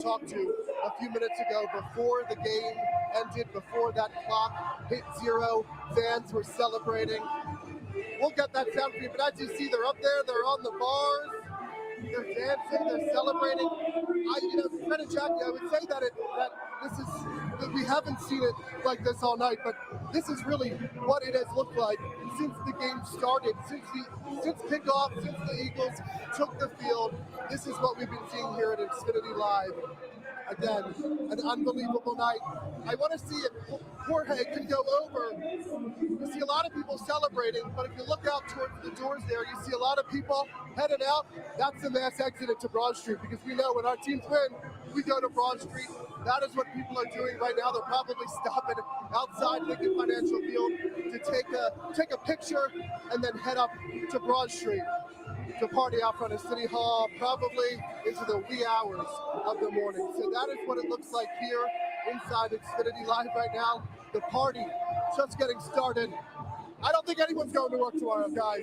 Talked to a few minutes ago before the game ended, before that clock hit 0, fans were celebrating. We'll get that sound for you, but as you see, they're up there, they're on the bars, they're dancing, they're celebrating. Fred and Jackie, I would say that we haven't seen it like this all night, but this is really what it has looked like since the game started, since kickoff, since the Eagles took the field. This is what we've been seeing here at Xfinity Live. Again, an unbelievable night. I want to see if Jorge can go over. You see a lot of people celebrating, but if you look out towards the doors there, you see a lot of people headed out. That's the mass exit to Broad Street, because we know when our teams win, we go to Broad Street. That is what people are doing right now. They're probably stopping outside Lincoln Financial Field to take a picture and then head up to Broad Street to party out front of City Hall, probably into the wee hours of the morning. So that is what it looks like here inside Xfinity Live right now. The party just getting started. I don't think anyone's going to work tomorrow, guys.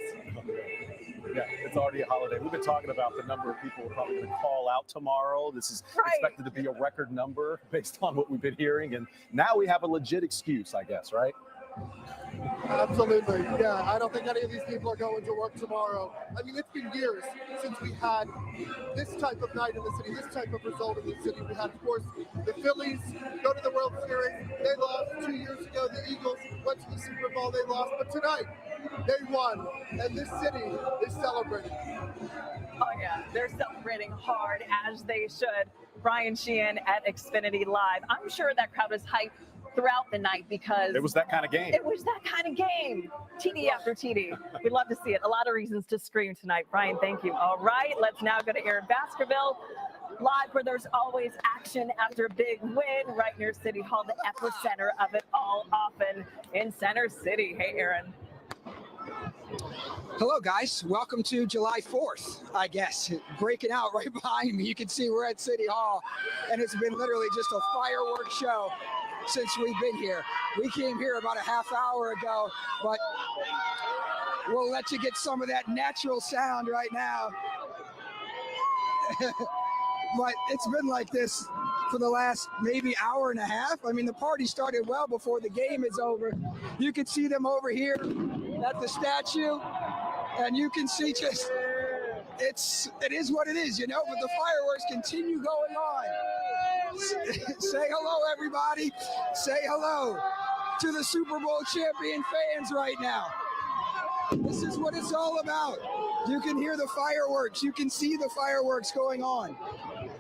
Yeah, it's already a holiday. We've been talking about the number of people who are probably going to call out tomorrow. This is expected to be a record number based on what we've been hearing. And now we have a legit excuse, I guess, right? Absolutely. Yeah, I don't think any of these people are going to work tomorrow. I mean, it's been years since we had this type of night in the city, this type of result in the city. We had, of course, the Phillies go to the World Series. They lost 2 years ago. The Eagles went to the Super Bowl. They lost. But tonight, they won. And this city is celebrating. Oh, yeah. They're celebrating hard, as they should. Brian Sheehan at Xfinity Live. I'm sure that crowd was hyped throughout the night because it was that kind of game. It was that kind of game. TD after TD. We'd love to see it. A lot of reasons to scream tonight. Brian, thank you. All right, let's now go to Aaron Baskerville, live where there's always action after a big win right near City Hall, the epicenter of it all, often in Center City. Hey, Aaron. Hello, guys. Welcome to July 4th, I guess. Breaking out right behind me. You can see we're at City Hall, and it's been literally just a fireworks show since we've been here. We came here about a half hour ago, but we'll let you get some of that natural sound right now. But it's been like this for the last maybe hour and a half. I mean, the party started well before the game is over. You can see them over here at the statue, and you can see just, it is what it is, you know, but the fireworks continue going on. Say hello, everybody. Say hello to the Super Bowl champion fans right now. This is what it's all about. You can hear the fireworks. You can see the fireworks going on.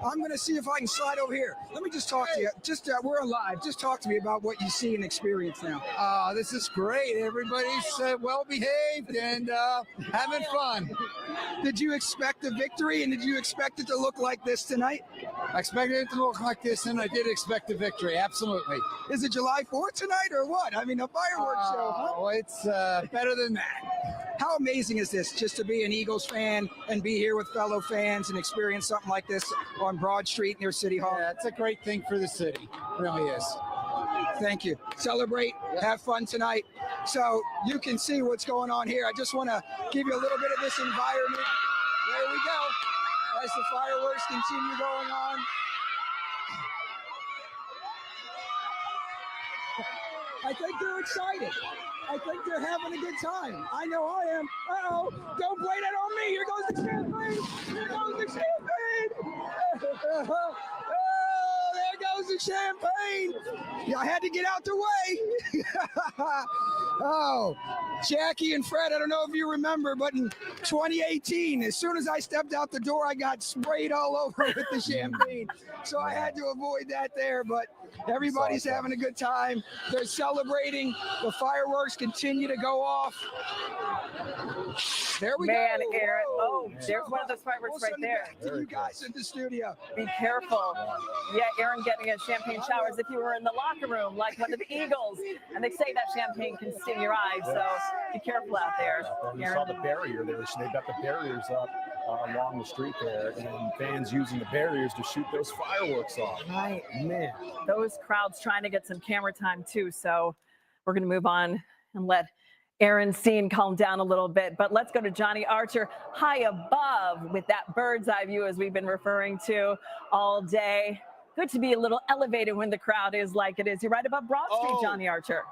I'm going to see if I can slide over here. Let me just talk to you. We're alive. Just talk to me about what you see and experience now. This is great. Everybody's well-behaved and having fun. Did you expect a victory, and did you expect it to look like this tonight? I expected it to look like this, and I did expect a victory. Absolutely. Is it July 4th tonight or what? I mean, a fireworks show. Huh? Oh, it's better than that. How amazing is this, just to be an Eagles fan and be here with fellow fans and experience something like this on Broad Street near City Hall? Yeah, it's a great thing for the city. It really is. Thank you. Celebrate, have fun tonight. So you can see what's going on here. I just want to give you a little bit of this environment. There we go. As the fireworks continue going on. I think they're excited. I think they're having a good time. I know I am. Uh-oh, don't blame it on me. Here goes the champagne. Here goes the champagne. Oh, there goes the champagne. Yeah, I had to get out the way. Oh, Jackie and Fred, I don't know if you remember, but in 2018, as soon as I stepped out the door, I got sprayed all over with the champagne. So I had to avoid that there, but everybody's having a good time. They're celebrating. The fireworks continue to go off. There we go. Man, Aaron. Oh, there's one of those fireworks right there. Back to you guys in the studio. Be careful. Yeah, Aaron getting a champagne shower as if you were in the locker room like one of the Eagles. And they say that champagne can sting your eyes, so be careful out there. You saw the barrier there. They've got the barriers up along the street there, and fans using the barriers to shoot those fireworks off. Right. Man. Those crowds trying to get some camera time too, so we're going to move on and let Aaron's scene calmed down a little bit, but let's go to Johnny Archer high above with that bird's eye view, as we've been referring to all day. Good to be a little elevated when the crowd is like it is. You're right above Broad Street, Johnny Archer.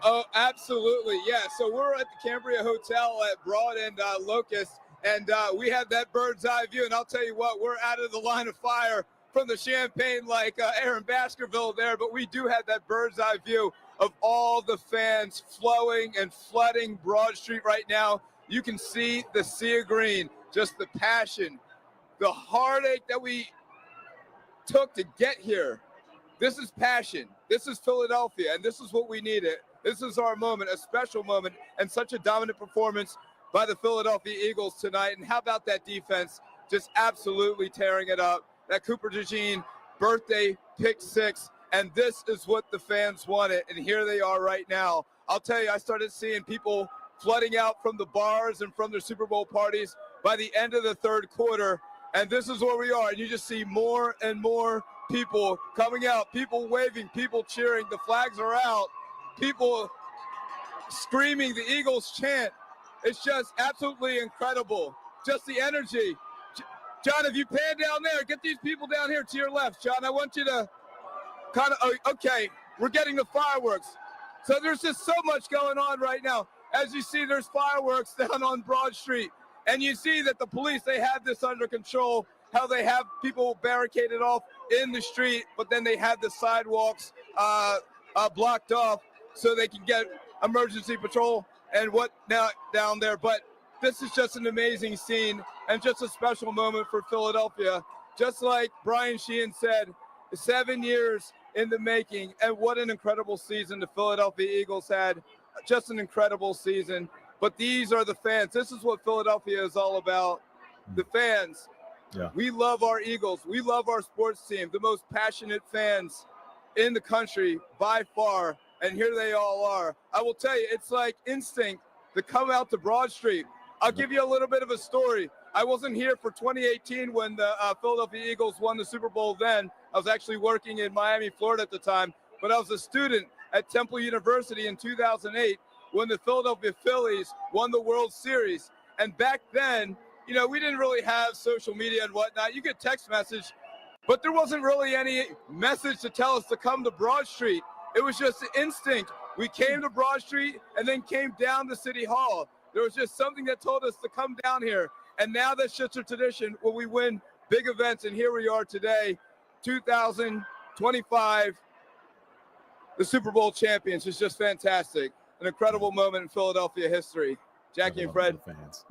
Oh, absolutely. Yeah. So we're at the Cambria Hotel at Broad and Locust, and we have that bird's eye view. And I'll tell you what, we're out of the line of fire from the champagne like Aaron Baskerville there, but we do have that bird's eye view of all the fans flowing and flooding Broad Street right now. You can see the sea of green, just the passion, the heartache that we took to get here. This is passion. This is Philadelphia, and this is what we needed. This is our moment, a special moment, and such a dominant performance by the Philadelphia Eagles tonight. And how about that defense just absolutely tearing it up? That Cooper DeJean birthday pick six. And this is what the fans wanted, and here they are right now. I'll tell you, I started seeing people flooding out from the bars and from their Super Bowl parties by the end of the third quarter, and this is where we are. And you just see more and more people coming out, people waving, people cheering. The flags are out, people screaming the Eagles chant. It's just absolutely incredible, just the energy. John, if you pan down there, get these people down here to your left. John, I want you to okay, we're getting the fireworks. So there's just so much going on right now. As you see, there's fireworks down on Broad Street. And you see that the police, they have this under control, how they have people barricaded off in the street, but then they have the sidewalks blocked off so they can get emergency patrol and what now down there. But this is just an amazing scene and just a special moment for Philadelphia. Just like Brian Sheehan said, 7 years in the making, and what an incredible season the Philadelphia Eagles had. Just an incredible season. But these are the fans. This is what Philadelphia is all about. The fans. Yeah. We love our Eagles. We love our sports team. The most passionate fans in the country by far. And here they all are. I will tell you, it's like instinct to come out to Broad Street. I'll give you a little bit of a story. I wasn't here for 2018 when the Philadelphia Eagles won the Super Bowl then. I was actually working in Miami, Florida at the time, but I was a student at Temple University in 2008 when the Philadelphia Phillies won the World Series. And back then, you know, we didn't really have social media and whatnot. You get text message, but there wasn't really any message to tell us to come to Broad Street. It was just the instinct. We came to Broad Street and then came down to City Hall. There was just something that told us to come down here. And now that's just a tradition when we win big events. And here we are today, 2025, the Super Bowl champions. It's just fantastic. An incredible moment in Philadelphia history. Jackie and Fred.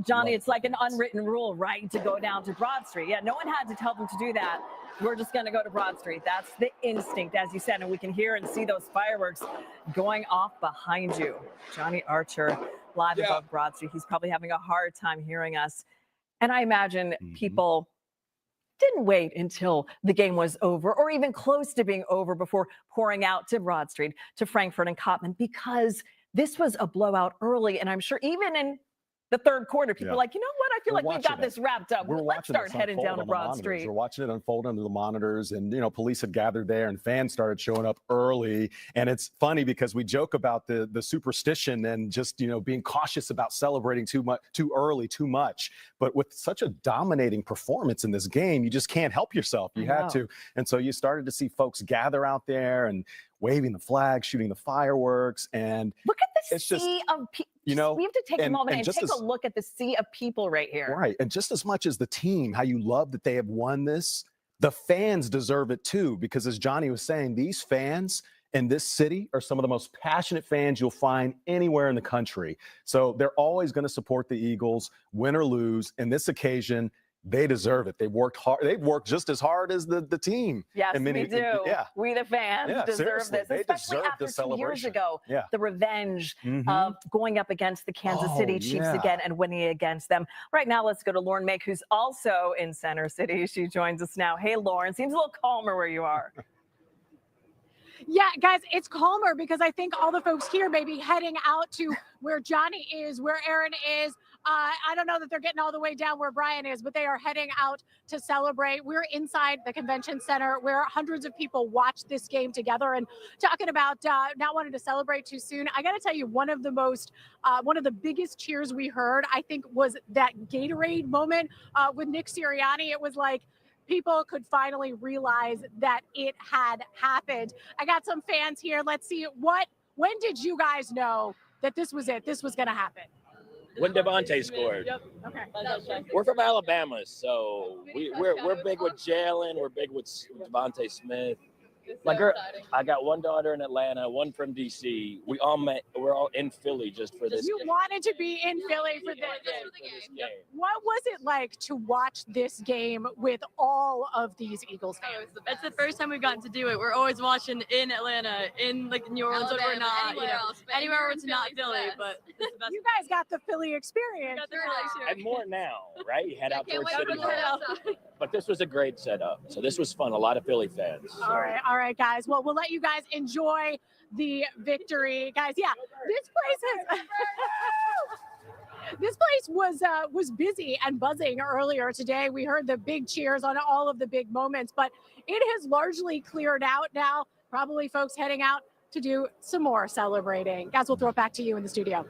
Johnny, it's like an unwritten rule, right, to go down to Broad Street. Yeah, no one had to tell them to do that. We're just going to go to Broad Street. That's the instinct, as you said, and we can hear and see those fireworks going off behind you. Johnny Archer, live above Broad Street. He's probably having a hard time hearing us. And I imagine people didn't wait until the game was over or even close to being over before pouring out to Broad Street, to Frankfurt and Cottman, because this was a blowout early. And I'm sure even in the third quarter, people are like, you know what? I feel like we've got this wrapped up. Let's start heading down to Broad Street. We're watching it unfold under the monitors, and you know, police had gathered there, and fans started showing up early. And it's funny because we joke about the superstition and just, you know, being cautious about celebrating too early, too much. But with such a dominating performance in this game, you just can't help yourself. You had to, and so you started to see folks gather out there and waving the flag, shooting the fireworks, and look at the sea of people. You know, we have to take a moment and take a look at the sea of people right here. Right. And just as much as the team, how you love that they have won this, the fans deserve it too, because as Johnny was saying, these fans in this city are some of the most passionate fans you'll find anywhere in the country. So they're always going to support the Eagles, win or lose. In this occasion, they deserve it. They worked hard. They've worked just as hard as the team. Yes, we do. We, the fans, deserve this, especially after 2 years ago, the revenge of going up against the Kansas City Chiefs again and winning against them. Right now, let's go to Lorie Mayk, who's also in Center City. She joins us now. Hey, Lauren, seems a little calmer where you are. Yeah, guys, it's calmer because I think all the folks here may be heading out to where Johnny is, where Aaron is, I don't know that they're getting all the way down where Brian is, but they are heading out to celebrate. We're inside the convention center where hundreds of people watch this game together. And talking about not wanting to celebrate too soon, I got to tell you, one of the biggest cheers we heard, I think, was that Gatorade moment with Nick Sirianni. It was like people could finally realize that it had happened. I got some fans here. Let's see when did you guys know that this was it? This was going to happen? When Devontae scored. Yep. Okay. We're from Alabama, so we're big with Jaylen. We're big with Devontae Smith. I got one daughter in Atlanta, one from DC. We're all in Philly just for this. You wanted to be in Philly for this game. What was it like to watch this game with all of these Eagles fans? It's the first time we've gotten to do it. We're always watching in Atlanta, in like New Orleans, Alabama, we're not, anywhere where it's not Philly's Philly, best. but it's the best. You guys got the Philly experience. And more now, right? You head out towards Can't wait Citywide. for the But this was a great setup. So this was fun. A lot of Philly fans. So. All right, guys. Well, we'll let you guys enjoy the victory, guys. Yeah, this place has. This place was busy and buzzing earlier today. We heard the big cheers on all of the big moments, but it has largely cleared out now. Probably folks heading out to do some more celebrating. Guys, we'll throw it back to you in the studio.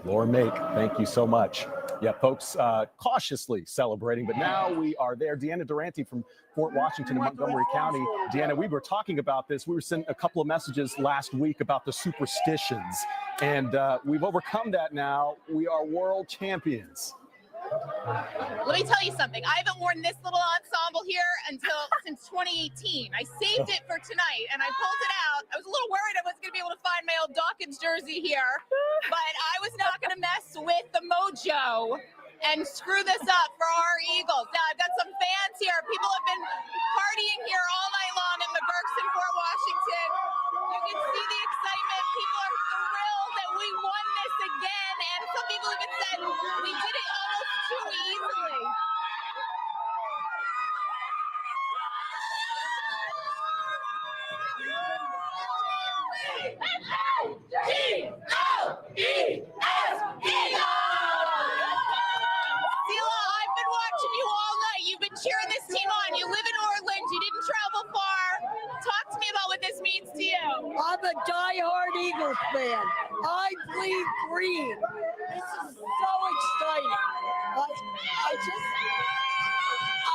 Lorie, Mayk, thank you so much. Yeah, folks cautiously celebrating, but now we are there. Deanna Durante from Fort Washington in Montgomery County. Deanna, we were talking about this. We were sent a couple of messages last week about the superstitions, and we've overcome that now. We are world champions. Let me tell you something. I haven't worn this little ensemble here since 2018. I saved it for tonight, and I pulled it out. I was a little worried I wasn't going to be able to find my old Dawkins jersey here, but I was not going to mess with the mojo and screw this up for our Eagles. Now, I've got some fans here. People have been partying here all night long in the Berks in Fort Washington. You can see the excitement. People are thrilled that we won this again, and some people even said we did it almost too easily. Sela, I've been watching you all night. You've been cheering this team on. You live in Orland. You didn't travel far. Talk to me about what this means to you. I'm a diehard Eagles fan. I bleed green. This is so exciting.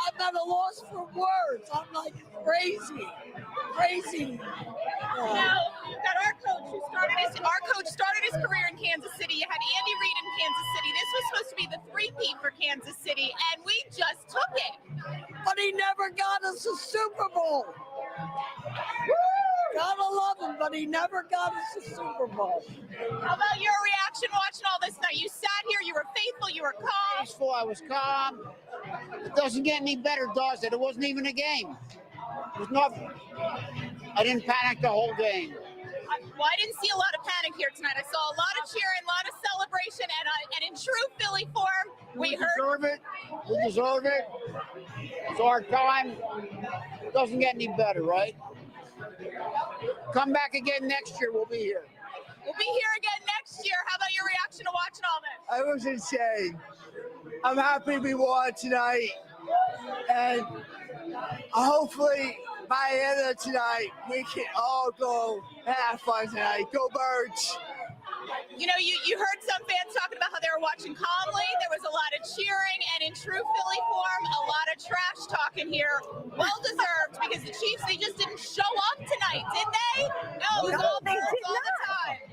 I'm at a loss for words. I'm like crazy. Now, you've got our coach started his career in Kansas City. You had Andy Reid in Kansas City. This was supposed to be the three-peat for Kansas City, and we just took it. But he never got us a Super Bowl. Gotta love him, but he never got us a Super Bowl. How about your reaction watching all this night? You sat here, you were faithful, you were calm. Peaceful, I was calm. It doesn't get any better, does it? It wasn't even a game. It was nothing. I didn't panic the whole game. Well, I didn't see a lot of panic here tonight. I saw a lot of cheering, a lot of celebration, and in true Philly form, we deserve it. We deserve it. It's our time. It doesn't get any better, right? Come back again next year. We'll be here. We'll be here again next year. How about your reaction to watching all this? I was insane. I'm happy we won tonight, and hopefully by the end of tonight, we can all go and have fun tonight. Go Birds! You know, you heard some fans talking about how they were watching calmly. There was a lot of cheering, and in true Philly form, a lot of trash talking here. Well deserved, because the Chiefs, they just didn't show up tonight, did they? No, it was all Birds all the time.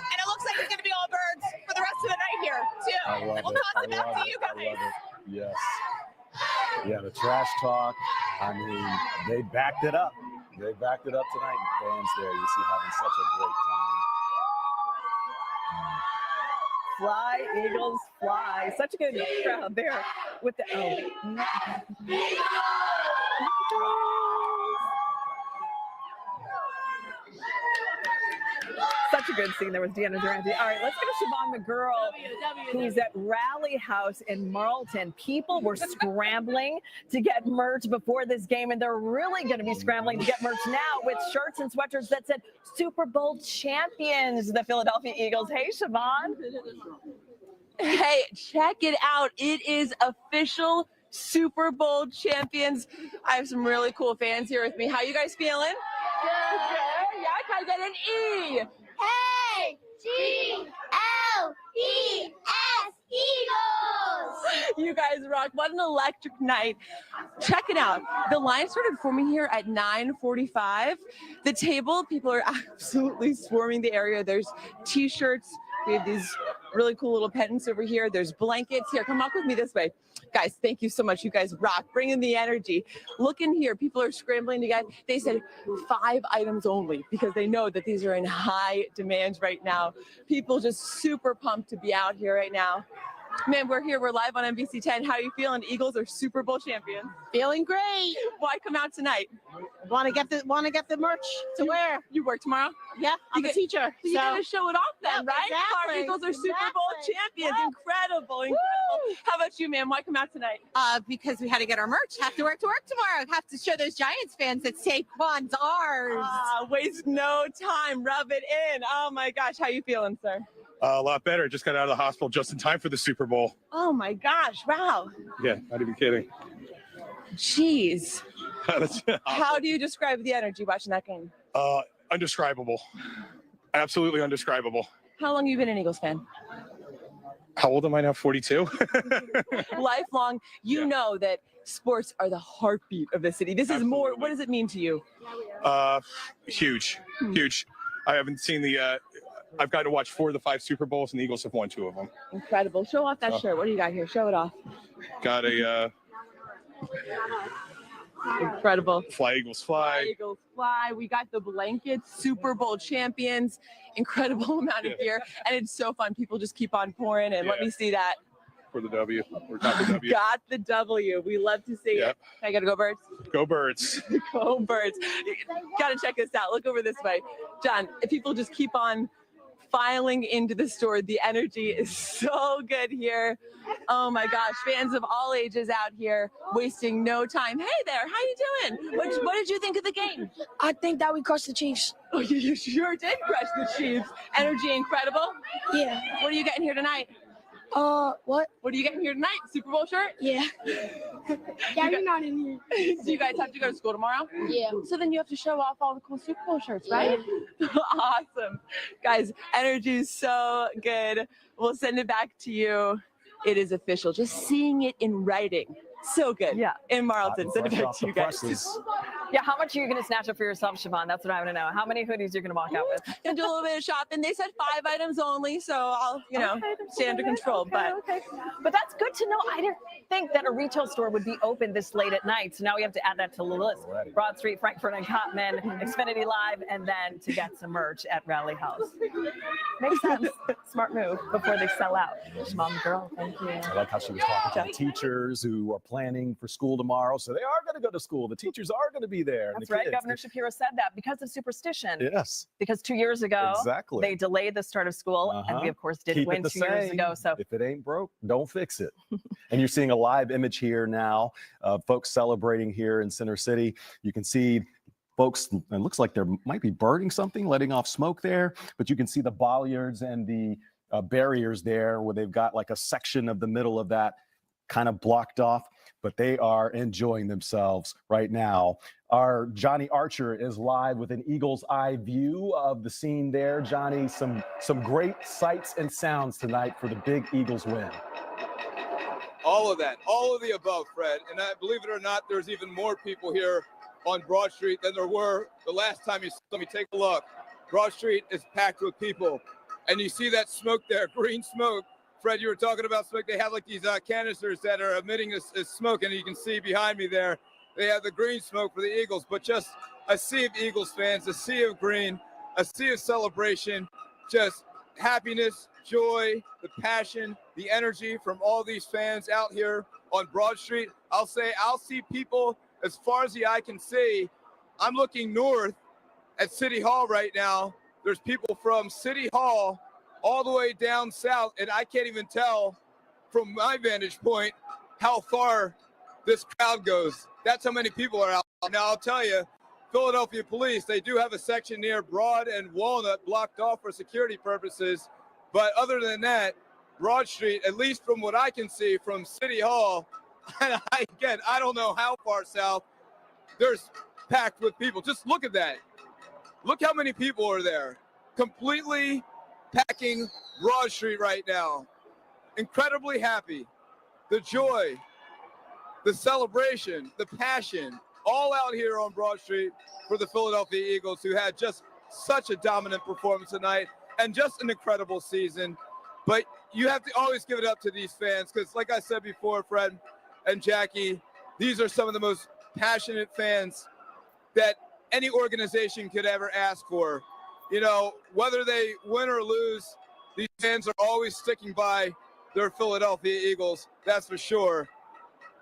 And it looks like it's going to be all Birds for the rest of the night here, too. We'll toss it back to you guys. Yes. Yeah, the trash talk. I mean, they backed it up. They backed it up tonight. Fans there, you see, having such a great time. Fly, Eagles, fly. Such a good crowd there with the Such a good scene there with Deanna Durante. All right, let's go to Siobhan McGurl, who's at Rally House in Marlton. People were scrambling to get merch before this game, and they're really going to be scrambling to get merch now with shirts and sweatshirts that said Super Bowl champions, the Philadelphia Eagles. Hey, Siobhan. Hey, check it out. It is official. Super Bowl champions. I have some really cool fans here with me. How you guys feeling? Good. Yeah, can I get an E? Hey, G-L-E-S, Eagles! You guys rock. What an electric night. Check it out. The line started forming here at 9:45. The table, people are absolutely swarming the area. There's t-shirts. We have these really cool little pendants over here. There's blankets. Here, come walk with me this way. Guys, thank you so much. You guys rock. Bring in the energy. Look in here. People are scrambling to get, they said 5 items only because they know that these are in high demand right now. People just super pumped to be out here right now. Man, we're here. We're live on NBC 10. How are you feeling? Eagles are Super Bowl champions. Feeling great. Why come out tonight? Want to get the merch to wear. You work tomorrow? Yeah, I'm a teacher. So you gotta show it off then, Yep, right? exactly, Our Eagles are Super Bowl champions. Yep. Incredible. Woo. How about you, ma'am? Why come out tonight? Because we had to get our merch. Have to work tomorrow. Have to show those Giants fans that Saquon's ours. Waste no time. Rub it in. Oh my gosh. How you feeling, sir? A lot better. Just got out of the hospital just in time for the Super Bowl. Oh my gosh. Wow. Yeah, not even kidding. Jeez. That's How do you describe the energy watching that game? undescribable. Absolutely undescribable. How long have you been an Eagles fan? How old am I now? 42? Lifelong. You know that sports are the heartbeat of the city. This is more, what does it mean to you? Huge. Huge. I haven't seen I've got to watch 4 of the 5 Super Bowls, and the Eagles have won 2 of them. Incredible. Show off that shirt. What do you got here? Show it off. Got a incredible. Fly Eagles Fly. Eagles Fly. We got the blankets, Super Bowl champions, incredible amount of gear. And it's so fun. People just keep on pouring and let me see that. For the W. We're got the W. Got the W. We love to see it. I gotta go Birds. Go Birds. Go Birds. Gotta check this out. Look over this way. John, if people just keep on filing into the store, the energy is so good here. Oh my gosh, fans of all ages out here wasting no time. Hey there, how you doing? What did you think of the game? I think that we crushed the Chiefs. Oh, you sure did crush the Chiefs. Energy incredible. Yeah. What are you getting here tonight? What? What are you getting here tonight? Super Bowl shirt? Yeah. You're not in here. So you guys have to go to school tomorrow? Yeah. So then you have to show off all the cool Super Bowl shirts, right? Yeah. Awesome. Guys, energy is so good. We'll send it back to you. It is official. Just seeing it in writing. So good. Yeah. In Marlton. Send it back to you guys. Yeah, how much are you going to snatch up for yourself, Siobhan? That's what I want to know. How many hoodies you're going to walk out with? Gonna do a little bit of shopping. They said 5 items only, so I'll, stay under control. But that's good to know. I didn't think that a retail store would be open this late at night. So now we have to add that to the list. Broad Street, Frankfurt and Cottman, Xfinity Live, and then to get some merch at Rally House. Makes sense. Smart move before they sell out. Mom girl, thank you. I like how she was talking to the teachers who are planning for school tomorrow. So they are going to go to school. The teachers are going to be there. That's right. Governor Shapiro said that because of superstition. Yes. Because 2 years ago, they delayed the start of school, and we, of course, did win 2 years ago. So if it ain't broke, don't fix it. And you're seeing a live image here now of folks celebrating here in Center City. You can see folks, it looks like there might be burning something, letting off smoke there, but you can see the bollards and the barriers there where they've got like a section of the middle of that kind of blocked off, but they are enjoying themselves right now. Our Johnny Archer is live with an eagle's eye view of the scene there. Johnny, some great sights and sounds tonight for the big Eagles win. All of that, all of the above, Fred. And believe it or not, there's even more people here on Broad Street than there were the last time you saw me. Take a look. Broad Street is packed with people. And you see that smoke there, green smoke. Fred, you were talking about smoke. They have like these canisters that are emitting this smoke, and you can see behind me there, they have the green smoke for the Eagles, but just a sea of Eagles fans, a sea of green, a sea of celebration, just happiness, joy, the passion, the energy from all these fans out here on Broad Street. I'll see people as far as the eye can see. I'm looking north at City Hall right now. There's people from City Hall all the way down south, and I can't even tell from my vantage point how far this crowd goes. That's how many people are out. Now, I'll tell you, Philadelphia police, they do have a section near Broad and Walnut blocked off for security purposes. But other than that, Broad Street, at least from what I can see from City Hall, and again, I don't know how far south, there's packed with people. Just look at that. Look how many people are there. Completely packing Broad Street right now. Incredibly happy. The joy, the celebration, the passion, all out here on Broad Street for the Philadelphia Eagles, who had just such a dominant performance tonight and just an incredible season. But you have to always give it up to these fans because, like I said before, Fred and Jackie, these are some of the most passionate fans that any organization could ever ask for. You know, whether they win or lose, these fans are always sticking by their Philadelphia Eagles, that's for sure.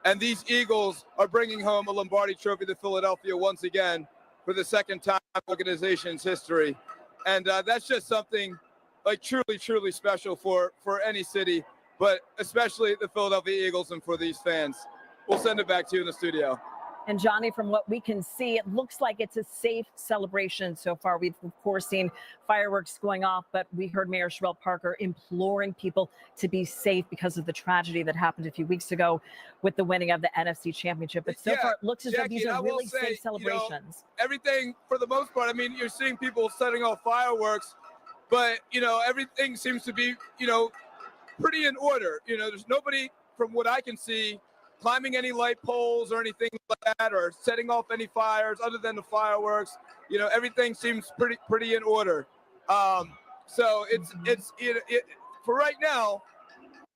And these Eagles are bringing home a Lombardi Trophy to Philadelphia once again for the second time in the organization's history. And that's just something like truly, truly special for any city, but especially the Philadelphia Eagles and for these fans. We'll send it back to you in the studio. And Johnny, from what we can see, it looks like it's a safe celebration so far. We've, of course, seen fireworks going off, but we heard Mayor Sherrell Parker imploring people to be safe because of the tragedy that happened a few weeks ago with the winning of the NFC Championship. But so far, it looks as though these are really safe celebrations. You know, everything, for the most part, I mean, you're seeing people setting off fireworks, but, you know, everything seems to be, you know, pretty in order. You know, there's nobody, from what I can see, climbing any light poles or anything like that, or setting off any fires other than the fireworks. You know, everything seems pretty in order. So it's for right now,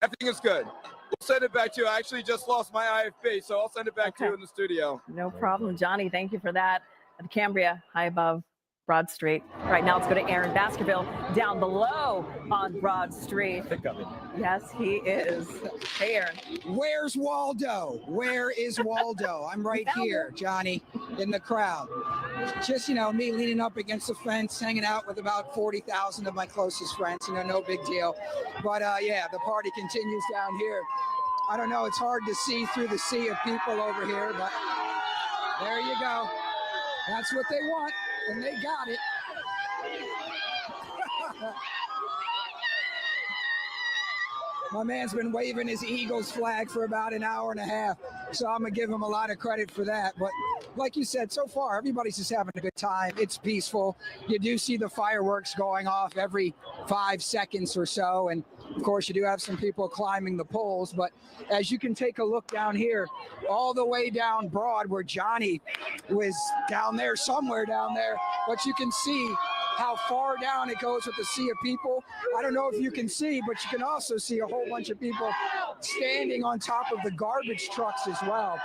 everything is good. We'll send it back to you. I actually just lost my IFB, so I'll send it back to you in the studio. No problem, Johnny. Thank you for that. At Cambria, high above Broad Street. Right now, let's go to Aaron Baskerville down below on Broad Street. Think of it. Yes, he is. Hey, Aaron. Where's Waldo? Where is Waldo? I'm right here, Johnny, in the crowd. Just, you know, me leaning up against the fence, hanging out with about 40,000 of my closest friends. You know, no big deal. But, yeah, the party continues down here. I don't know. It's hard to see through the sea of people over here, but there you go. That's what they want. And they got it. My man's been waving his Eagles flag for about an hour and a half, so I'm going to give him a lot of credit for that. But like you said, so far, everybody's just having a good time. It's peaceful. You do see the fireworks going off every 5 seconds or so. And, of course, you do have some people climbing the poles. But as you can take a look down here, all the way down Broad, where Johnny was down there, somewhere down there, but you can see how far down it goes with the sea of people. I don't know if you can see, but you can also see a whole bunch of people standing on top of the garbage trucks as well.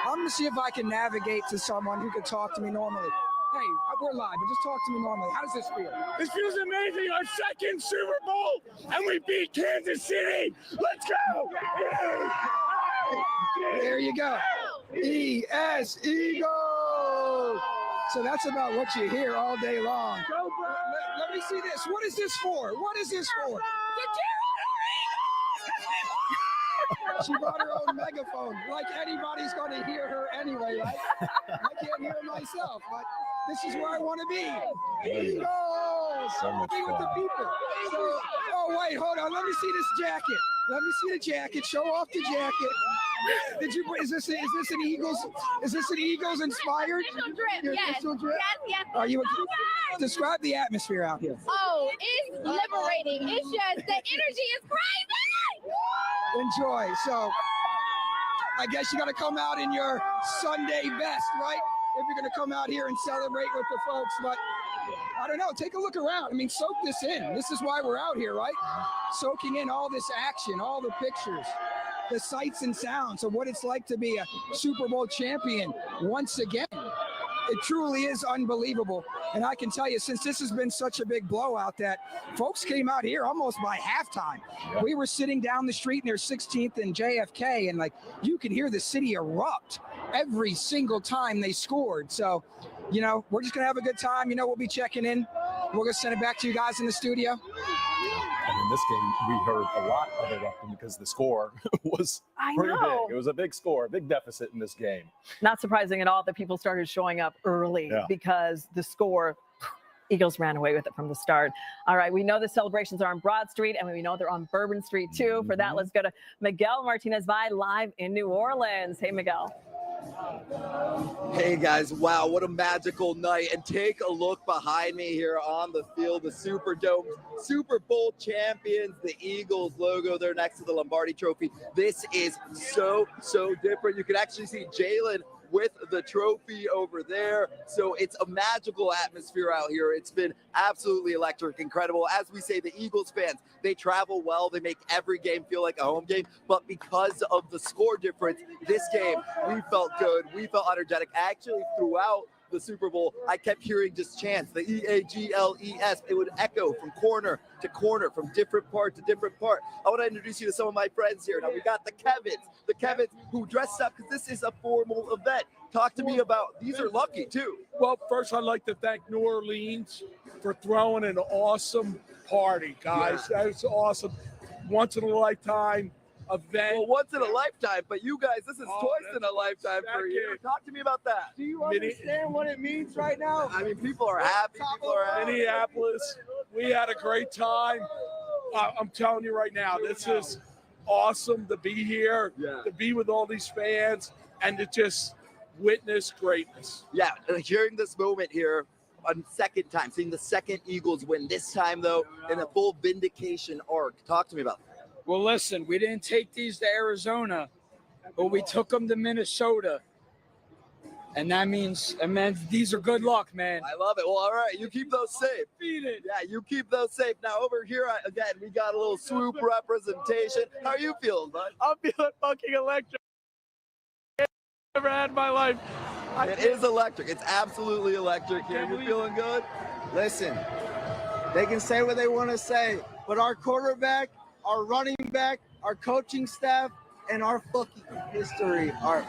I'm going to see if I can navigate to someone who could talk to me normally. Hey, we're live, but just talk to me normally. How does this feel? This feels amazing. Our second Super Bowl, and we beat Kansas City. Let's go! There you go. ES Eagles! So that's about what you hear all day long. Let me see this. What is this for? What is this for? She brought her own megaphone. Like anybody's going to hear her anyway, right? I can't hear myself, but this is where I want to be. Eagles! Be with the people. So, oh, wait, hold on. Let me see this jacket. Let me see the jacket. Show off the jacket. Did you? Is this an Eagles? Is this an Eagles inspired? Yes. Yes. Are you? Describe the atmosphere out here. Oh, it's liberating. It's just the energy is crazy. Enjoy. So, I guess you got to come out in your Sunday best, right? If you're going to come out here and celebrate with the folks, but I don't know. Take a look around. I mean, soak this in. This is why we're out here, right? Soaking in all this action, all the pictures, the sights and sounds of what it's like to be a Super Bowl champion once again. It truly is unbelievable. And I can tell you, since this has been such a big blowout, that folks came out here almost by halftime. We were sitting down the street near 16th and JFK, and like you could hear the city erupt every single time they scored. So, you know, we're just going to have a good time. You know, we'll be checking in We're going to send it back to you guys in the studio. And in this game, we heard a lot of erupting because the score was pretty big. It was a big score, a big deficit in this game. Not surprising at all that people started showing up early because the score, Eagles ran away with it from the start. All right, we know the celebrations are on Broad Street, and we know they're on Bourbon Street, too. For that, let's go to Miguel Martinez-Vai live in New Orleans. Hey, Miguel. Hey guys, wow, what a magical night. And take a look behind me here on the field, the Superdome, Super Bowl champions, the Eagles logo there next to the Lombardi Trophy. This is so different. You can actually see Jaylen with the trophy over there. So it's a magical atmosphere out here. It's been absolutely electric, incredible. As we say, the Eagles fans, they travel well. They make every game feel like a home game. But because of the score difference, this game, we felt good. We felt energetic. Actually, throughout the Super Bowl, I kept hearing just chants, the E-A-G-L-E-S. It would echo from corner to corner, from different part to different part. I want to introduce you to some of my friends here. Now, we got the Kevins who dressed up because this is a formal event. Talk to me about, these are lucky too. Well, first I'd like to thank New Orleans for throwing an awesome party, guys. That was awesome. Once in a lifetime event. Well, once in a lifetime, but you guys, this is twice in a lifetime for you. Talk to me about that. Do you understand what it means right now? I mean, people are happy. People are happy. Minneapolis, we had a great time. I'm telling you right now, this is awesome to be here, to be with all these fans, and to just witness greatness. Yeah, hearing this moment here, a second time, seeing the second Eagles win. This time, though, in a full vindication arc. Talk to me about that. Well, listen, we didn't take these to Arizona, but we took them to Minnesota. And that means these are good luck, man. I love it. Well, all right, you keep those safe. Yeah, you keep those safe. Now, over here, again, we got a little swoop representation. How are you feeling, bud? I'm feeling fucking electric. I've never had in my life. It is electric. It's absolutely electric here. You feeling good? Listen, they can say what they want to say, but our quarterback, our running back, our coaching staff, and our fucking history, our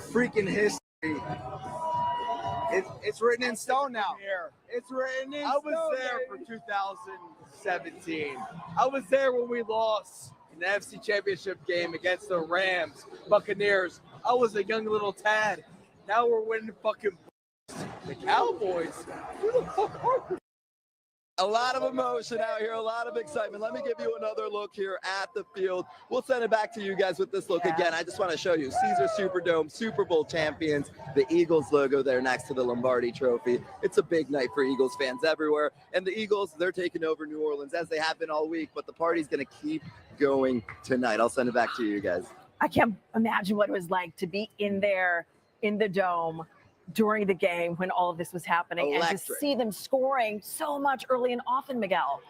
freaking history. It's written in stone now. It's written in stone. I was there for 2017. I was there when we lost in the NFC Championship game against the Rams, Buccaneers. I was a young little tad. Now we're winning fucking the Cowboys. Who the fuck are we? A lot of emotion out here, a lot of excitement. Let me give you another look here at the field. We'll send it back to you guys with this look again. I just want to show you Caesar Superdome, Super Bowl champions, the Eagles logo there next to the Lombardi Trophy. It's a big night for Eagles fans everywhere. And the Eagles, they're taking over New Orleans as they have been all week, but the party's going to keep going tonight. I'll send it back to you guys. I can't imagine what it was like to be in there in the dome during the game when all of this was happening and to see them scoring so much early and often, Miguel.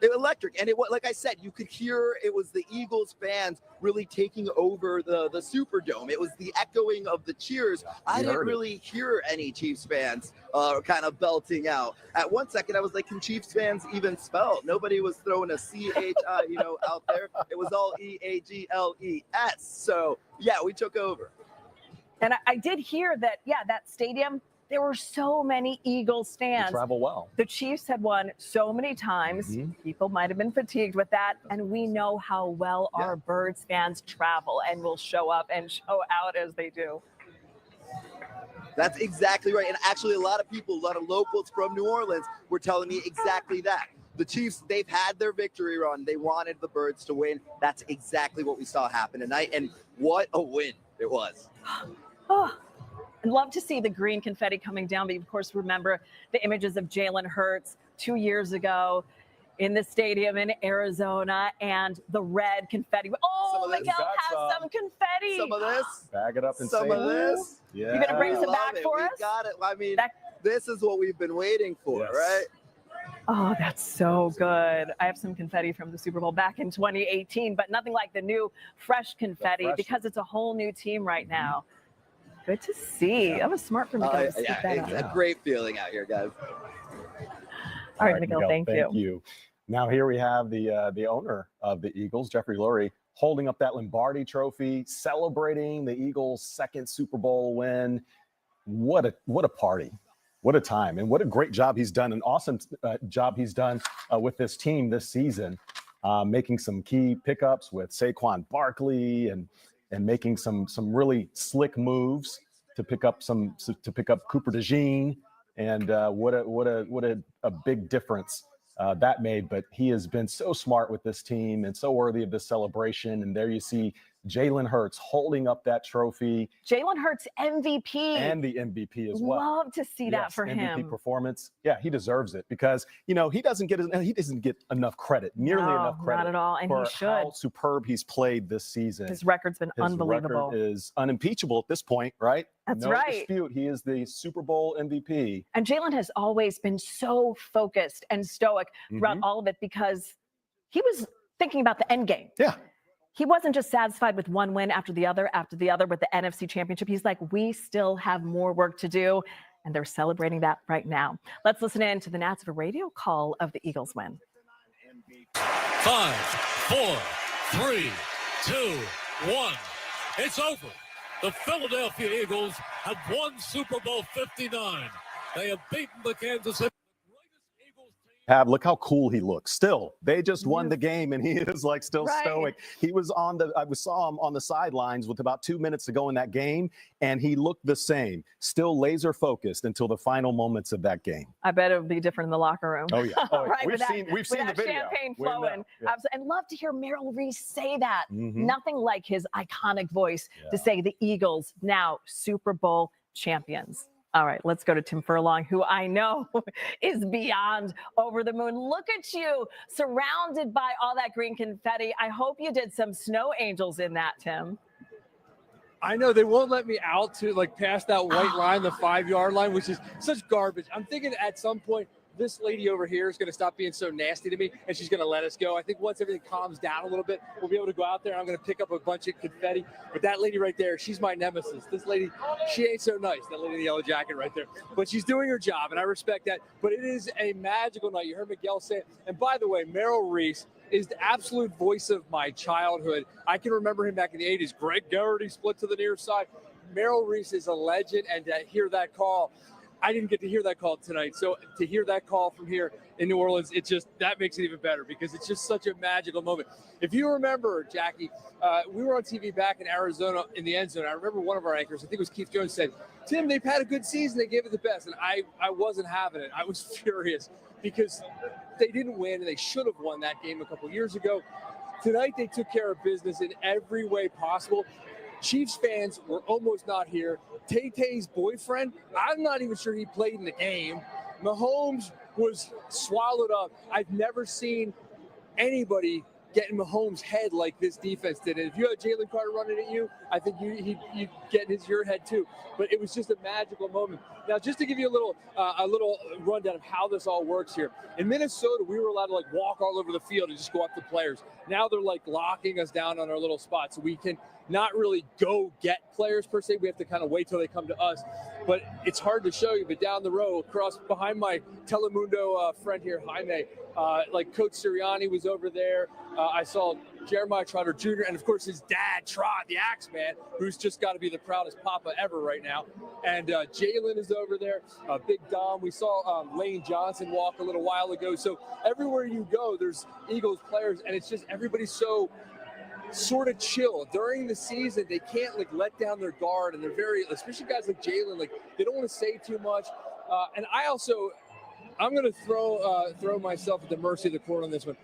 It was electric. And like I said, you could hear it was the Eagles fans really taking over the Superdome. It was the echoing of the cheers. I didn't really hear any Chiefs fans kind of belting out. At one second, I was like, can Chiefs fans even spell? Nobody was throwing a C-H-I, out there. It was all E-A-G-L-E-S. So, yeah, we took over. And I did hear that, that stadium, there were so many Eagles fans. They travel well. The Chiefs had won so many times. People might have been fatigued with that. And we know how well our Birds fans travel and will show up and show out as they do. That's exactly right. And actually, a lot of locals from New Orleans were telling me exactly that. The Chiefs, they've had their victory run. They wanted the Birds to win. That's exactly what we saw happen tonight. And what a win it was. Oh, I'd love to see the green confetti coming down, but of course, remember the images of Jaylen Hurts 2 years ago in the stadium in Arizona and the red confetti. Oh, Miguel has some confetti. Some of this. Bag it up and some of this. Yeah. You're going to bring some back for us? Got it. I mean, this is what we've been waiting for, right? Oh, that's so good. I have some confetti from the Super Bowl back in 2018, but nothing like the new fresh confetti because it's a whole new team right now. Good to see. That was smart for Miguel to speak that up. It's a great feeling out here, guys. All right, Miguel, thank you. Now here we have the owner of the Eagles, Jeffrey Lorie, holding up that Lombardi Trophy, celebrating the Eagles' second Super Bowl win. What a party! What a time, and what a great job he's done, an awesome job he's done with this team this season, making some key pickups with Saquon Barkley and making some really slick moves to pick up Cooper DeJean, and what a big difference that made. But he has been so smart with this team and so worthy of this celebration. And there you see Jaylen Hurts holding up that trophy. Jaylen Hurts MVP. And the MVP as well. Love to see that for MVP him. performance. Yeah, he deserves it because, he doesn't get enough credit, nearly enough credit. Not at all, and for he should. how superb he's played this season. His record's been unbelievable. His record is unimpeachable at this point, right? That's no right. dispute. He is the Super Bowl MVP. And Jaylen has always been so focused and stoic throughout all of it because he was thinking about the end game. Yeah. He wasn't just satisfied with one win after the other with the NFC Championship. He's like, we still have more work to do. And they're celebrating that right now. Let's listen in to the Nats of a radio call of the Eagles win. 5, 4, 3, 2, 1. It's over. The Philadelphia Eagles have won Super Bowl 59. They have beaten the Kansas City. Look how cool he looks. Still, they just won the game, and he is still stoic. He was I saw him on the sidelines with about 2 minutes to go in that game, and he looked the same, still laser focused until the final moments of that game. I bet it would be different in the locker room. Oh yeah, right. We've seen the video. Champagne flowing, and love to hear Merrill Reese say that. Mm-hmm. Nothing like his iconic voice to say the Eagles now Super Bowl champions. All right, let's go to Tim Furlong, who I know is beyond over the moon. Look at you, surrounded by all that green confetti. I hope you did some snow angels in that, Tim. I know they won't let me out to past that white line, the 5-yard line, which is such garbage. I'm thinking at some point, this lady over here is going to stop being so nasty to me, and she's going to let us go. I think once everything calms down a little bit, we'll be able to go out there, and I'm going to pick up a bunch of confetti. But that lady right there, she's my nemesis. This lady, she ain't so nice, that lady in the yellow jacket right there. But she's doing her job, and I respect that. But it is a magical night. You heard Miguel say it. And by the way, Merrill Reese is the absolute voice of my childhood. I can remember him back in the 80s. Greg Garrity split to the near side. Merrill Reese is a legend, and to hear that call, I didn't get to hear that call tonight. So to hear that call from here in New Orleans, that makes it even better because it's just such a magical moment. If you remember, Jackie, we were on TV back in Arizona in the end zone. I remember one of our anchors, I think it was Keith Jones, said, Tim, they've had a good season. They gave it the best. And I wasn't having it. I was furious because they didn't win and they should have won that game a couple years ago. Tonight, they took care of business in every way possible. Chiefs fans were almost not here. Tay-Tay's boyfriend, I'm not even sure he played in the game. Mahomes was swallowed up. I've never seen anybody get in Mahomes' head like this defense did. And if you had Jalen Carter running at you, I think you'd get in your head too. But it was just a magical moment. Now, just to give you a little rundown of how this all works here. In Minnesota, we were allowed to walk all over the field and just go up to players. Now they're locking us down on our little spots. So we can not really go get players per se. We have to kind of wait till they come to us. But it's hard to show you. But down the row, across behind my Telemundo friend here, Jaime, Coach Sirianni was over there. I saw Jeremiah Trotter Jr. and, of course, his dad, Trot, the Axeman, who's just got to be the proudest papa ever right now. And Jaylen is over there. Big Dom. We saw Lane Johnson walk a little while ago. So everywhere you go, there's Eagles players, and it's just everybody's so sort of chill. During the season, they can't let down their guard, and they're very, especially guys like Jaylen, they don't want to say too much. And I'm going to throw myself at the mercy of the court on this one.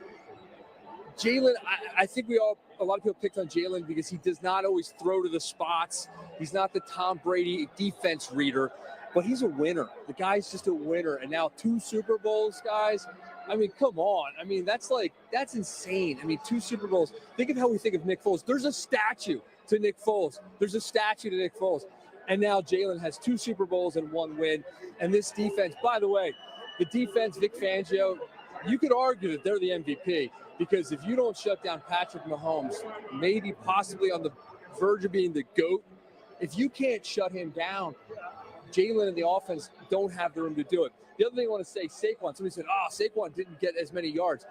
Jaylen, I think a lot of people picked on Jaylen because he does not always throw to the spots. He's not the Tom Brady defense reader, but he's a winner. The guy's just a winner. And now 2 Super Bowls, guys. I mean, come on. I mean, that's insane. I mean, 2 Super Bowls. Think of how we think of Nick Foles. There's a statue to Nick Foles. And now Jaylen has 2 Super Bowls and 1 win. And this defense, by the way, the defense, Vic Fangio, you could argue that they're the MVP because if you don't shut down Patrick Mahomes, maybe possibly on the verge of being the GOAT, if you can't shut him down, Jaylen and the offense don't have the room to do it. The other thing I want to say, Saquon. Somebody said, Saquon didn't get as many yards.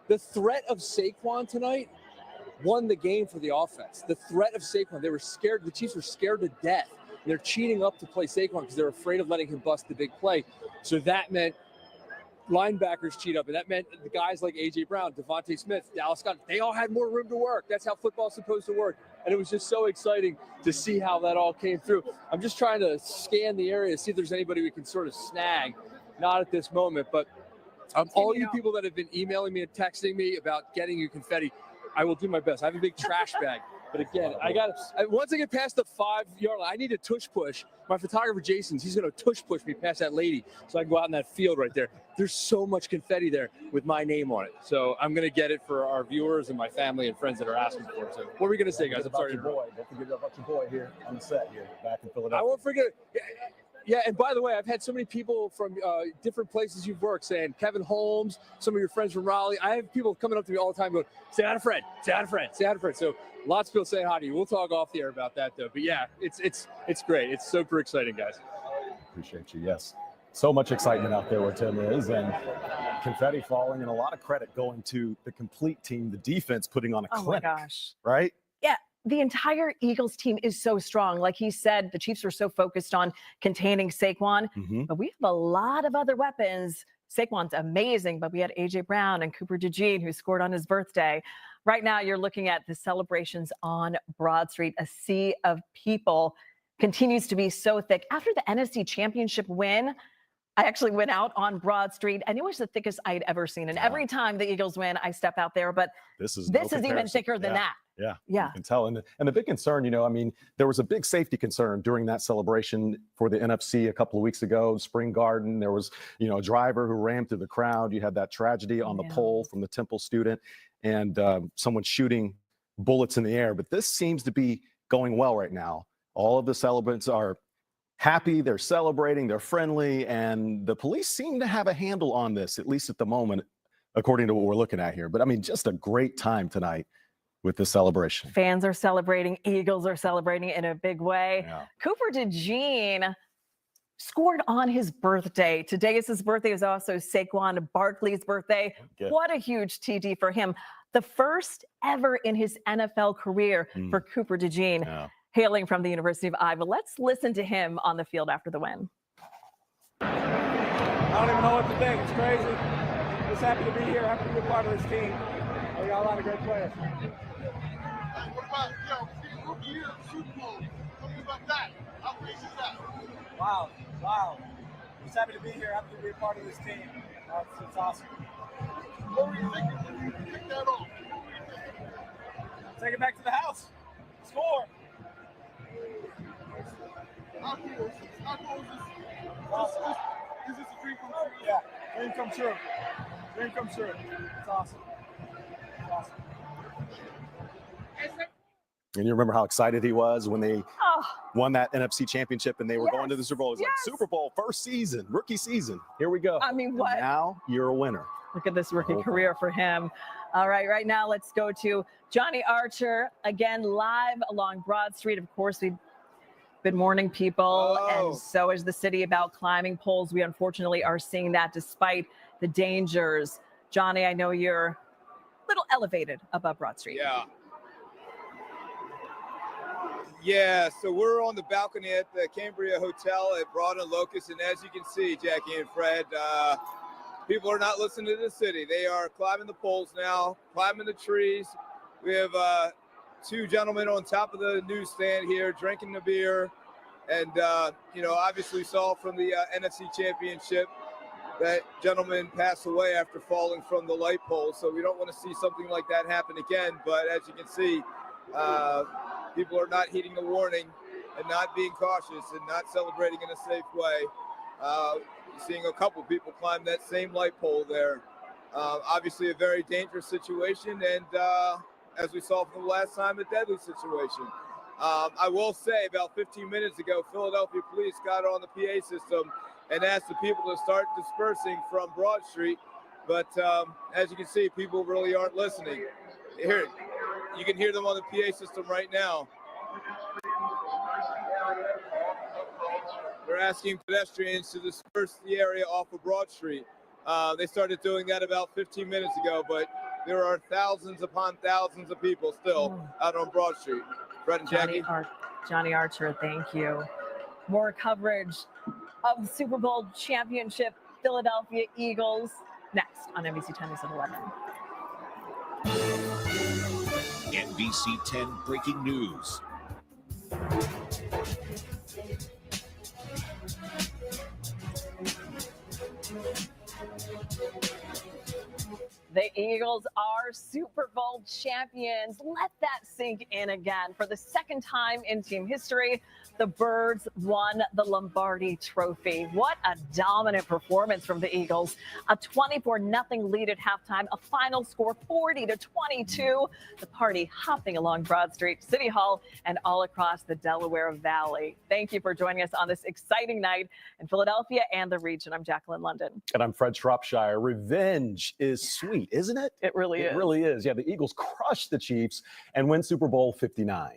The threat of Saquon tonight won the game for the offense. The threat of Saquon, they were scared. The Chiefs were scared to death they're cheating up to play Saquon because they're afraid of letting him bust the big play. So that meant linebackers cheat up, and that meant the guys like A.J. Brown, Devontae Smith, Dallas Scott, they all had more room to work. That's how football's supposed to work. And it was just so exciting to see how that all came through. I'm just trying to scan the area to see if there's anybody we can sort of snag. Not at this moment, but all you people that have been emailing me and texting me about getting you confetti, I will do my best. I have a big trash bag. But again, once I get past the 5-yard line, I need a tush push. My photographer, Jason's, he's going to tush push me past that lady so I can go out in that field right there. There's so much confetti there with my name on it. So I'm going to get it for our viewers and my family and friends that are asking for it. So what are we going to say, guys? I'm sorry to interrupt. Don't forget about your boy here on the set here back in Philadelphia. I won't forget. Yeah, and by the way, I've had so many people from different places you've worked saying, Kevin Holmes, some of your friends from Raleigh. I have people coming up to me all the time going, say hi to Fred, say hi to Fred, say hi to Fred. So lots of people saying hi to you. We'll talk off the air about that, though. But yeah, it's great. It's super exciting, guys. Appreciate you, yes. So much excitement out there where Tim is, and confetti falling, and a lot of credit going to the complete team, the defense putting on a clinic. Oh, my gosh. Right? Yeah. The entire Eagles team is so strong. Like he said, the Chiefs were so focused on containing Saquon, but we have a lot of other weapons. Saquon's amazing, but we had A.J. Brown and Cooper DeJean, who scored on his birthday. Right now, you're looking at the celebrations on Broad Street. A sea of people continues to be so thick. After the NFC Championship win, I actually went out on Broad Street, and it was the thickest I'd ever seen. And every time the Eagles win, I step out there, but this is even thicker than that. Yeah, yeah. You can tell. And the big concern, you know, I mean, there was a big safety concern during that celebration for the NFC a couple of weeks ago, Spring Garden. There was, you know, a driver who ran through the crowd. You had that tragedy on the pole from the Temple student and someone shooting bullets in the air. But this seems to be going well right now. All of the celebrants are happy, they're celebrating, they're friendly, and the police seem to have a handle on this, at least at the moment, according to what we're looking at here. But I mean, just a great time tonight with this celebration. Fans are celebrating, Eagles are celebrating in a big way. Yeah. Cooper DeJean scored on his birthday. Today is his birthday. It was also Saquon Barkley's birthday. Good. What a huge TD for him. The first ever in his NFL career for Cooper DeJean. Yeah. Hailing from the University of Iowa. Let's listen to him on the field after the win. I don't even know what to think. It's crazy. Just happy to be here. Happy to be a part of this team. We got a lot of great players. What about, rookie year Super Bowl? Tell me about that. How crazy is that? Wow. Just happy to be here. Happy to be a part of this team. It's awesome. What were you thinking when you picked that off? Take it back to the house. Score. How cool is this? Is this a dream come true? Yeah, dream come true. Dream come true. It's awesome. It's awesome. And you remember how excited he was when they won that NFC Championship and they were going to the Super Bowl. It was like, Super Bowl, first season, rookie season. Here we go. I mean, And what? now you're a winner. Look at this rookie career for him. All right now let's go to Johnny Archer, again, live along Broad Street. Of course, we've been warning people, and so is the city, about climbing poles. We unfortunately are seeing that despite the dangers. Johnny, I know you're a little elevated above Broad Street. Yeah, so we're on the balcony at the Cambria Hotel at Broad and Locust, and as you can see, Jackie and Fred, people are not listening to the city. They are climbing the poles now, climbing the trees. We have two gentlemen on top of the newsstand here drinking the beer. And, obviously saw from the NFC Championship that gentleman passed away after falling from the light pole. So we don't want to see something like that happen again. But as you can see, people are not heeding the warning and not being cautious and not celebrating in a safe way. Seeing a couple people climb that same light pole there. Obviously a very dangerous situation, and as we saw from the last time, a deadly situation. I will say about 15 minutes ago, Philadelphia police got on the PA system and asked the people to start dispersing from Broad Street. But as you can see, people really aren't listening. Here, you can hear them on the PA system right now. They're asking pedestrians to disperse the area off of Broad Street. They started doing that about 15 minutes ago, but there are thousands upon thousands of people still out on Broad Street. Fred and Jackie. Johnny Archer, thank you. More coverage of Super Bowl championship Philadelphia Eagles next on NBC 10 News at 11. NBC 10 breaking news. The Eagles are Super Bowl champions. Let that sink in again. For the second time in team history, the Birds won the Lombardi Trophy. What a dominant performance from the Eagles. A 24-0 lead at halftime, a final score 40-22. The party hopping along Broad Street, City Hall, and all across the Delaware Valley. Thank you for joining us on this exciting night in Philadelphia and the region. I'm Jacqueline London. And I'm Fred Shropshire. Revenge is sweet, isn't it? It really is. It really is. Yeah, the Eagles crushed the Chiefs and win Super Bowl 59.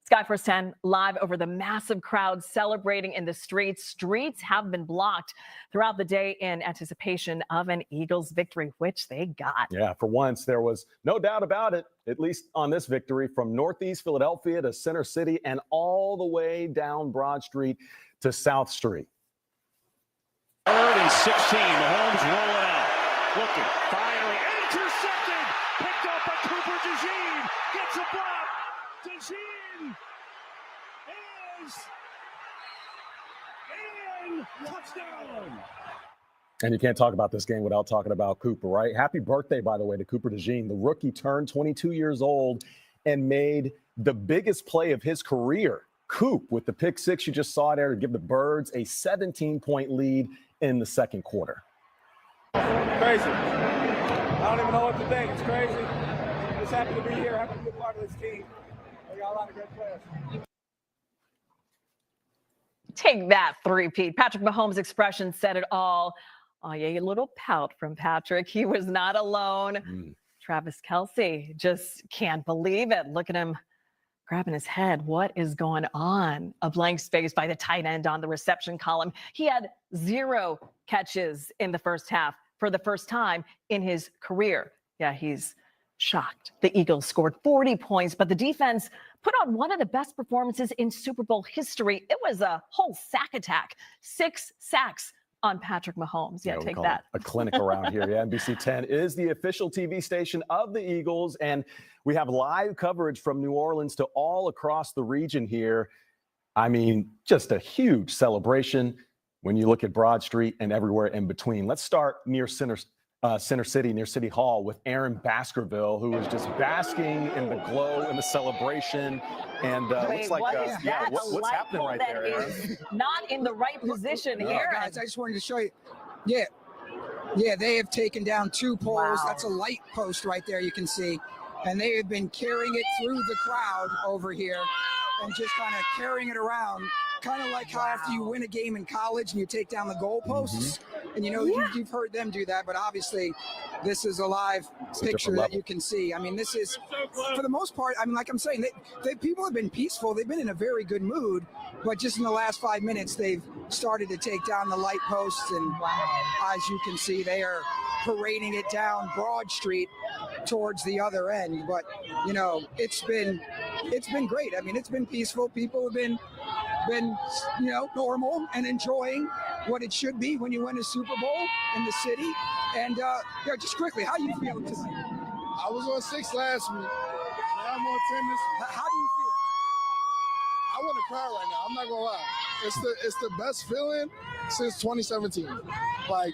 Sky Force 10 live over the massive crowd celebrating in the streets. Streets have been blocked throughout the day in anticipation of an Eagles victory, which they got. Yeah, for once, there was no doubt about it, at least on this victory, from Northeast Philadelphia to Center City and all the way down Broad Street to South Street. 3rd and 16. Mahomes rolling out. Looking, firing, intercepted. Picked up by Cooper DeJean. Gets a block. DeJean is in. Touchdown. And you can't talk about this game without talking about Cooper, right? Happy birthday, by the way, to Cooper DeJean. The rookie turned 22 years old and made the biggest play of his career. Coop with the pick six you just saw there to give the Birds a 17-point lead in the second quarter. Crazy. I don't even know what to think. It's crazy. Just happy to be here. Happy to be a part of this team. We got a lot of great players. Take that, three-peat. Patrick Mahomes' expression said it all. Oh, yeah, a little pout from Patrick. He was not alone. Travis Kelce just can't believe it. Look at him grabbing his head. What is going on? A blank space by the tight end on the reception column. He had 0 catches in the first half for the first time in his career. Yeah, he's shocked. The Eagles scored 40 points, but the defense put on one of the best performances in Super Bowl history. It was a whole sack attack. 6 sacks on Patrick Mahomes. Yeah, take that. A clinic around here. Yeah, NBC 10 is the official TV station of the Eagles, and we have live coverage from New Orleans to all across the region here. I mean, just a huge celebration when you look at Broad Street and everywhere in between. Let's start near Center City, near City Hall, with Aaron Baskerville, who was just basking in the glow and the celebration. And looks like, what's happening right there, Aaron? Not in the right position here. Guys, I just wanted to show you. Yeah, they have taken down 2 poles. Wow. That's a light post right there, you can see. And they have been carrying it through the crowd over here and just kind of carrying it around. Kind of like how after you win a game in college and you take down the goalposts, and you know you've heard them do that, but obviously this is a live picture that you can see. I mean, this is, for the most part, I mean, like I'm saying, people have been peaceful. They've been in a very good mood, but just in the last 5 minutes, they've started to take down the light posts, and as you can see, they are parading it down Broad Street towards the other end. But you know, it's been great. I mean, it's been peaceful. People have been normal and enjoying what it should be when you win a Super Bowl in the city. And just quickly, how you feel tonight? I was on 6 last week. Now I'm on 10 this week. How do you feel? I want to cry right now. I'm not gonna lie. It's the best feeling since 2017. Like,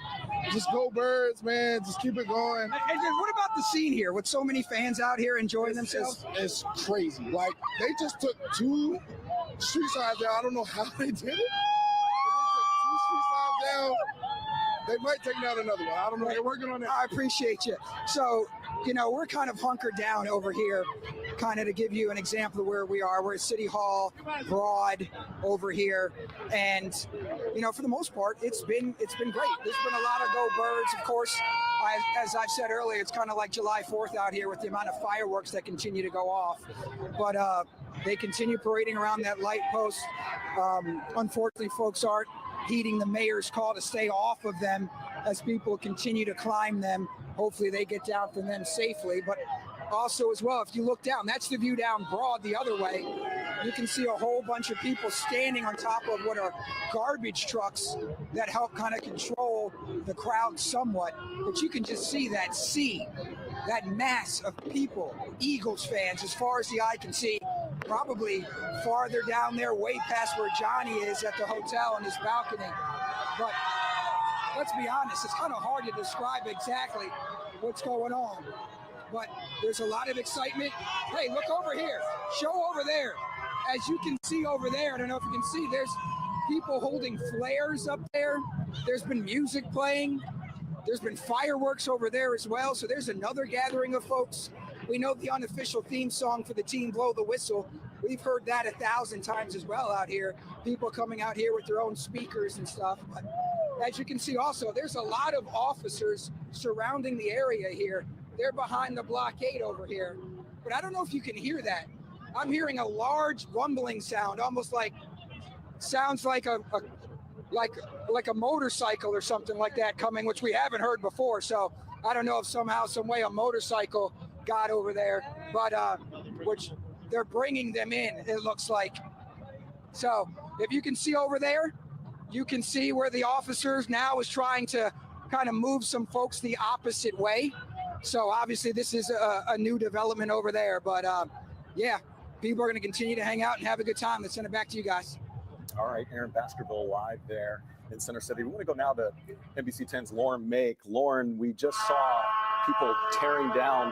just go Birds, man. Just keep it going. And what about the scene here with so many fans out here enjoying themselves? It's crazy. Like, they just took 2 street signs down. I don't know how they did it. But they took 2 street signs down. They might take down another one. I don't know. They're working on it. I appreciate you. So, you know, we're kind of hunkered down over here, kind of to give you an example of where we are. We're at City Hall, Broad over here. And, you know, for the most part, it's been great. There's been a lot of go Birds. Of course, as I've said earlier, it's kind of like July 4th out here with the amount of fireworks that continue to go off. But they continue parading around that light post. Unfortunately, folks aren't heeding the mayor's call to stay off of them as people continue to climb them. Hopefully they get down from them safely. But also as well, if you look down, that's the view down Broad the other way. You can see a whole bunch of people standing on top of what are garbage trucks that help kind of control the crowd somewhat. But you can just see that sea, that mass of people, Eagles fans, as far as the eye can see, probably farther down there, way past where Johnny is at the hotel on his balcony. But let's be honest, it's kind of hard to describe exactly what's going on. But there's a lot of excitement. Hey, look over here. Show over there. As you can see over there, I don't know if you can see, there's people holding flares up there. There's been music playing. There's been fireworks over there as well. So there's another gathering of folks. We know the unofficial theme song for the team, Blow the Whistle. We've heard that 1,000 times as well out here. People coming out here with their own speakers and stuff. But as you can see also, there's a lot of officers surrounding the area here. They're behind the blockade over here. But I don't know if you can hear that. I'm hearing a large rumbling sound, almost like, sounds like a motorcycle or something like that coming, which we haven't heard before. So I don't know if somehow, some way a motorcycle got over there, but which they're bringing them in, it looks like. So if you can see over there, you can see where the officers now is trying to kind of move some folks the opposite way. So obviously this is a new development over there, but yeah, people are going to continue to hang out and have a good time. Let's send it back to you guys. All right, Aaron Baskerville live there in Center City. We want to go now to NBC 10's Lauren Mayk. Lauren, we just saw people tearing down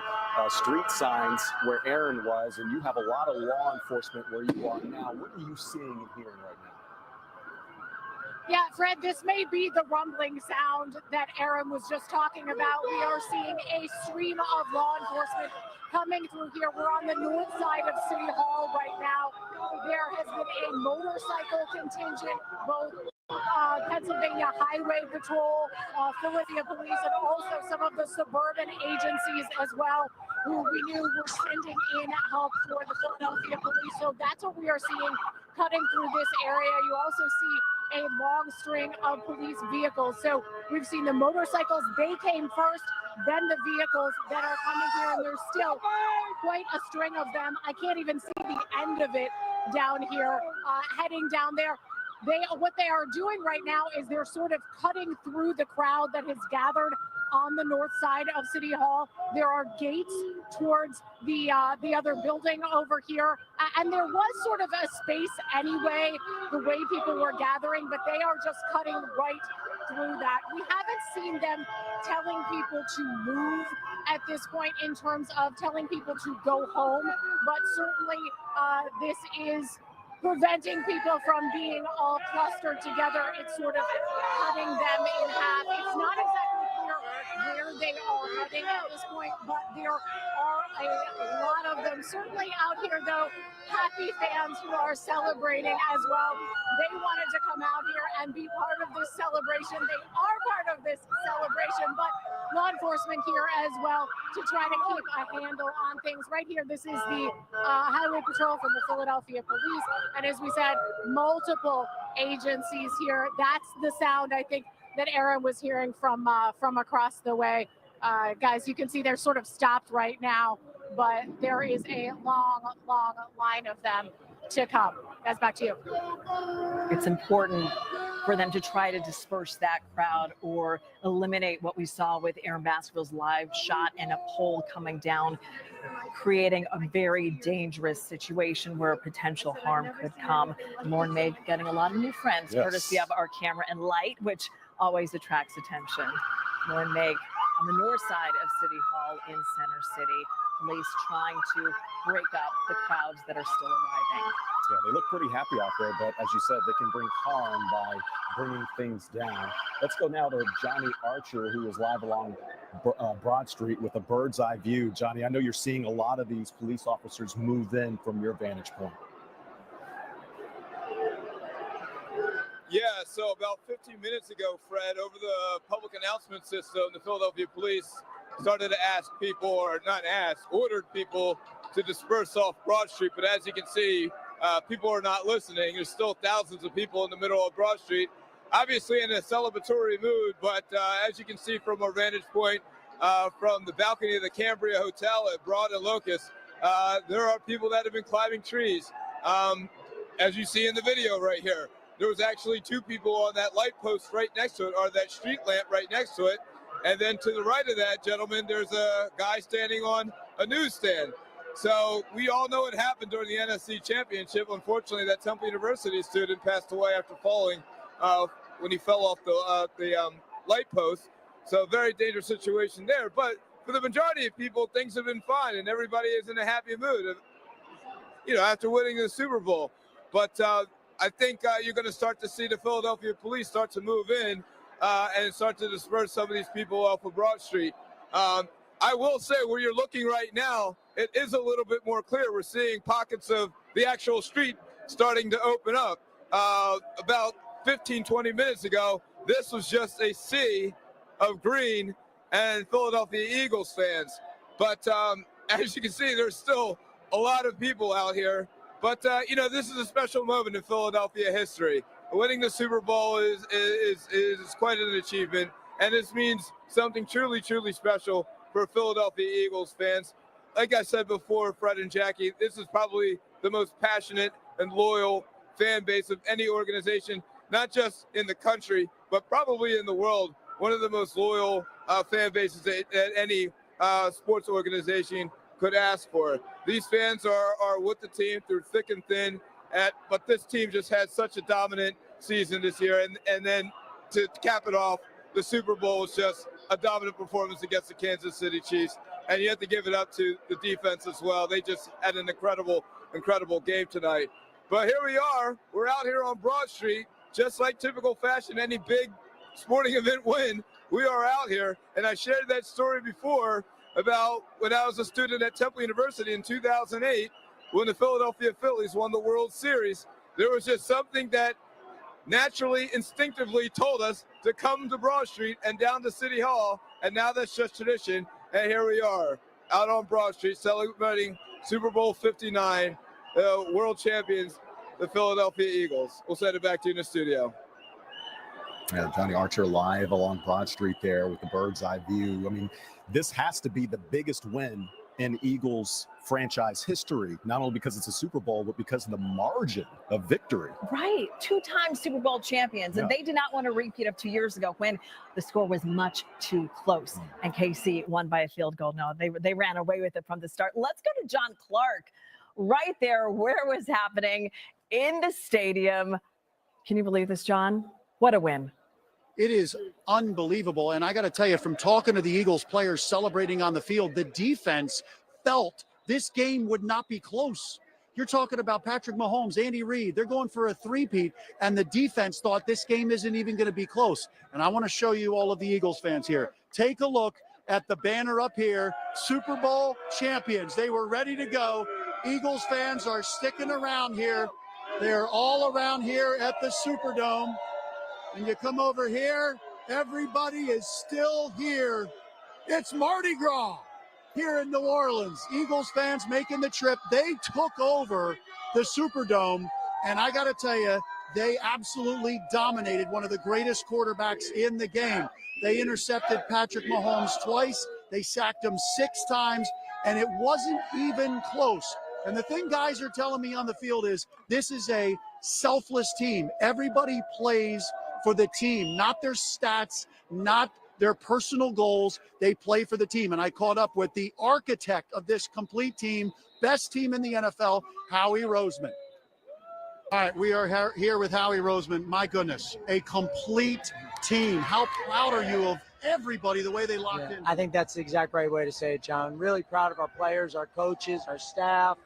street signs where Aaron was, and you have a lot of law enforcement where you are now. What are you seeing and hearing right now? Yeah, Fred, this may be the rumbling sound that Aaron was just talking about. We are seeing a stream of law enforcement coming through here. We're on the north side of City Hall right now. There has been a motorcycle contingent, both Pennsylvania Highway Patrol, Philadelphia Police, and also some of the suburban agencies as well, who we knew were sending in help for the Philadelphia Police. So that's what we are seeing cutting through this area. You also see a long string of police vehicles. So we've seen the motorcycles, they came first, then the vehicles that are coming here, and there's still quite a string of them. I can't even see the end of it down here, heading down there. What they are doing right now is they're sort of cutting through the crowd that has gathered on the north side of City Hall. There are gates towards the other building over here, and there was sort of a space anyway, the way people were gathering, but they are just cutting right through that. We haven't seen them telling people to move at this point in terms of telling people to go home, but certainly this is preventing people from being all clustered together. It's sort of cutting them in half. It's not exactly clear where they are heading at this point, but there are a lot of them certainly out here, though. Happy fans who are celebrating as well. They wanted to come out here and be part of this celebration. They are part of this celebration, but law enforcement here as well to try to keep a handle on things. Right here, this is the Highway Patrol from the Philadelphia Police. And as we said, multiple agencies here. That's the sound, I think, that Aaron was hearing from across the way. Guys, you can see they're sort of stopped right now, but there is a long, long line of them to come. Guys, back to you. It's important for them to try to disperse that crowd or eliminate what we saw with Aaron Baskerville's live shot and a pole coming down, creating a very dangerous situation where potential harm could come. Lauren Mayk getting a lot of new friends, Yes. courtesy of our camera and light, which always attracts attention. Lauren Mayk on the north side of City Hall in Center City. Police trying to break up the crowds that are still arriving. Yeah, they look pretty happy out there, but as you said, they can bring harm by bringing things down. Let's go now to Johnny Archer, who is live along Broad Street with a bird's eye view. Johnny, I know you're seeing a lot of these police officers move in from your vantage point. Yeah, so about 15 minutes ago, Fred, over the public announcement system, the Philadelphia Police started to ask people, or not ask, ordered people to disperse off Broad Street. But as you can see, people are not listening. There's still thousands of people in the middle of Broad Street, obviously in a celebratory mood. But as you can see from our vantage point, from the balcony of the Cambria Hotel at Broad and Locust, there are people that have been climbing trees. As you see in the video right here, there was actually 2 people on that light post right next to it, or that street lamp right next to it. And then to the right of that, gentlemen, there's a guy standing on a newsstand. So we all know what happened during the NFC Championship. Unfortunately, that Temple University student passed away after falling when he fell off the light post. So very dangerous situation there. But for the majority of people, things have been fine, and everybody is in a happy mood, after winning the Super Bowl. But I think you're going to start to see the Philadelphia police start to move in and start to disperse some of these people off of Broad Street. I will say, where you're looking right now, it is a little bit more clear. We're seeing pockets of the actual street starting to open up. About 15, 20 minutes ago, this was just a sea of green and Philadelphia Eagles fans. But as you can see, there's still a lot of people out here. But, this is a special moment in Philadelphia history. Winning the Super Bowl is quite an achievement, and this means something truly, truly special for Philadelphia Eagles fans. Like I said before, Fred and Jackie, this is probably the most passionate and loyal fan base of any organization, not just in the country, but probably in the world. One of the most loyal fan bases that any sports organization could ask for. These fans are with the team through thick and thin, but this team just had such a dominant season this year. And then to cap it off, the Super Bowl was just a dominant performance against the Kansas City Chiefs. And you have to give it up to the defense as well. They just had an incredible, incredible game tonight. But here we are. We're out here on Broad Street, just like typical fashion, any big sporting event win. We are out here, and I shared that story before about when I was a student at Temple University in 2008, when the Philadelphia Phillies won the World Series. There was just something that naturally, instinctively told us to come to Broad Street and down to City Hall, and now that's just tradition. And here we are, out on Broad Street, celebrating Super Bowl 59, world champions, the Philadelphia Eagles. We'll send it back to you in the studio. Yeah, Johnny Archer live along Broad Street there with the bird's eye view. I mean, this has to be the biggest win in Eagles franchise history, not only because it's a Super Bowl, but because of the margin of victory. Right. 2-time Super Bowl champions. And they did not want a repeat of 2 years ago when the score was much too close and KC won by a field goal. No, they ran away with it from the start. Let's go to John Clark right there where it was happening in the stadium. Can you believe this, John? What a win. It is unbelievable. And I got to tell you, from talking to the Eagles players celebrating on the field, the defense felt this game would not be close. You're talking about Patrick Mahomes, Andy Reid. They're going for a three-peat, and the defense thought this game isn't even going to be close. And I want to show you all of the Eagles fans here. Take a look at the banner up here, Super Bowl champions. They were ready to go. Eagles fans are sticking around here. They're all around here at the Superdome. And you come over here, everybody is still here. It's Mardi Gras here in New Orleans. Eagles fans making the trip. They took over the Superdome, and I got to tell you, they absolutely dominated one of the greatest quarterbacks in the game. They intercepted Patrick Mahomes twice. They sacked him 6 times, and it wasn't even close. And the thing guys are telling me on the field is this is a selfless team. Everybody plays for the team, not their stats, not their personal goals. They play for the team. And I caught up with the architect of this complete team, best team in the NFL, Howie Roseman. All right, we are here with Howie Roseman. My goodness, a complete team. How proud are you of everybody, the way they locked in? I think that's the exact right way to say it, John. Really proud of our players, our coaches, our staff.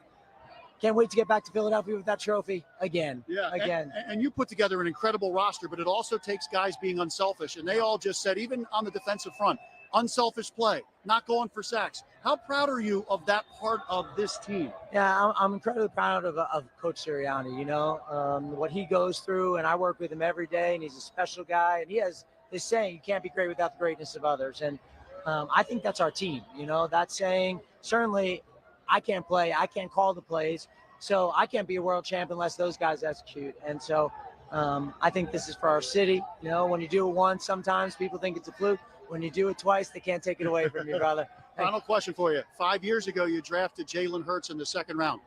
Can't wait to get back to Philadelphia with that trophy again. Yeah, again. And you put together an incredible roster, but it also takes guys being unselfish. And they all just said, even on the defensive front, unselfish play, not going for sacks. How proud are you of that part of this team? Yeah, I'm incredibly proud of Coach Sirianni. You know, what he goes through, and I work with him every day, and he's a special guy. And he has this saying, you can't be great without the greatness of others. And I think that's our team. You know, that saying, certainly I can't play, I can't call the plays, so I can't be a world champ unless those guys execute. And so I think this is for our city. You know, when you do it once, sometimes people think it's a fluke. When you do it twice, they can't take it away from you, brother. Final question for you. 5 years ago, you drafted Jaylen Hurts in the 2nd round.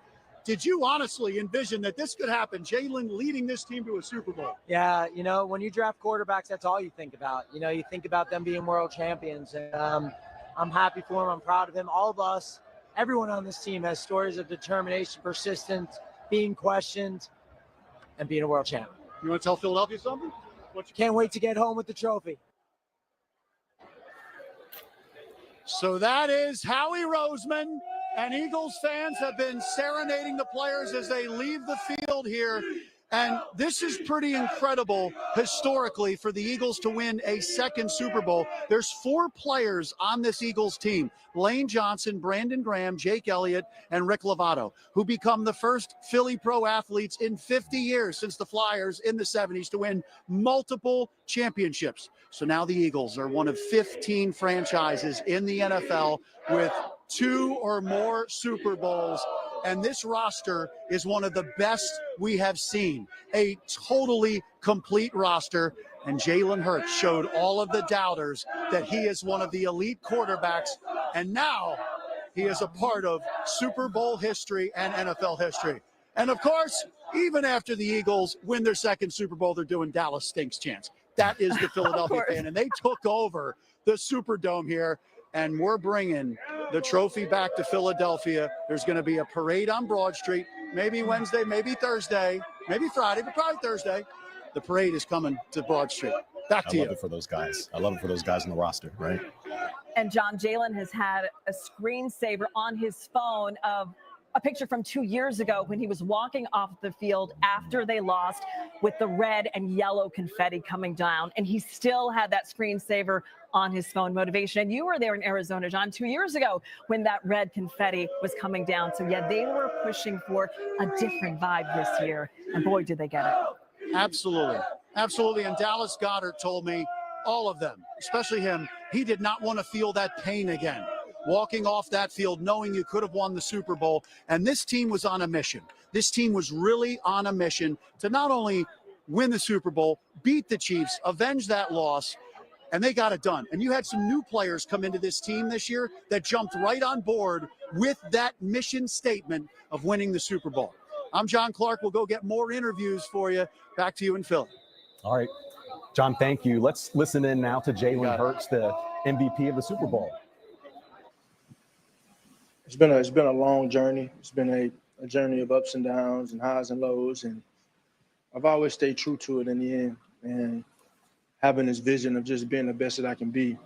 did you honestly envision that this could happen? Jaylen leading this team to a Super Bowl. Yeah, you know, when you draft quarterbacks, that's all you think about. You know, you think about them being world champions. And I'm happy for him. I'm proud of him. All of us, everyone on this team has stories of determination, persistence, being questioned, and being a world champion. You want to tell Philadelphia something? Can't wait to get home with the trophy. So that is Howie Roseman, and Eagles fans have been serenading the players as they leave the field here. And this is pretty incredible historically for the Eagles to win a second Super Bowl. There's 4 players on this Eagles team: Lane Johnson, Brandon Graham, Jake Elliott, and Rick Lovato, who become the first Philly pro athletes in 50 years since the Flyers in the 70s to win multiple championships. So now the Eagles are one of 15 franchises in the NFL with 2 or more Super Bowls. And this roster is one of the best we have seen. A totally complete roster. And Jaylen Hurts showed all of the doubters that he is one of the elite quarterbacks. And now he is a part of Super Bowl history and NFL history. And of course, even after the Eagles win their second Super Bowl, they're doing Dallas Stinks chants. That is the Philadelphia fan. And they took over the Superdome here. And we're bringing the trophy back to Philadelphia. There's going to be a parade on Broad Street, maybe Wednesday, maybe Thursday, maybe Friday, but probably Thursday. The parade is coming to Broad Street. Back to you. I love it for those guys. I love it for those guys on the roster, right? And John, Jaylen has had a screensaver on his phone of a picture from 2 years ago when he was walking off the field after they lost with the red and yellow confetti coming down. And he still had that screensaver on his phone. Motivation. And you were there in Arizona, John, 2 years ago when that red confetti was coming down. So yeah, they were pushing for a different vibe this year. And boy, did they get it. Absolutely. Absolutely. And Dallas Goedert told me, all of them, especially him, he did not want to feel that pain again. Walking off that field, knowing you could have won the Super Bowl. And this team was on a mission. This team was really on a mission to not only win the Super Bowl, beat the Chiefs, avenge that loss, and they got it done. And you had some new players come into this team this year that jumped right on board with that mission statement of winning the Super Bowl. I'm John Clark. We'll go get more interviews for you. Back to you in Philly. All right. John, thank you. Let's listen in now to Jaylen Hurts, the MVP of the Super Bowl. It's been a long journey. It's been a journey of ups and downs and highs and lows. And I've always stayed true to it in the end. And having this vision of just being the best that I can be,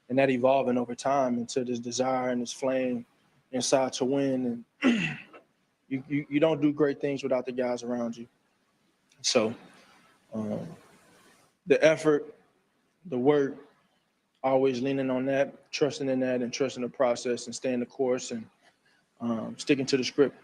and that evolving over time into this desire and this flame inside to win. And you don't do great things without the guys around you. So the effort, the work, always leaning on that, trusting in that, and trusting the process and staying the course and sticking to the script.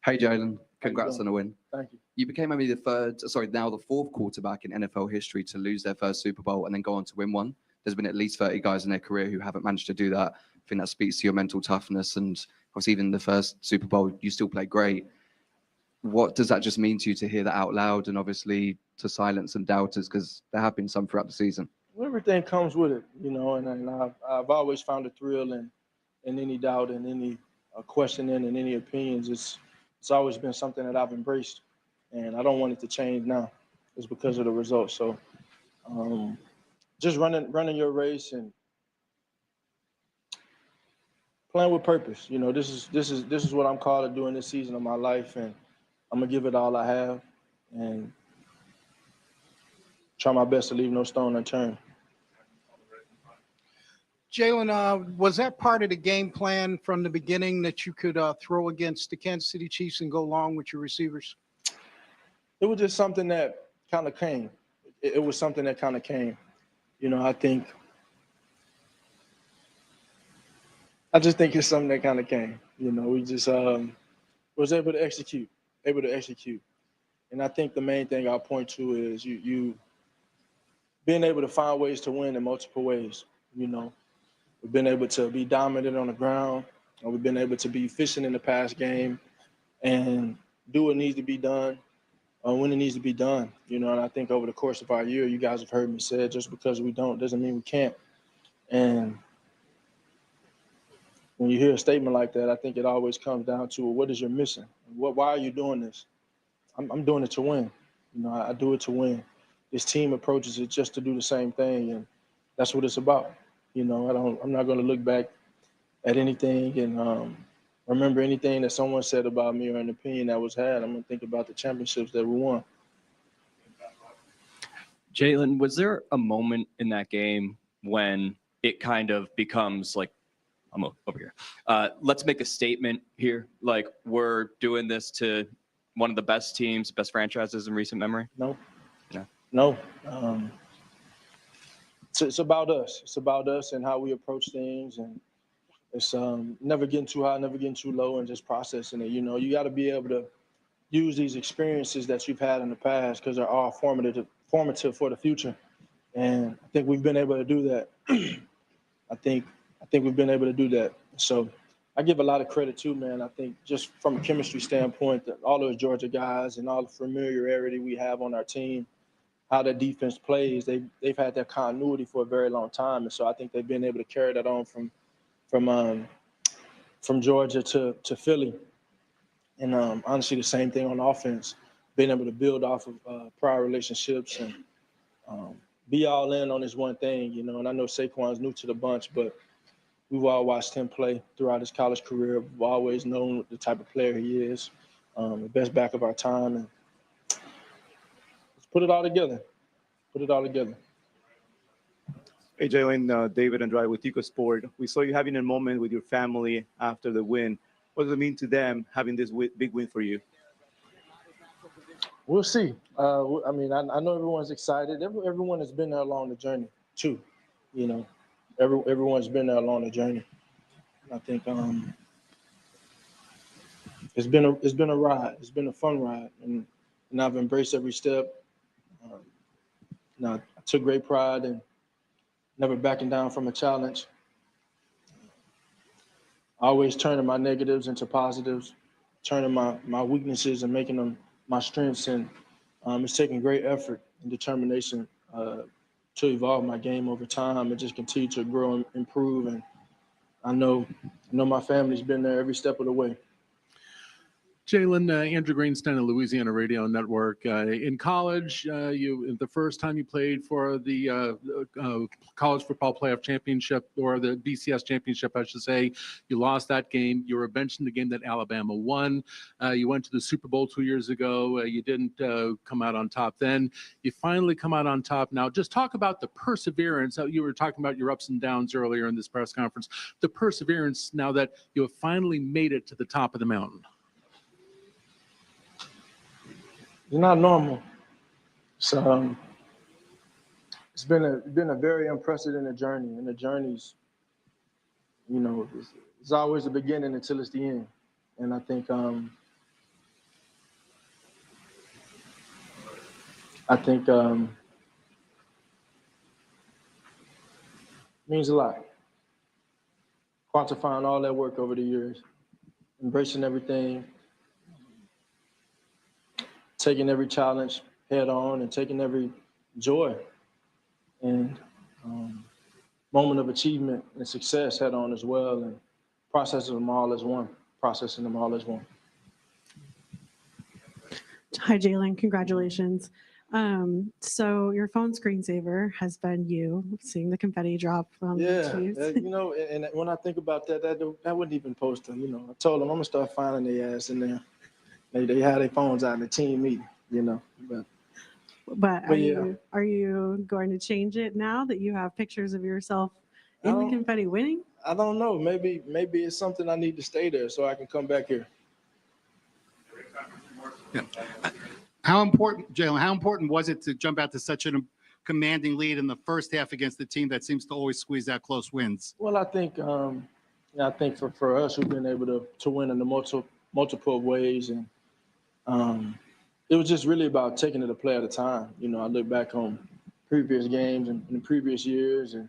Hey, Jaylen. Congrats on the win. Thank you. You became only now the 4th quarterback in NFL history to lose their first Super Bowl and then go on to win one. There's been at least 30 guys in their career who haven't managed to do that. I think that speaks to your mental toughness. And obviously, even the first Super Bowl, you still played great. What does that just mean to you to hear that out loud and obviously to silence some doubters, because there have been some throughout the season? Everything comes with it, you know, and I've always found a thrill in any doubt and any questioning and any opinions. It's always been something that I've embraced, and I don't want it to change now. It's because of the results. So just running your race and playing with purpose. You know, this is what I'm called to do in this season of my life, and I'm gonna give it all I have and try my best to leave no stone unturned. Jaylen, was that part of the game plan from the beginning that you could throw against the Kansas City Chiefs and go long with your receivers? It was just something that kind of came. It was something that kind of came. You know, I just think it's something that kind of came. You know, we just was able to execute. And I think the main thing I'll point to is you being able to find ways to win in multiple ways. You know, we've been able to be dominant on the ground, and we've been able to be efficient in the pass game and do what needs to be done when it needs to be done. You know, and I think over the course of our year, you guys have heard me say, just because we don't doesn't mean we can't. And when you hear a statement like that, I think it always comes down to what is your mission? Why are you doing this? I'm doing it to win. You know, I do it to win. This team approaches it just to do the same thing, and that's what it's about. You know, I'm not going to look back at anything and remember anything that someone said about me or an opinion that was had. I'm going to think about the championships that we won. Jaylen, was there a moment in that game when it kind of becomes like, I'm over here. Let's make a statement here. Like, we're doing this to one of the best teams, best franchises in recent memory? No. No. No. It's about us. It's about us and how we approach things. And it's never getting too high, never getting too low, and just processing it. You know, you got to be able to use these experiences that you've had in the past because they're all formative for the future. And I think we've been able to do that. I think we've been able to do that. So I give a lot of credit too, man. I think just from a chemistry standpoint, that all those Georgia guys and all the familiarity we have on our team, how the defense plays, they've had that continuity for a very long time. And so I think they've been able to carry that on from Georgia to Philly. And honestly, the same thing on offense, being able to build off of prior relationships and be all in on this one thing, you know. And I know Saquon's new to the bunch, but we've all watched him play throughout his college career. We've always known the type of player he is, the best back of our time. And let's put it all together. Put it all together. Hey, Jaylen, David Andrade with Tico Sport. We saw you having a moment with your family after the win. What does it mean to them having this big win for you? We'll see. I mean, I know everyone's excited. Everyone has been there along the journey too. You know, everyone's been there along the journey. I think it's been a ride. It's been a fun ride, and I've embraced every step. I took great pride in never backing down from a challenge. Always turning my negatives into positives, turning my weaknesses and making them my strengths. And it's taking great effort and determination to evolve my game over time and just continue to grow and improve. And I know my family's been there every step of the way. Jaylen, Andrew Greenstein of Louisiana Radio Network. In college, the first time you played for the College Football Playoff Championship, or the BCS Championship, I should say, you lost that game. You were benched in the game that Alabama won. You went to the Super Bowl 2 years ago. You didn't come out on top then. You finally come out on top now. Just talk about the perseverance. You were talking about your ups and downs earlier in this press conference. The perseverance now that you have finally made it to the top of the mountain. It's not normal. So it's been a very unprecedented journey, and the journey's, you know, it's always the beginning until it's the end. And I think it means a lot. Quantifying all that work over the years, embracing everything, taking every challenge head on, and taking every joy and moment of achievement and success head on as well, and processing them all as one. Hi, Jaylen. Congratulations. So your phone screensaver has been you seeing the confetti drop from the Chiefs. You know, and when I think about that wouldn't even post them. You know, I told them I'm gonna start finding their ass in there. They had their phones out in the team meeting, you know. But are you going to change it now that you have pictures of yourself in the confetti winning? I don't know. Maybe it's something I need to stay there so I can come back here. Yeah. How important, Jaylen, how important was it to jump out to such a commanding lead in the first half against the team that seems to always squeeze out close wins? Well, I think for us, we've been able to win in the multiple ways, and it was just really about taking it a play at a time. You know, I look back on previous games and in previous years, and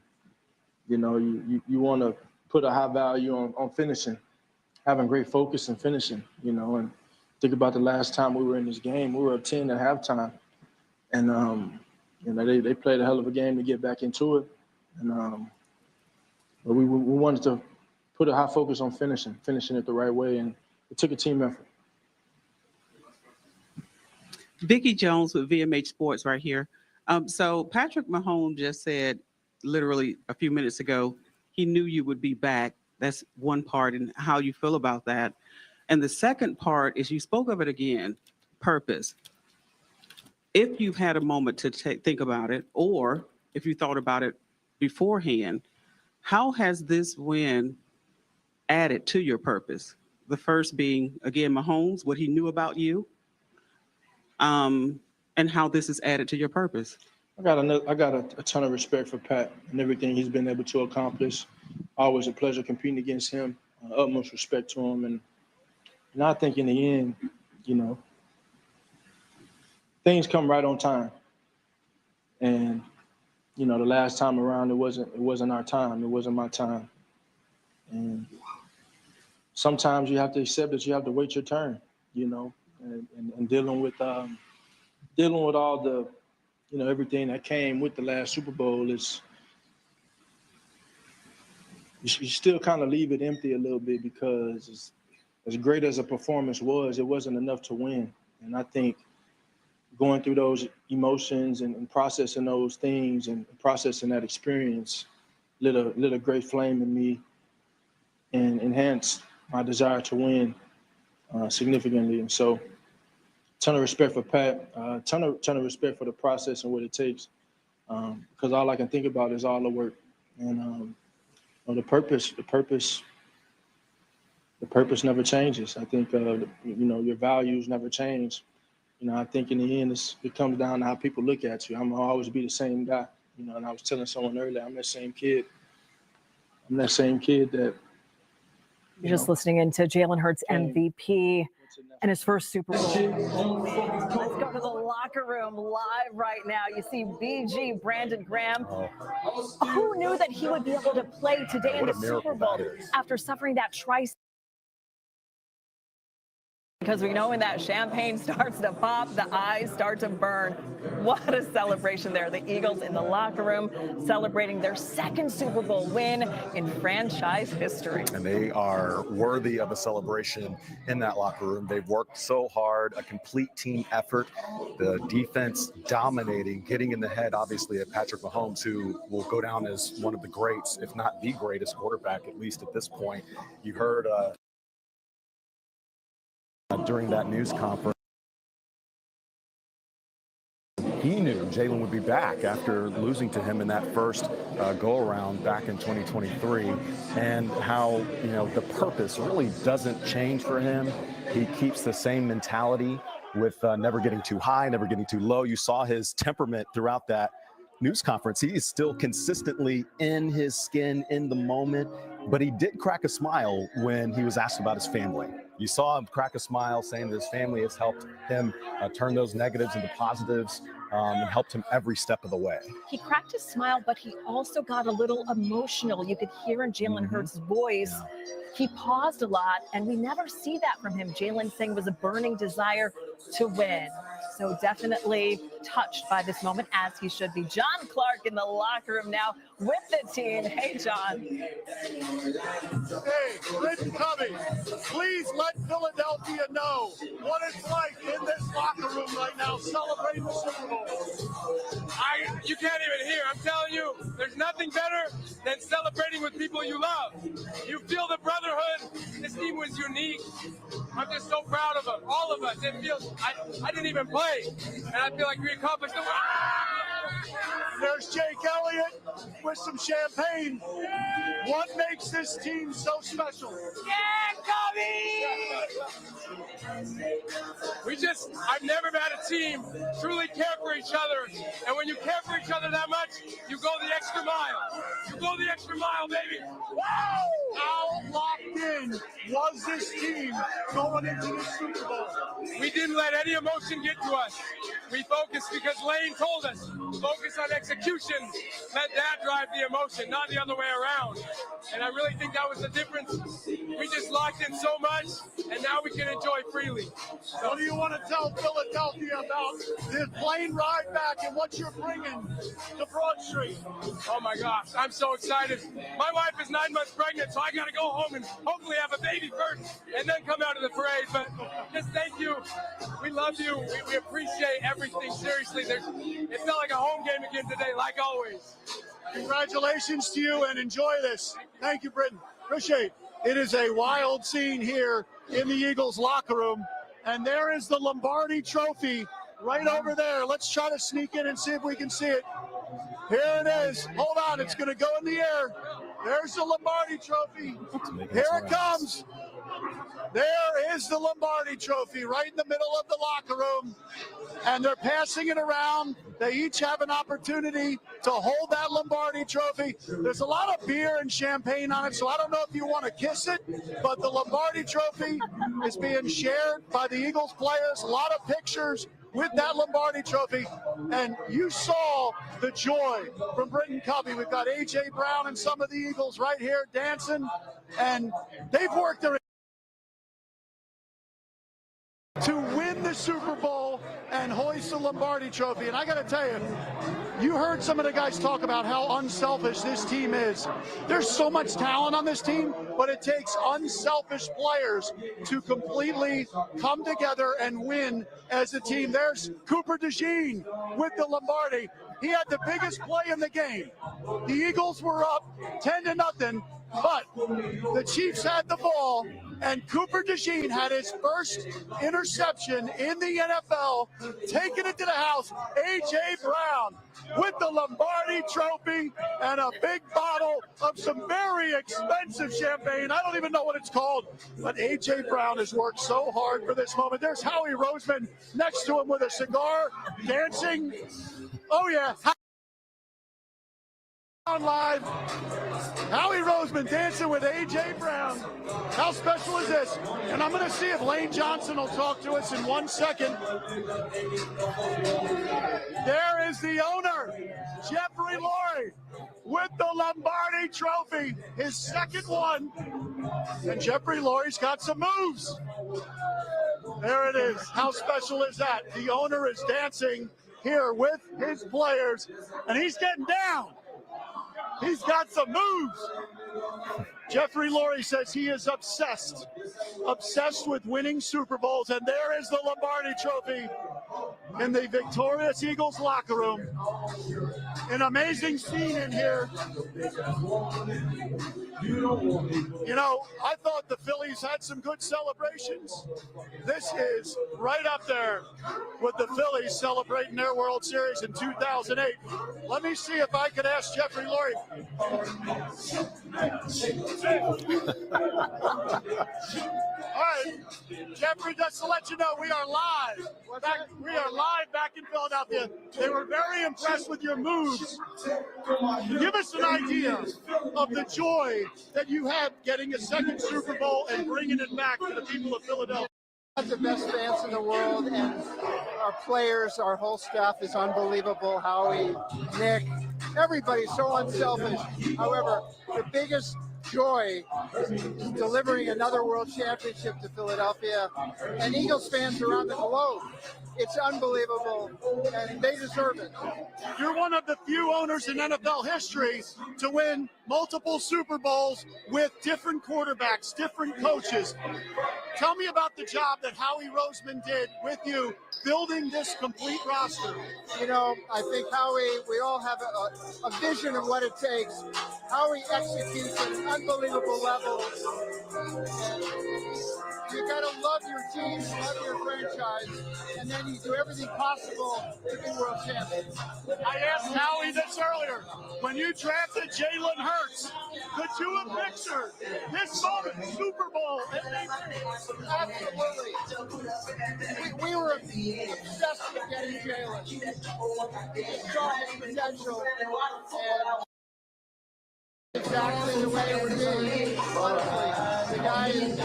you know, you want to put a high value on finishing, having great focus and finishing. You know, and think about the last time we were in this game, we were up 10 at halftime, and you know, they played a hell of a game to get back into it, and but we wanted to put a high focus on finishing it the right way, and it took a team effort. Vicki Jones with VMH Sports right here. So Patrick Mahomes just said literally a few minutes ago, he knew you would be back. That's one part, and how you feel about that. And the second part is you spoke of it again, purpose. If you've had a moment to think about it, or if you thought about it beforehand, how has this win added to your purpose? The first being, again, Mahomes, what he knew about you, and how this has added to your purpose. I got a ton of respect for Pat and everything he's been able to accomplish. Always a pleasure competing against him. Utmost respect to him, and I think in the end, you know, things come right on time. And you know, the last time around, it wasn't our time. It wasn't my time. And sometimes you have to accept that you have to wait your turn. You know, and dealing with all the, you know, everything that came with the last Super Bowl is, you still kind of leave it empty a little bit, because as great as a performance was, it wasn't enough to win. And I think going through those emotions and processing those things and processing that experience lit a great flame in me and enhanced my desire to win significantly. And so, ton of respect for Pat, ton of respect for the process and what it takes, because all I can think about is all the work and the purpose never changes. I think you know, your values never change. You know, I think in the end it comes down to how people look at you. I'm gonna always be the same guy. You know, and I was telling someone earlier, I'm that same kid that. You're just listening into Jaylen Hurts MVP and his first Super Bowl. Let's go to the locker room live right now. You see BG, Brandon Graham. Who knew that he would be able to play today in the Super Bowl after suffering that because we know when that champagne starts to pop, the eyes start to burn. What a celebration there. The Eagles in the locker room celebrating their second Super Bowl win in franchise history. And they are worthy of a celebration in that locker room. They've worked so hard, a complete team effort. The defense dominating, getting in the head, obviously, of Patrick Mahomes, who will go down as one of the greats, if not the greatest quarterback, at least at this point. You heard during that news conference, he knew Jaylen would be back after losing to him in that first go-around back in 2023, and how, you know, the purpose really doesn't change for him. He keeps the same mentality with never getting too high, never getting too low. You saw his temperament throughout that news conference. He is still consistently in his skin, in the moment, but he did crack a smile when he was asked about his family. You saw him crack a smile, saying that his family has helped him turn those negatives into positives, and helped him every step of the way. He cracked a smile, but he also got a little emotional. You could hear in Jaylen Hurts' voice. He paused a lot, and we never see that from him. Jaylen saying was a burning desire to win. So definitely touched by this moment, as he should be. John Clark in the locker room now with the team. Hey, John. Hey, Clinton Covey, please let Philadelphia know what it's like in this locker room right now, celebrating the Super Bowl. You can't even hear. I'm telling you, there's nothing better than celebrating with people you love. You feel the brotherhood. This team was unique. I'm just so proud of them, all of us. It feels, I didn't even play, and I feel like we accomplished the There's Jake Elliott with some champagne. What makes this team so special? Yeah, I've never had a team truly care for each other. And when you care for each other that much, you go the extra mile. You go the extra mile, baby. How locked in was this team going into the Super Bowl? We didn't let any emotion get to us. We focus because Lane told us, focus on execution. Let that drive the emotion, not the other way around. And I really think that was the difference. We just locked in so much, and now we can enjoy freely. So, what do you want to tell Philadelphia about this plane ride back and what you're bringing to Broad Street? oh my gosh, I'm so excited. My wife is 9 months pregnant, so I got to go home and hopefully have a baby first and then come out of the parade. But just thank you. We love you. We appreciate everything. Seriously, it felt like a home game again today, like always. Congratulations to you and enjoy this. Thank you, Britton. Appreciate it. It is a wild scene here in the Eagles locker room. And there is the Lombardi Trophy right over there. Let's try to sneak in and see if we can see it. Here it is. Hold on, it's going to go in the air. There's the Lombardi Trophy. Here it comes. There is the Lombardi Trophy right in the middle of the locker room. And they're passing it around. They each have an opportunity to hold that Lombardi Trophy. There's a lot of beer and champagne on it, so I don't know if you want to kiss it, but the Lombardi Trophy is being shared by the Eagles players. A lot of pictures with that Lombardi Trophy. And you saw the joy from Britton Covey. We've got A.J. Brown and some of the Eagles right here dancing, and they've worked their to win the Super Bowl and hoist the Lombardi Trophy. And I got to tell you, you heard some of the guys talk about how unselfish this team is. There's so much talent on this team, but it takes unselfish players to completely come together and win as a team. There's Cooper DeJean with the Lombardi. He had the biggest play in the game. The Eagles were up 10-0, but the Chiefs had the ball, and Cooper DeJean had his first interception in the NFL, taking it to the house. A.J. Brown with the Lombardi Trophy and a big bottle of some very expensive champagne. I don't even know what it's called, but A.J. Brown has worked so hard for this moment. There's Howie Roseman next to him with a cigar, dancing. Oh, yeah. On live, Howie Roseman dancing with A.J. Brown. How special is this? And I'm going to see if Lane Johnson will talk to us in 1 second. There is the owner, Jeffrey Lorie, with the Lombardi Trophy, his second one. And Jeffrey Lorie's got some moves. There it is. How special is that? The owner is dancing here with his players, and he's getting down. He's got some moves. Jeffrey Lorie says he is obsessed with winning Super Bowls, and there is the Lombardi Trophy in the victorious Eagles locker room. An amazing scene in here. You know, I thought the Phillies had some good celebrations. This is right up there with the Phillies celebrating their World Series in 2008. Let me see if I could ask Jeffrey Lorie. All right, Jeffrey, just to let you know, we are live. We are live back in Philadelphia. They were very impressed with your moves. Give us an idea of the joy that you had getting a second Super Bowl and bringing it back to the people of Philadelphia. The best fans in the world, and our players, our whole staff is unbelievable. Howie, Nick, everybody's so unselfish. However, the biggest joy is delivering another world championship to Philadelphia and Eagles fans around the globe. It's unbelievable, and they deserve it. You're one of the few owners in NFL history to win multiple Super Bowls with different quarterbacks, different coaches. Tell me about the job that Howie Roseman did with you building this complete roster. You know, I think Howie, we all have a vision of what it takes. Howie executes at an unbelievable level. And you got to love your team, love your franchise, and then you do everything possible to be world champions. I asked Howie this earlier. When you drafted Jaylen Hurts, could you have pictured this moment, Super Bowl? Absolutely. We were obsessed with getting Jaylen. We saw his potential, and exactly the way it would be. Honestly, the guy is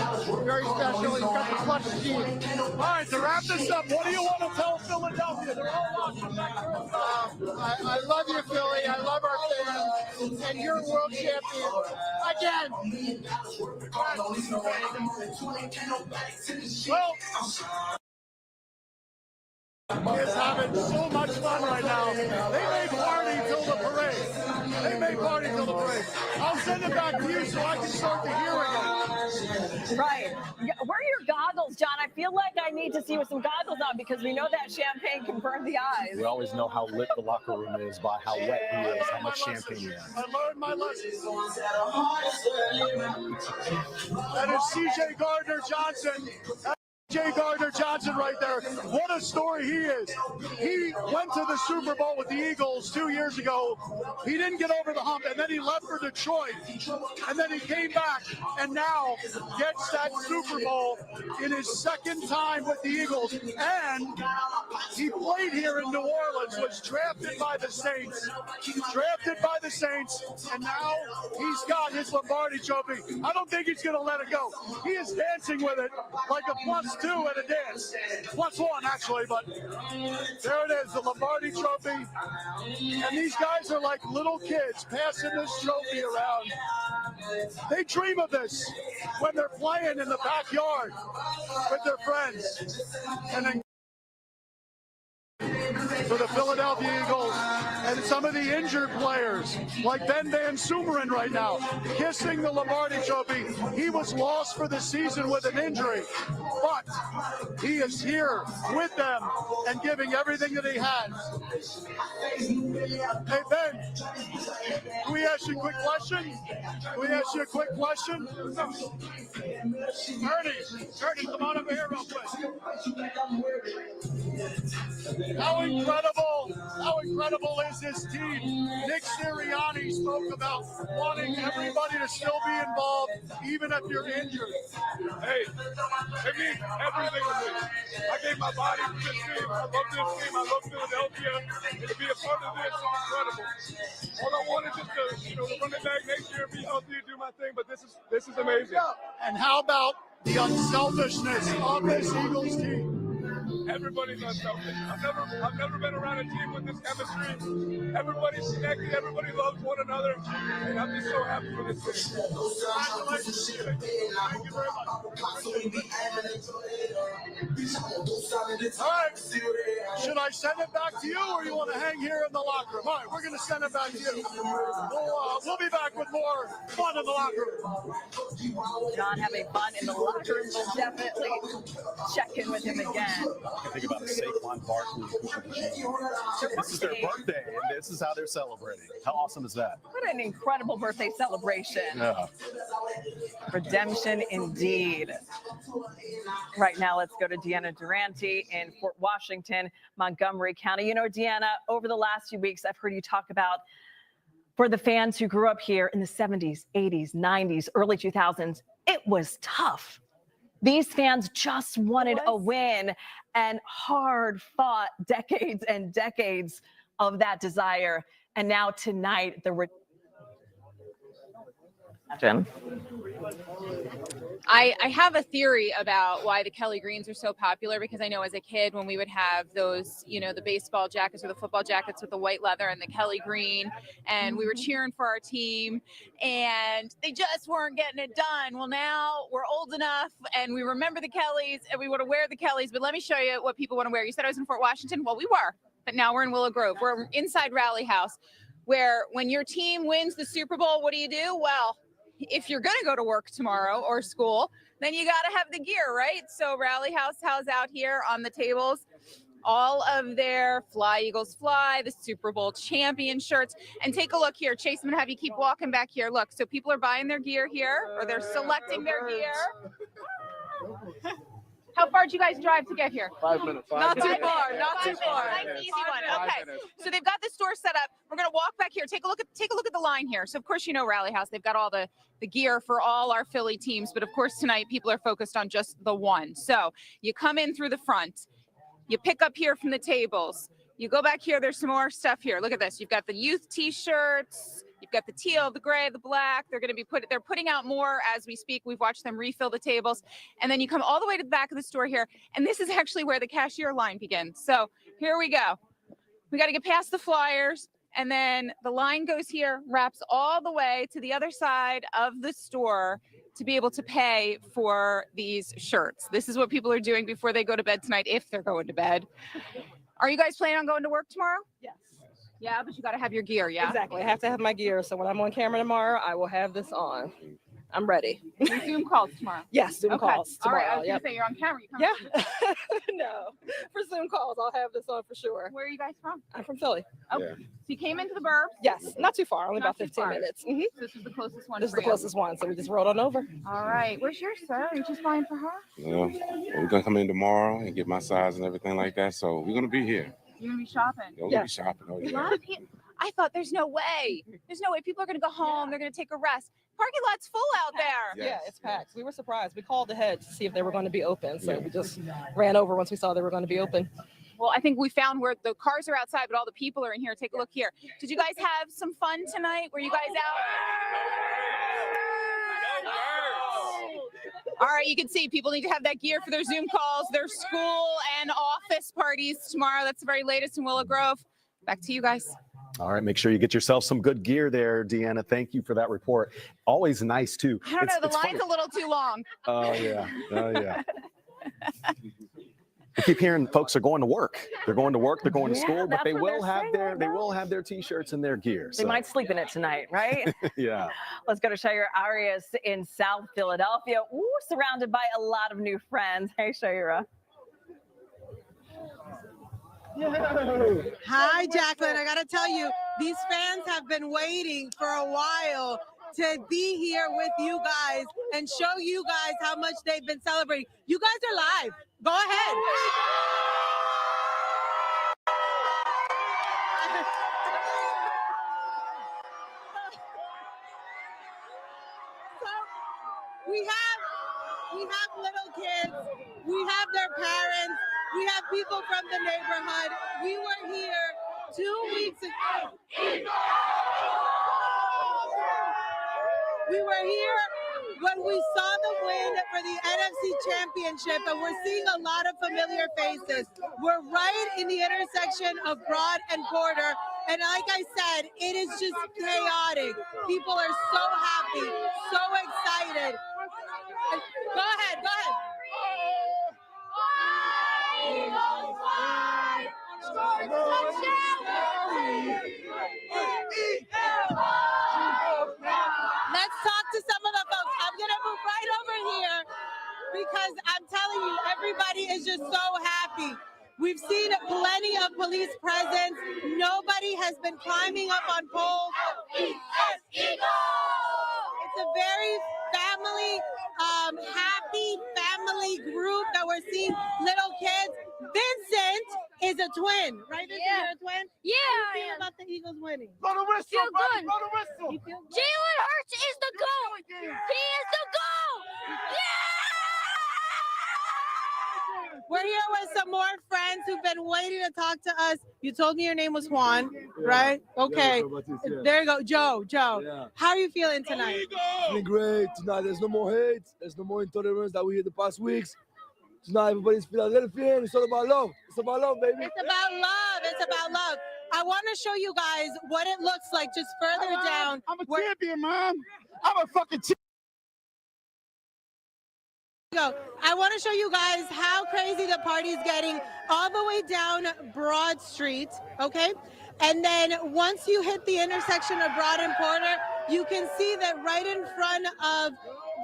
very special. He's got the clutch gene. All right, to wrap this up, what do you want to tell Philadelphia? They're all watching back there. I love you, Philly. I love our fans, and you're a world champion again. Well, is having so much fun right now. They may party till the parade. They may party till the parade. I'll send it back to you so I can start the hearing it. Right. Where are your goggles, John? I feel like I need to see you with some goggles on because we know that champagne can burn the eyes. We always know how lit the locker room is by how wet he is, how much champagne he has. I learned my lesson. That is C.J. Gardner-Johnson. J. Gardner-Johnson right there. What a story he is. He went to the Super Bowl with the Eagles 2 years ago. He didn't get over the hump, and then he left for Detroit. And then he came back, and now gets that Super Bowl in his second time with the Eagles. And he played here in New Orleans, was drafted by the Saints. And now he's got his Lombardi trophy. I don't think he's going to let it go. He is dancing with it like a +2 at a dance. +1, actually, but there it is, the Lombardi trophy. And these guys are like little kids passing this trophy around. They dream of this when they're playing in the backyard with their friends. And then for the Philadelphia Eagles and some of the injured players like Ben Van Sumeren right now kissing the Lombardi trophy. He was lost for the season with an injury, but he is here with them and giving everything that he has. Hey Ben, can we ask you a quick question? Ernie, come on over here real quick. How incredible is this team? Nick Sirianni spoke about wanting everybody to still be involved, even if you're injured. Hey, it means everything to me. I gave my body to this team. I love this team. I love Philadelphia. And to be a part of this is incredible. All I want is just to run it back next year, be healthy, do my thing. But this is amazing. And how about the unselfishness of this Eagles team? Everybody's unselfish. I've never been around a team with this chemistry. Everybody's connected. Everybody loves one another, and I'm just so happy for this team. Congratulations. Thank you very much. All right. Should I send it back to you, or you want to hang here in the locker room? All right, we're going to send it back to you. We'll be back with more fun in the locker room. John having fun in the locker room. We'll definitely check in with him again. Think about Saquon Barkley and Cooper DeJean. This is their birthday, and this is how they're celebrating. How awesome is that? What an incredible birthday celebration. Yeah. Redemption indeed. Right now, let's go to Deanna Durante in Fort Washington, Montgomery County. You know, Deanna, over the last few weeks, I've heard you talk about for the fans who grew up here in the 70s, 80s, 90s, early 2000s, it was tough. These fans just wanted a win and hard fought decades and decades of that desire. And now tonight, I have a theory about why the Kelly Greens are so popular, because I know as a kid when we would have those, the baseball jackets or the football jackets with the white leather and the Kelly Green, and we were cheering for our team and they just weren't getting it done. Well, now we're old enough and we remember the Kellys and we want to wear the Kellys, but let me show you what people want to wear. You said I was in Fort Washington. Well, we were, but now we're in Willow Grove. We're inside Rally House, where when your team wins the Super Bowl, what do? Well, if you're going to go to work tomorrow or school, then you got to have the gear, right? So Rally House has out here on the tables all of their Fly Eagles Fly, the Super Bowl champion shirts. And take a look here. Chase, I'm going to have you keep walking back here. Look, so people are buying their gear here, or they're selecting their gear. How far did you guys drive to get here? 5 minutes. Not too far. Nice, easy one. Okay. So they've got the store set up. We're gonna walk back here. Take a look at the line here. So of course Rally House. They've got all the gear for all our Philly teams, but of course tonight people are focused on just the one. So you come in through the front. You pick up here from the tables. You go back here. There's some more stuff here. Look at this. You've got the youth T-shirts. You got the teal, the gray, the black. They're going to be they're putting out more as we speak. We've watched them refill the tables. And then you come all the way to the back of the store here. And this is actually where the cashier line begins. So here we go. We got to get past the flyers. And then the line goes here, wraps all the way to the other side of the store to be able to pay for these shirts. This is what people are doing before they go to bed tonight, if they're going to bed. Are you guys planning on going to work tomorrow? Yes. Yeah, but you got to have your gear, yeah? Exactly. I have to have my gear. So when I'm on camera tomorrow, I will have this on. I'm ready. Zoom calls tomorrow. Yes, Zoom calls All tomorrow. right, I was going Yep. to say you're on camera. Yeah. No, for Zoom calls, I'll have this on for sure. Where are you guys from? I'm from Philly. Okay. So you came into the burbs? Yes, not too far, only Not about too 15 far. minutes. So this is the closest one This is for the you. closest one, so we just rolled on over. All right. Where's yours, sir? Are you just buying for her? Yeah, we're gonna come in tomorrow and get my size and everything like that. So we're gonna be here. You're going to be shopping? We're gonna be shopping. Oh, A yeah. lot of people. I thought there's no way. There's no way. People are going to go home. They're going to take a rest. Parking lot's full out there. Yeah, it's packed. We were surprised. We called ahead to see if they were going to be open, so we just ran over once we saw they were going to be open. Well, I think we found where the cars are outside, but all the people are in here. Take a look here. Did you guys have some fun tonight? Were you guys out? All right, you can see people need to have that gear for their Zoom calls, their school and office parties tomorrow. That's the very latest in Willow Grove. Back to you guys. All right, make sure you get yourself some good gear there, Deanna. Thank you for that report. Always nice, too. I don't know, the line's a little too long. Oh, yeah. Oh, yeah. I keep hearing folks are going to work. They're going to work, they're going to Yeah, school, but that's they what will they're have saying their right they now. will have their t-shirts and their gear. They So might sleep in it tonight, right? yeah. Let's go to Shaira Arias in South Philadelphia. Ooh, surrounded by a lot of new friends. Hey, Shaira. Hi, Jacqueline. I got to tell you, these fans have been waiting for a while to be here with you guys and show you guys how much they've been celebrating. You guys are live. Go ahead. So we have little kids. We have their parents. We have people from the neighborhood. We were here 2 weeks ago. We were here when we saw the win for the NFC Championship, and we're seeing a lot of familiar faces. We're right in the intersection of Broad and Porter, and like I said, it is just chaotic. People are so happy, so excited. Go ahead, go ahead. Let's talk to some of the folks. I'm going to move right over here because I'm telling you, everybody is just so happy. We've seen plenty of police presence. Nobody has been climbing up on poles. It's a very family, happy family group that we're seeing. Little kids. Vincent is a twin, right? Vincent, you're a twin? Yeah, How do you I feel am. about the Eagles winning? Blow the whistle, Feel buddy, good. blow the whistle. You feel good? Jaylen Hurts is the GOAT. He is the GOAT. We're here with some more friends who've been waiting to talk to us. You told me your name was Juan, right? Okay. There you go. Joe. Yeah. How are you feeling tonight? Feeling great tonight. There's no more hate. There's no more intolerance that we had the past weeks. Tonight, everybody's Philadelphia. It's all about love. It's about love, baby. It's about love. It's about love. I want to show you guys what it looks like just further down. I'm a champion, man. I'm a fucking champion. Go. I want to show you guys how crazy the party's getting all the way down Broad Street, okay? And then once you hit the intersection of Broad and Porter, you can see that right in front of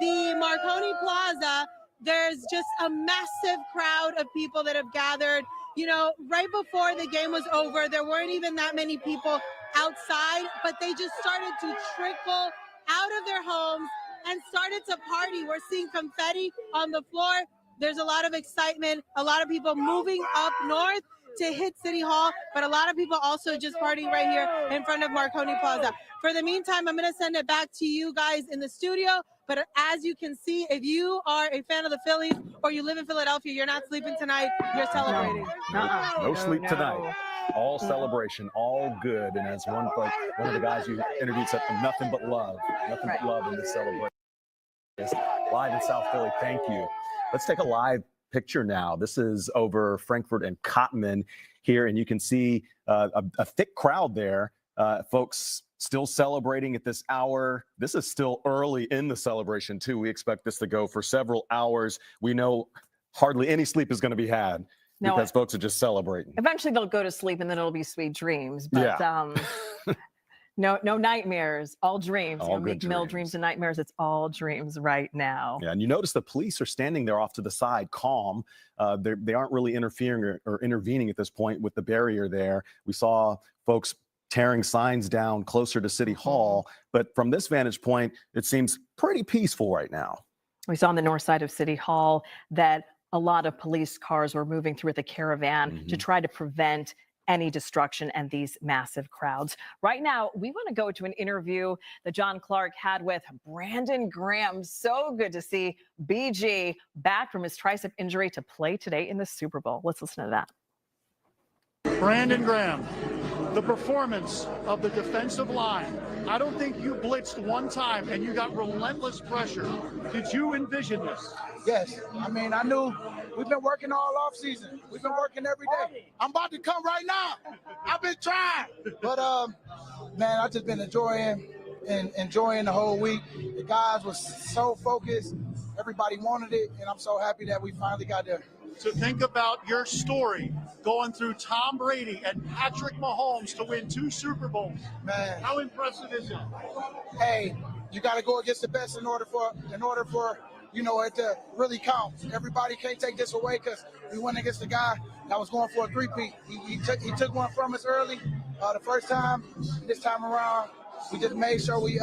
the Marconi Plaza, there's just a massive crowd of people that have gathered. You know, right before the game was over, there weren't even that many people outside, but they just started to trickle out of their homes and started to party. We're seeing confetti on the floor. There's a lot of excitement, a lot of people moving up north to hit City Hall, but a lot of people also just partying right here in front of Marconi Plaza. For the meantime, I'm going to send it back to you guys in the studio. But as you can see, if you are a fan of the Phillies or you live in Philadelphia, you're not sleeping tonight, you're celebrating. No sleep tonight. All celebration, all good. And as one of the guys you interviewed said, nothing but love. Nothing but love in this celebration. Live in South Philly, thank you. Let's take a live picture now. This is over Frankfurt and Cottman here, and you can see a thick crowd there. Folks still celebrating at this hour. This is still early in the celebration, too. We expect this to go for several hours. We know hardly any sleep is going to be had because folks are just celebrating. Eventually, they'll go to sleep, and then it'll be sweet dreams. But no nightmares, all dreams. All good Meek Mill dreams and nightmares. It's all dreams right now. Yeah, and you notice the police are standing there off to the side, calm. They aren't really interfering or intervening at this point with the barrier there. We saw folks tearing signs down closer to City Hall. But from this vantage point, it seems pretty peaceful right now. We saw on the north side of City Hall that a lot of police cars were moving through the caravan to try to prevent any destruction and these massive crowds. Right now, we want to go to an interview that John Clark had with Brandon Graham. So good to see BG back from his tricep injury to play today in the Super Bowl. Let's listen to that. Brandon Graham, the performance of the defensive line. I don't think you blitzed one time and you got relentless pressure. Did you envision this? Yes. I mean, I knew we've been working all off season. We've been working every day. I'm about to come right now. I've been trying. But, man, I've just been enjoying the whole week. The guys were so focused. Everybody wanted it, and I'm so happy that we finally got there. To think about your story going through Tom Brady and Patrick Mahomes to win 2 Super Bowls. Man, how impressive is it? Hey, you got to go against the best in order for it to really count. Everybody can't take this away because we went against a guy that was going for a three-peat. He took one from us early the first time. This time around, we just made sure we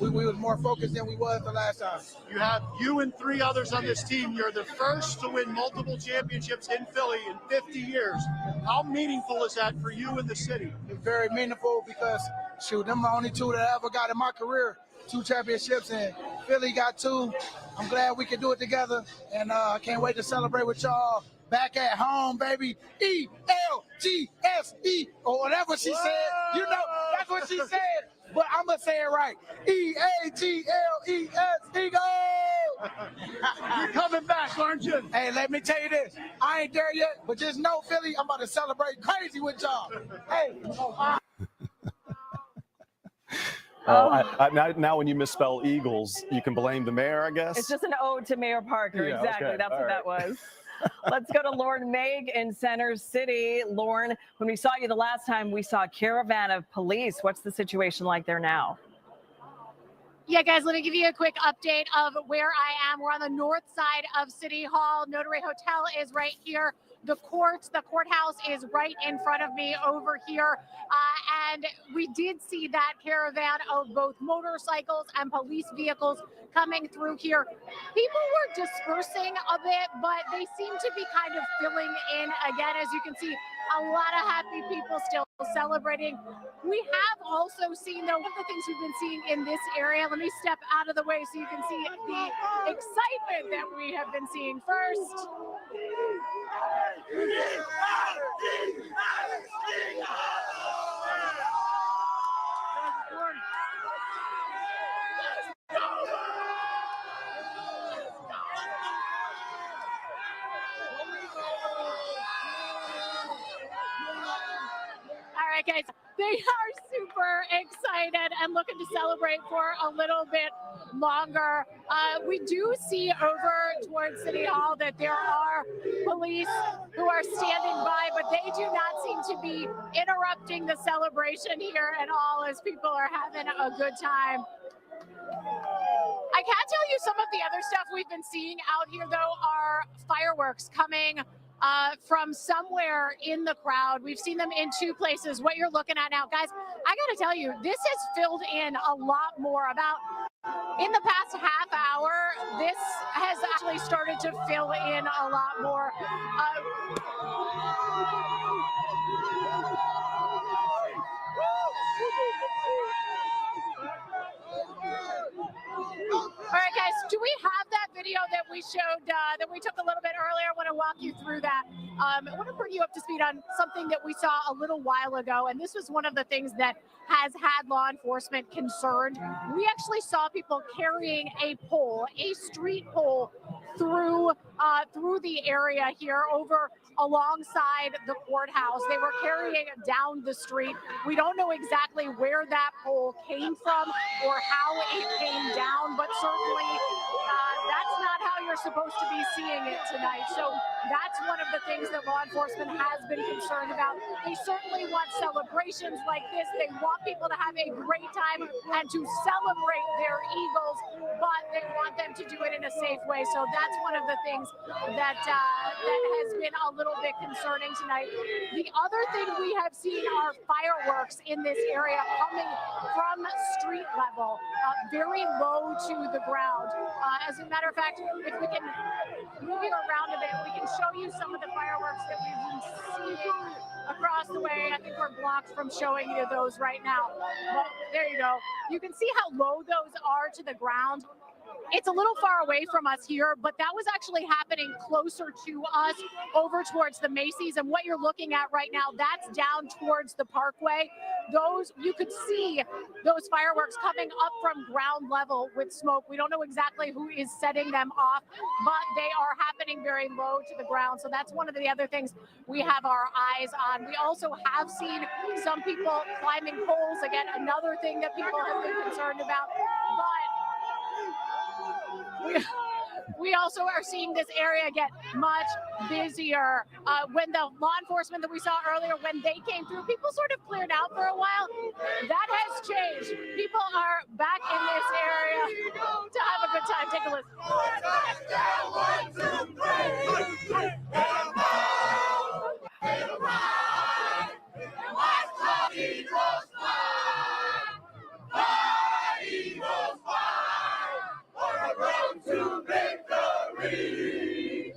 was more focused than we was the last time. You have you and 3 others on this team. You're the first to win multiple championships in Philly in 50 years. How meaningful is that for you and the city? It's very meaningful because, shoot, them the only 2 that I ever got in my career, 2 championships, and Philly got 2. I'm glad we can do it together, and I can't wait to celebrate with y'all back at home, baby. ELGSE, or whatever she said. You know, that's what she said. But I'm going to say it right. EAGLES, Eagles! You're coming back, aren't you? Hey, let me tell you this. I ain't there yet, but just know, Philly, I'm about to celebrate crazy with y'all. Hey. Now when you misspell Eagles, you can blame the mayor, I guess? It's just an ode to Mayor Parker. Yeah, exactly. okay. That's all what right. that was. Let's go to Lauren Mayk in Center City. Lauren, when we saw you the last time, we saw a caravan of police. What's the situation like there now? Yeah, guys, let me give you a quick update of where I am. We're on the north side of City Hall. Notary Hotel is right here. The courthouse is right in front of me over here. And we did see that caravan of both motorcycles and police vehicles coming through here. People were dispersing a bit, but they seem to be kind of filling in again. As you can see, a lot of happy people still celebrating. We have also seen, though, one of the things we've been seeing in this area. Let me step out of the way so you can see the excitement that we have been seeing first. All right, guys, they are super excited and looking to celebrate for a little bit longer. We do see over towards City Hall that there are police who are standing by, but they do not seem to be interrupting the celebration here at all as people are having a good time. I can tell you some of the other stuff we've been seeing out here, though, are fireworks coming from somewhere in the crowd. We've seen them in 2 places. What you're looking at now, guys, I got to tell you, this has filled in a lot more. In the past half hour, this has actually started to fill in a lot more. we showed, that we took a little bit earlier. I want to walk you through that. I want to bring you up to speed on something that we saw a little while ago, and this was one of the things that has had law enforcement concerned. We actually saw people carrying a pole, a street pole, through the area here over alongside the courthouse. They were carrying it down the street. We don't know exactly where that pole came from or how it came down, but certainly that's not how you're supposed to be seeing it tonight. So that's one of the things that law enforcement has been concerned about. They certainly want celebrations like this. They want people to have a great time and to celebrate their Eagles, but they want them to do it in a safe way. So that's one of the things that has been a little bit concerning tonight. The other thing we have seen are fireworks in this area coming from street level, very low to the ground. As a matter of fact, if we can move you around a bit, we can show you some of the fireworks that we've been seeing across the way. I think we're blocked from showing you those right now. But there you go. You can see how low those are to the ground. It's a little far away from us here, but that was actually happening closer to us over towards the Macy's. And what you're looking at right now, that's down towards the Parkway. Those, you could see those fireworks coming up from ground level with smoke. We don't know exactly who is setting them off, but they are happening very low to the ground. So that's one of the other things we have our eyes on. We also have seen some people climbing poles. Again, another thing that people have been concerned about. But we also are seeing this area get much busier. When the law enforcement that we saw earlier, when they came through, people sort of cleared out for a while. That has changed. People are back in this area to have a good time. Take a To victory!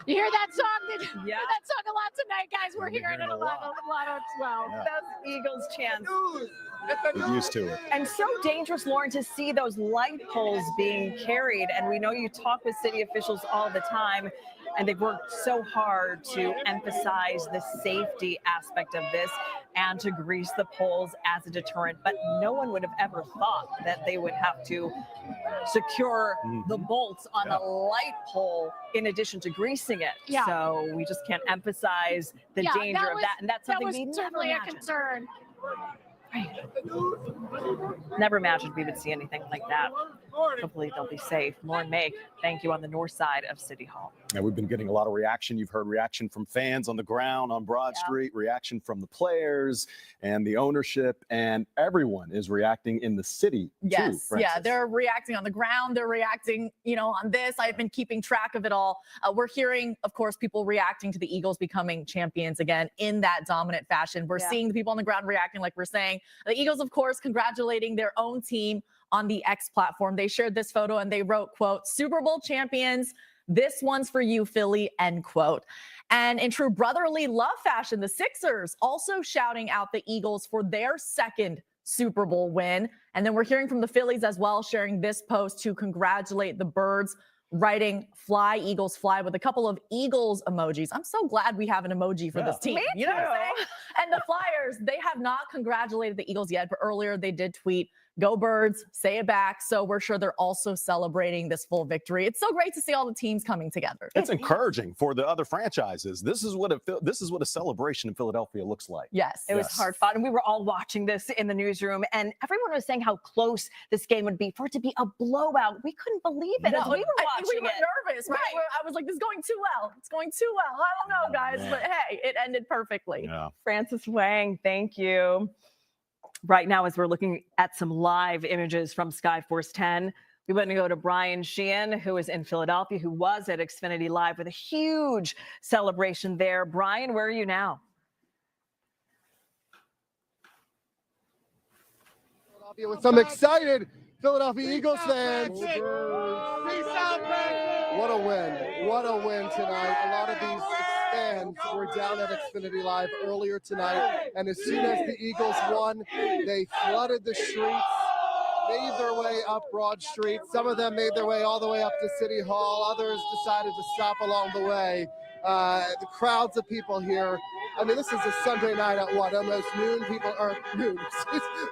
You hear that song? Did you hear that song a lot tonight, guys? We're hearing it a lot as well. Yeah. Those Eagles chants. Get used to it. And so dangerous, Lauren, to see those light poles being carried. And we know you talk with city officials all the time, and they've worked so hard to emphasize the safety aspect of this and to grease the poles as a deterrent. But no one would have ever thought that they would have to secure the bolts on a light pole in addition to greasing it. Yeah. So we just can't emphasize the danger of that. And that's something we never certainly a imagined. concern. Never imagined we would see anything like that. Hopefully they'll be safe. Lauren Mayk, thank you, on the north side of City Hall. Yeah, we've been getting a lot of reaction. You've heard reaction from fans on the ground on Broad Street, reaction from the players and the ownership, and everyone is reacting in the city too, Yes, Francis. yeah, they're reacting on the ground. They're reacting, on this. I've been keeping track of it all. We're hearing, of course, people reacting to the Eagles becoming champions again in that dominant fashion. We're seeing the people on the ground reacting like we're saying. The Eagles, of course, congratulating their own team on the X platform. They shared this photo and they wrote, quote, "Super Bowl champions, this one's for you, Philly," end quote. And in true brotherly love fashion, the Sixers also shouting out the Eagles for their second Super Bowl win. And then we're hearing from the Phillies as well, sharing this post to congratulate the Birds, writing "Fly Eagles Fly" with a couple of Eagles emojis. I'm so glad we have an emoji for this team. Me You know what I'm too. saying? And the Flyers, they have not congratulated the Eagles yet, but earlier they did tweet, "Go Birds, say it back." So we're sure they're also celebrating this full victory. It's so great to see all the teams coming together. It's encouraging for the other franchises. This is what a celebration in Philadelphia looks like. Yes. It was hard fought. And we were all watching this in the newsroom, and everyone was saying how close this game would be. For it to be a blowout, we couldn't believe it as we were I watching think we were it. nervous, right? I was like, this is going too well. It's going too well. I don't know, guys, but hey, it ended perfectly. Yeah. Francis Wang, thank you. Right now, as we're looking at some live images from Skyforce 10, we want to go to Brian Sheehan, who is in Philadelphia, who was at Xfinity Live with a huge celebration there. Brian, where are you now? With some excited Philadelphia Eagles fans. What a win. What a win tonight. A lot of these fans were down at Xfinity Live earlier tonight, and as soon as the Eagles won, they flooded the streets, made their way up Broad Street. Some of them made their way all the way up to City Hall. Others decided to stop along the way. The crowds of people here. I mean, this is a Sunday night at what, almost noon? People are noon.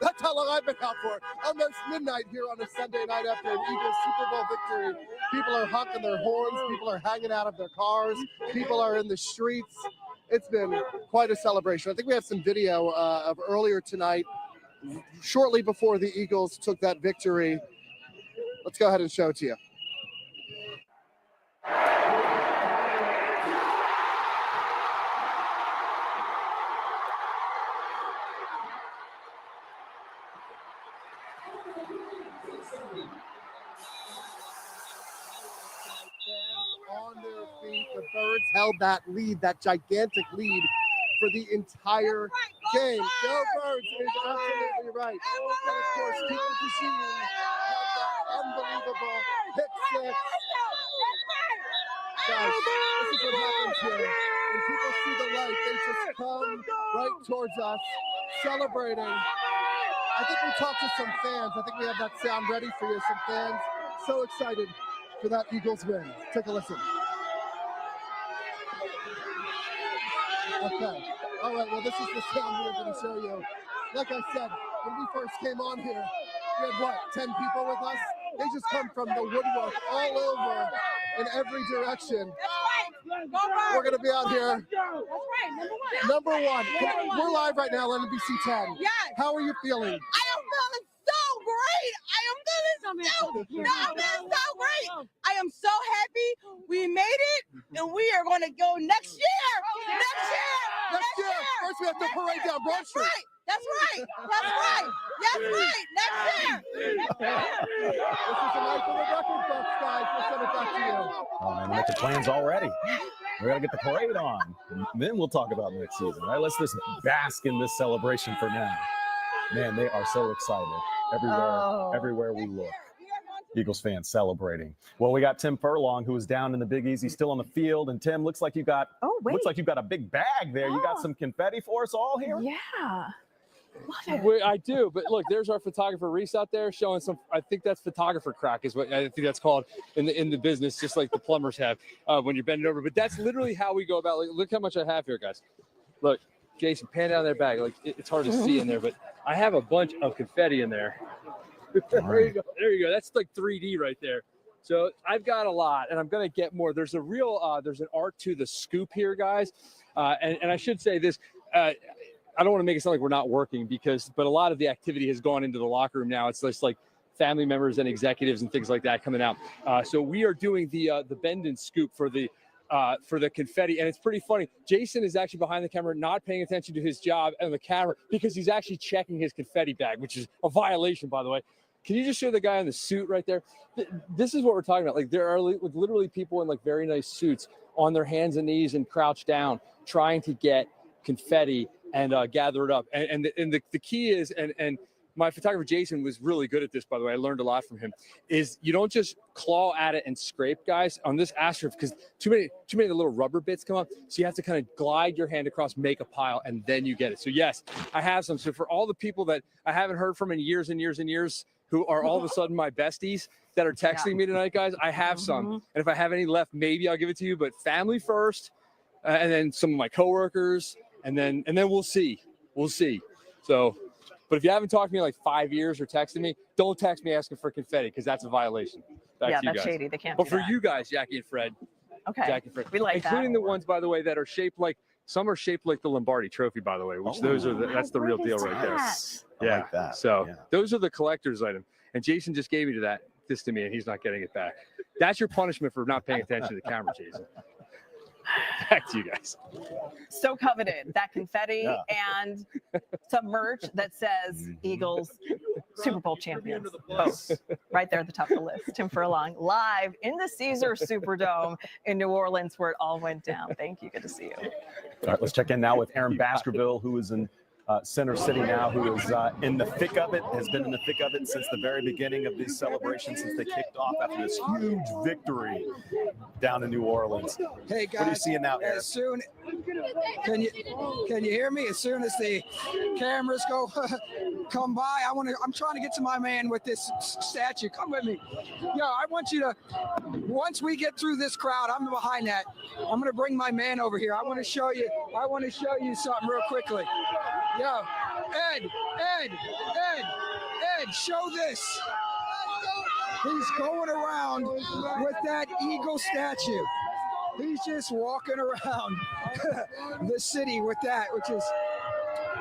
That's how long I've been out for. Almost midnight here on a Sunday night after an Eagles Super Bowl victory. People are honking their horns. People are hanging out of their cars. People are in the streets. It's been quite a celebration. I think we have some video of earlier tonight, shortly before the Eagles took that victory. Let's go ahead and show it to you. On their feet, the Birds held that lead, that gigantic lead, for the entire game. Go Birds is absolutely right. And of course, DeJean had that unbelievable pick six. Guys, this is what happens here. When people see the light, they just come right towards us, celebrating. I think we talked to some fans. I think we have that sound ready for you. Some fans so excited for that Eagles win. Take a listen. Okay. All right. Well, this is the sound we were going to show you. Like I said, when we first came on here, we had what, 10 people with us? They just come from the woodwork all over in every direction. We're going to be out here. Number one. We're live right now on NBC 10. Yes. How are you feeling? I am feeling so great. I am feeling so great. I am so happy we made it, and we are going to go next year. Next year. First, we have to parade down Broad Street. That's right. Next year. This is a night for the record books, guys. We'll send it back to you. Oh, man, we make the plans already. We got to get the parade on. Then we'll talk about next season, right? Let's just bask in this celebration for now. Man, they are so excited everywhere we look. Eagles fans celebrating. Well, we got Tim Furlong, who is down in the Big Easy, still on the field. And Tim, looks like you got a big bag there. You got some confetti for us all here? Yeah. I do, but look, there's our photographer Reese out there showing some. I think that's photographer crack, is what I think that's called in the business, just like the plumbers have when you're bending over. But that's literally how we go about. Like, look how much I have here, guys. Look, Jason, pan down their bag. Like it's hard to see in there, but I have a bunch of confetti in there. There you go. There you go. That's like 3D right there. So I've got a lot, and I'm gonna get more. There's a real there's an art to the scoop here, guys. And I should say this. I don't want to make it sound like we're not working but a lot of the activity has gone into the locker room now. It's just like family members and executives and things like that coming out. So we are doing the bend and scoop for the confetti, and it's pretty funny. Jason is actually behind the camera, not paying attention to his job and the camera because he's actually checking his confetti bag, which is a violation, by the way. Can you just show the guy in the suit right there? This is what we're talking about. Like there are literally people in like very nice suits on their hands and knees and crouched down trying to get confetti and gather it up. And the key is, and my photographer Jason was really good at this, by the way. I learned a lot from him. Is you don't just claw at it and scrape, guys, on this Astro, because too many of the little rubber bits come up. So you have to kind of glide your hand across, make a pile, and then you get it. So yes, I have some. So for all the people that I haven't heard from in years and years and years, who are all of a sudden my besties that are texting me tonight, guys, I have some. And if I have any left, maybe I'll give it to you. But family first, and then some of my coworkers. And then we'll see. So, but if you haven't talked to me in like 5 years or texted me, don't text me asking for confetti because that's a violation. Back to you that's guys. shady. They can't. But do for that. you guys, Jackie and Fred. Okay. Jackie and Fred. We like including that. the ones, by the way, that are shaped like some are shaped like the Lombardi Trophy, by the way. Which those are that's the real deal right there. I like that. So those are the collector's item. And Jason just gave me this to me, and he's not getting it back. That's your punishment for not paying attention to the camera, Jason. Back to you guys. So coveted, that confetti and some merch that says Eagles Super Bowl champions. Both right there at the top of the list. Tim Furlong live in the Caesars Superdome in New Orleans where it all went down. Thank you. Good to see you. All right, let's check in now with Aaron Baskerville, who is in Center City now, who is in the thick of it, has been in the thick of it since the very beginning of these celebrations, since they kicked off after this huge victory down in New Orleans. Hey guys, what are you seeing now, Aaron? as soon can you hear me? As soon as the cameras come by, I'm trying to get to my man with this statue. Come with me. Yo, I want you to, once we get through this crowd, I'm behind that. I'm gonna bring my man over here. I want to show you something real quickly. Yo, Ed, show this. He's going around with that eagle statue. He's just walking around the city with that, which is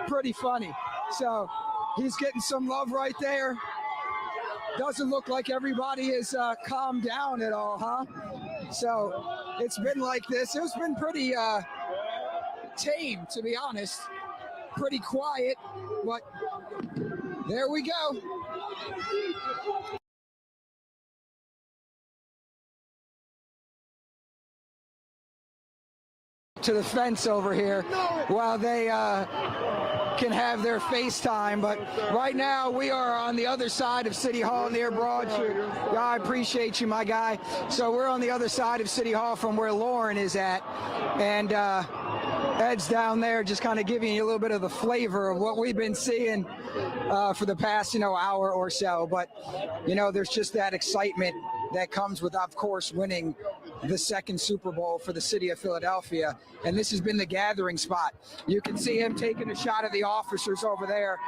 pretty funny. So he's getting some love right there. Doesn't look like everybody is calmed down at all, huh? So it's been like this. It's been pretty tame, to be honest. Pretty quiet, but there we go. To the fence over here while they can have their FaceTime, but right now we are on the other side of City Hall near Broad Street. Yeah, I appreciate you, my guy. So we're on the other side of City Hall from where Lauren is at, and Ed's down there just kind of giving you a little bit of the flavor of what we've been seeing for the past, hour or so. But, there's just that excitement that comes with, of course, winning the second Super Bowl for the city of Philadelphia. And this has been the gathering spot. You can see him taking a shot of the officers over there.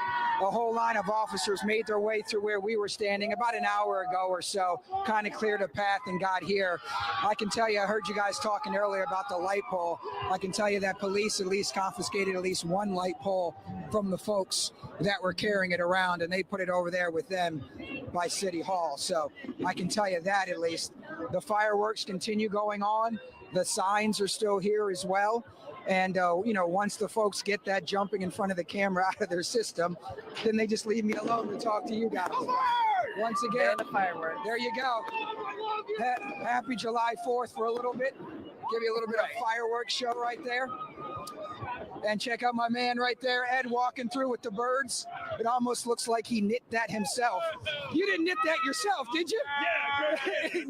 A whole line of officers made their way through where we were standing about an hour ago or so, kind of cleared a path and got here. I can tell you, I heard you guys talking earlier about the light pole. I can tell you that police at least confiscated at least one light pole from the folks that were carrying it around, and they put it over there with them by City Hall. So I can tell you that at least. The fireworks continue going on. The signs are still here as well. And, once the folks get that jumping in front of the camera out of their system, then they just leave me alone to talk to you guys. Once again, the fireworks. There you go. Happy July 4th for a little bit. Give you a little bit of fireworks show right there. And check out my man right there, Ed, walking through with the birds. It almost looks like he knit that himself. You didn't knit that yourself, did you? Yeah,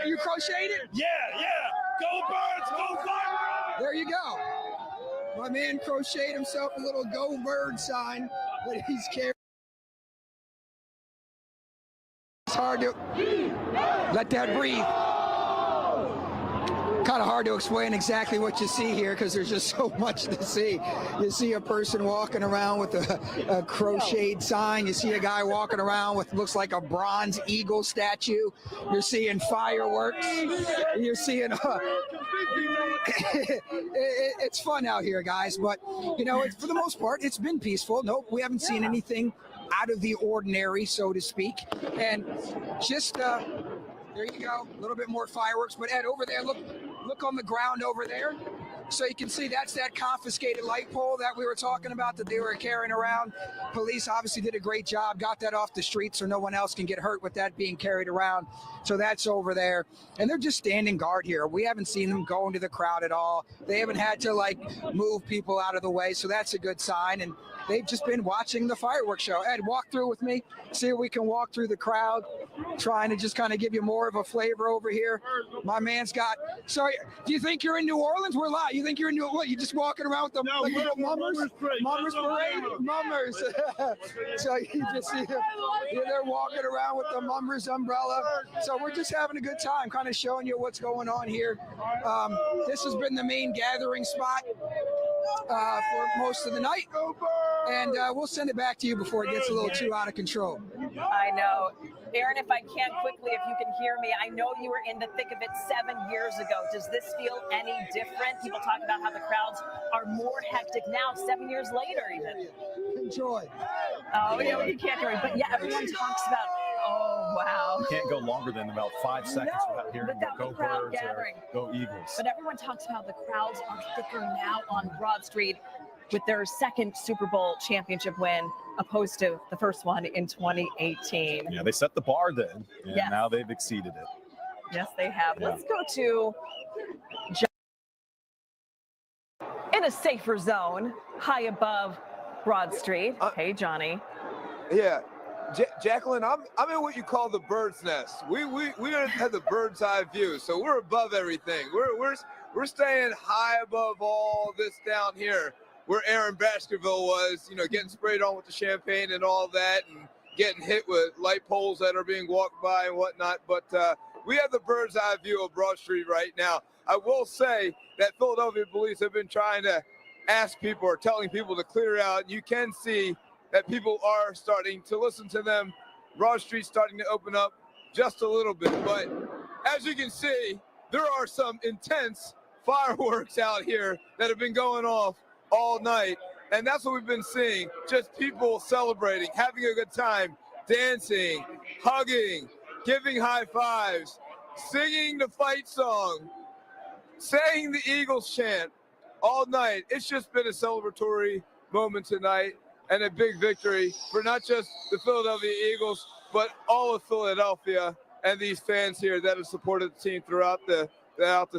you crocheted it? Yeah. Go birds, go birds! There you go. My man crocheted himself a little go bird sign that he's carrying. It's hard to let that breathe. Kind of hard to explain exactly what you see here because there's just so much to see. You see a person walking around with a crocheted sign. You see a guy walking around with looks like a bronze eagle statue. You're seeing fireworks. You're seeing it's fun out here, guys. But for the most part, it's been peaceful. Nope, we haven't seen anything out of the ordinary, so to speak. And just there you go, a little bit more fireworks. But Ed, over there, look on the ground over there. So you can see that's that confiscated light pole that we were talking about that they were carrying around. Police obviously did a great job, got that off the street so no one else can get hurt with that being carried around. So that's over there. And they're just standing guard here. We haven't seen them go into the crowd at all. They haven't had to move people out of the way. So that's a good sign. And they've just been watching the fireworks show. Ed, walk through with me. See if we can walk through the crowd, trying to just kind of give you more of a flavor over here. My man's got, sorry, do you think you're in New Orleans? We're live. You think you're in New Orleans? You just walking around with the little mummers? Mummers parade? Mummers. So you just see them. They're walking around with the mummers umbrella. So we're just having a good time, kind of showing you what's going on here. This has been the main gathering spot for most of the night. And we'll send it back to you before it gets a little too out of control. I know. Aaron, if I can quickly, if you can hear me, I know you were in the thick of it 7 years ago. Does this feel any different? People talk about how the crowds are more hectic now, 7 years later even. Enjoy. Oh, yeah, you can't hear me. But yeah, everyone talks about, oh, wow. You can't go longer than about 5 seconds without hearing go birds or go Eagles. But everyone talks about the crowds are thicker now on Broad Street with their second Super Bowl championship win, opposed to the first one in 2018. Yeah, they set the bar then, and now they've exceeded it. Yes, they have. Yeah. Let's go to in a safer zone, high above Broad Street. Hey, Johnny. Yeah. Jacqueline, I'm in what you call the bird's nest. We have the bird's eye view, so we're above everything. We're staying high above all this down here, where Aaron Baskerville was, getting sprayed on with the champagne and all that, and getting hit with light poles that are being walked by and whatnot. But we have the bird's eye view of Broad Street right now. I will say that Philadelphia police have been trying to ask people or telling people to clear out. You can see that people are starting to listen to them. Broad Street's starting to open up just a little bit. But as you can see, there are some intense fireworks out here that have been going off all night. And that's what we've been seeing, just people celebrating, having a good time, dancing, hugging, giving high fives, singing the fight song, saying the Eagles chant all night. It's just been a celebratory moment tonight and a big victory for not just the Philadelphia Eagles, but all of Philadelphia and these fans here that have supported the team throughout the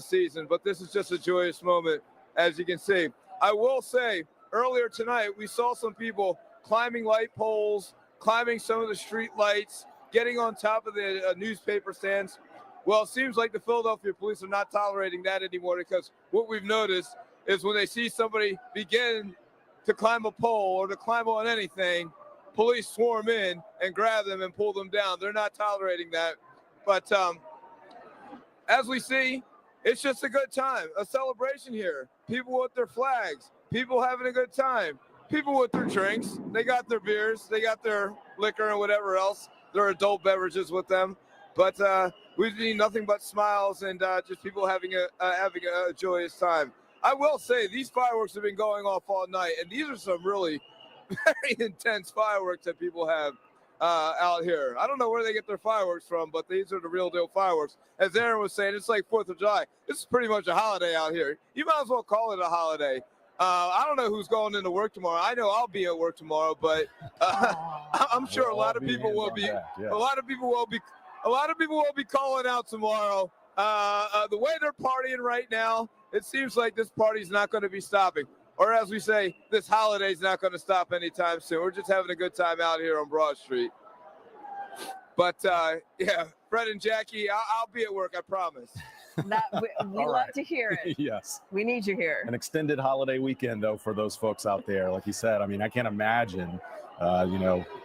season. But this is just a joyous moment, as you can see. I will say, earlier tonight, we saw some people climbing light poles, climbing some of the street lights, getting on top of the newspaper stands. Well, it seems like the Philadelphia police are not tolerating that anymore, because what we've noticed is when they see somebody begin to climb a pole or to climb on anything, police swarm in and grab them and pull them down. They're not tolerating that. But as we see, it's just a good time, a celebration here. People with their flags, people having a good time, people with their drinks. They got their beers, they got their liquor and whatever else, their adult beverages with them. But we've seen nothing but smiles and just people having a joyous time. I will say these fireworks have been going off all night, and these are some really very intense fireworks that people have out here. I don't know where they get their fireworks from, but these are the real deal fireworks. As Aaron was saying, it's like 4th of July. This is pretty much a holiday out here. You might as well call it a holiday. I don't know who's going into work tomorrow. I know I'll be at work tomorrow, but I'm sure a lot of people will be. A lot of people will be calling out tomorrow. The way they're partying right now, it seems like this party's not going to be stopping. Or as we say, this holiday's not going to stop anytime soon. We're just having a good time out here on Broad Street. But, yeah, Fred and Jackie, I'll be at work, I promise. We love to hear it. Yes. We need you here. An extended holiday weekend, though, for those folks out there. Like you said, I mean, I can't imagine,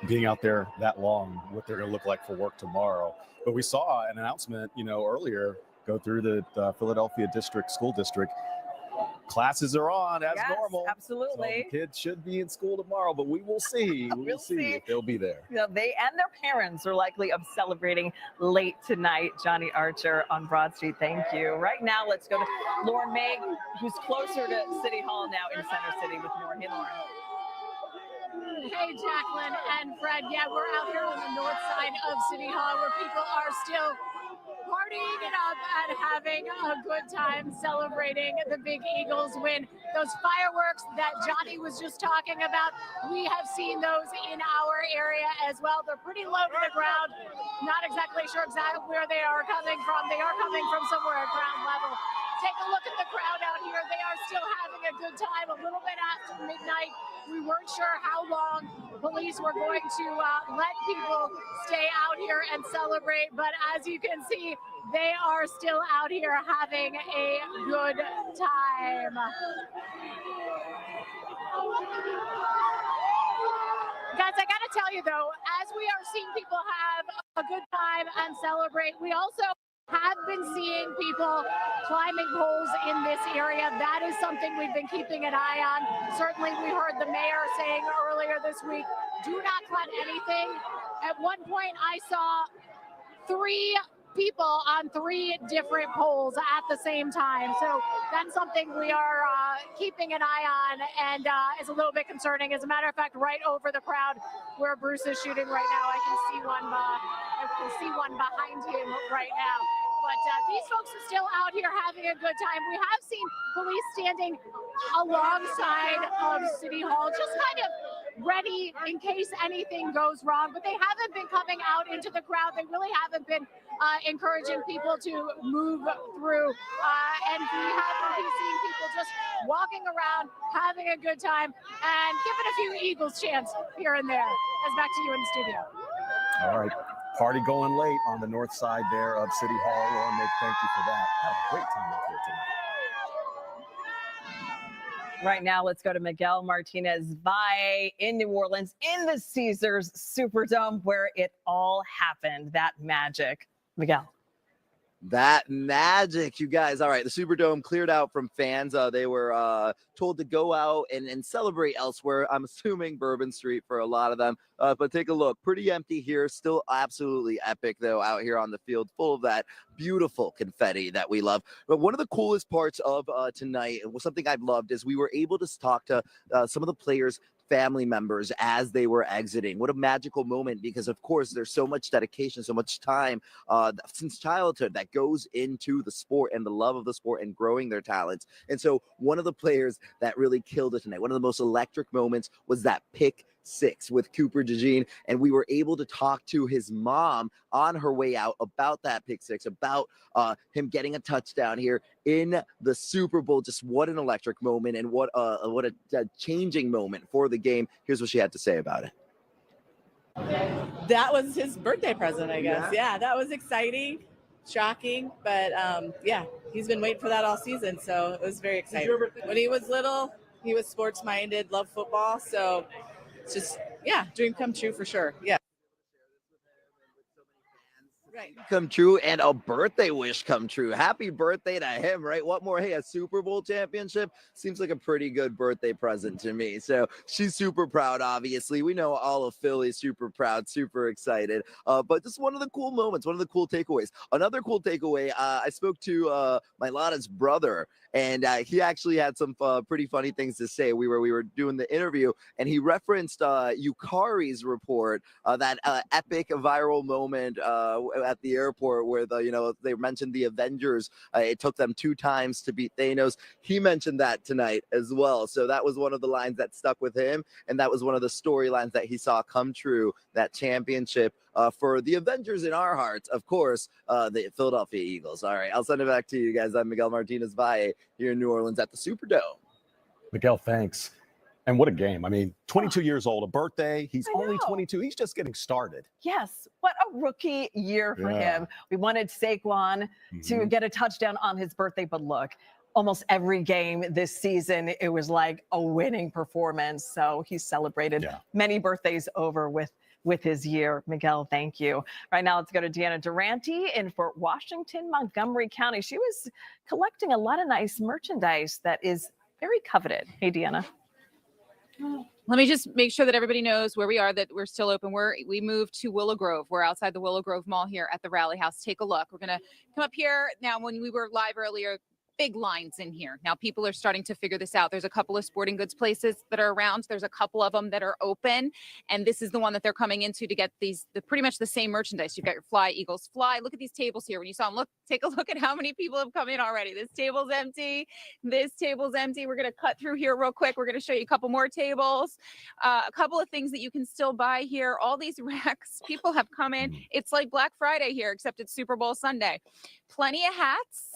being out there that long, what they're going to look like for work tomorrow. But we saw an announcement, earlier go through the Philadelphia school district. Classes are on as normal. Absolutely. So the kids should be in school tomorrow, but we will see. We'll see if they'll be there. They and their parents are likely celebrating late tonight. Johnny Archer on Broad Street. Thank you. Right now, let's go to Lauren Mayk, who's closer to City Hall now in Center City with more. Hey, Lauren. Hey, Jacqueline and Fred. Yeah, we're out here on the north side of City Hall where people are still partying it up and having a good time celebrating the big Eagles win. Those fireworks that Johnny was just talking about, we have seen those in our area as well. They're pretty low to the ground. Not exactly sure where they are coming from. They are coming from somewhere at ground level. Take a look at the crowd out here. They are still having a good time. A little bit after midnight, we weren't sure how long police were going to let people stay out here and celebrate. But as you can see, they are still out here having a good time. Guys, I got to tell you, though, as we are seeing people have a good time and celebrate, we also have been seeing people climbing poles in this area. That is something we've been keeping an eye on. Certainly, we heard the mayor saying earlier this week, do not climb anything. At one point, I saw 3 people on 3 different poles at the same time. So that's something we are keeping an eye on, and is a little bit concerning. As a matter of fact, right over the crowd where Bruce is shooting right now, I can see one behind him right now. But these folks are still out here having a good time. We have seen police standing alongside of City Hall, just kind of ready in case anything goes wrong. But they haven't been coming out into the crowd. They really haven't been encouraging people to move through. And we have been seeing people just walking around, having a good time, and giving a few Eagles chants here and there. As back to you in the studio. All right. Party going late on the north side there of City Hall. Mayk, thank you for that. Had a great time up here tonight. Right now, let's go to Miguel Martinez Valle in New Orleans in the Caesars Superdome where it all happened. That magic. Miguel. That magic, you guys. All right, the Superdome cleared out from fans. They were told to go out and celebrate elsewhere. I'm assuming Bourbon Street for a lot of them. But take a look. Pretty empty here. Still absolutely epic, though, out here on the field, full of that beautiful confetti that we love. But one of the coolest parts of tonight, and something I've loved, is we were able to talk to some of the players' family members as they were exiting. What a magical moment, because of course there's so much dedication, so much time since childhood that goes into the sport and the love of the sport and growing their talents. And so one of the players that really killed it tonight, one of the most electric moments, was that pick six with Cooper DeJean, and we were able to talk to his mom on her way out about that pick six, about him getting a touchdown here in the Super Bowl. Just what an electric moment, and what a changing moment for the game. Here's what she had to say about it. That was his birthday present, I guess. Yeah, that was exciting, shocking, but yeah, he's been waiting for that all season, so it was very exciting. When he was little, he was sports-minded, loved football, so it's just, yeah, dream come true for sure. Yeah. Right. Come true, and a birthday wish come true. Happy birthday to him, right? What more? Hey, a Super Bowl championship seems like a pretty good birthday present to me. So she's super proud, obviously. We know all of Philly's super proud, super excited. But just one of the cool moments, one of the cool takeaways. Another cool takeaway, I spoke to Mailata's brother, and he actually had some pretty funny things to say. We were doing the interview, and he referenced Yukari's report, that epic viral moment at the airport where they mentioned the Avengers. It took them 2 times to beat Thanos. He mentioned that tonight as well. So that was one of the lines that stuck with him, and that was one of the storylines that he saw come true. That championship for the Avengers in our hearts, of course, the Philadelphia Eagles. All right, I'll send it back to you guys. I'm Miguel Martinez Valle here in New Orleans at the Superdome. Miguel, thanks. And what a game. I mean, 22 years old, a birthday. He's only 22. He's just getting started. Yes, what a rookie year for him. We wanted Saquon to get a touchdown on his birthday, but look, almost every game this season, it was like a winning performance. So he celebrated many birthdays over with his year. Miguel, thank you. Right now, let's go to Deanna Durante in Fort Washington, Montgomery County. She was collecting a lot of nice merchandise that is very coveted. Hey, Deanna. Let me just make sure that everybody knows where we are, that we're still open. We moved to Willow Grove. We're outside the Willow Grove Mall here at the Rally House. Take a look. We're going to come up here. Now, when we were live earlier, big lines in here. Now people are starting to figure this out. There's a couple of sporting goods places that are around. There's a couple of them that are open. And this is the one that they're coming into to get pretty much the same merchandise. You've got your Fly, Eagles Fly. Look at these tables here. When you saw them, take a look at how many people have come in already. This table's empty. This table's empty. We're going to cut through here real quick. We're going to show you a couple more tables, a couple of things that you can still buy here. All these racks, people have come in. It's like Black Friday here, except it's Super Bowl Sunday. Plenty of hats.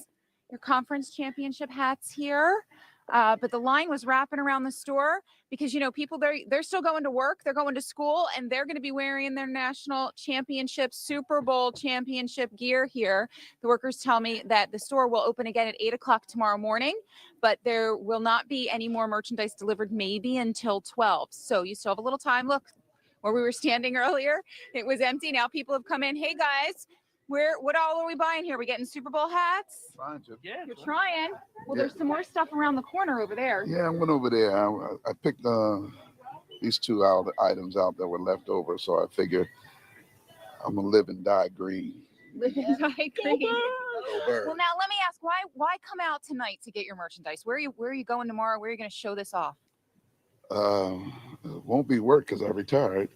Your conference championship hats here. But the line was wrapping around the store because, people, they're still going to work. They're going to school, and they're going to be wearing their national championship, Super Bowl championship gear here. The workers tell me that the store will open again at 8 o'clock tomorrow morning, but there will not be any more merchandise delivered maybe until 12. So you still have a little time. Look, where we were standing earlier, it was empty. Now people have come in. Hey, guys. What all are we buying here? We getting Super Bowl hats? Trying to. Yeah, you're trying. Well, there's some more stuff around the corner over there. Yeah, I went over there. I picked these 2 items out that were left over, so I figured I'm gonna live and die green. Live and die green. Well, now let me ask, why come out tonight to get your merchandise? Where are you going tomorrow? Where are you going to show this off? It won't be work because I retired.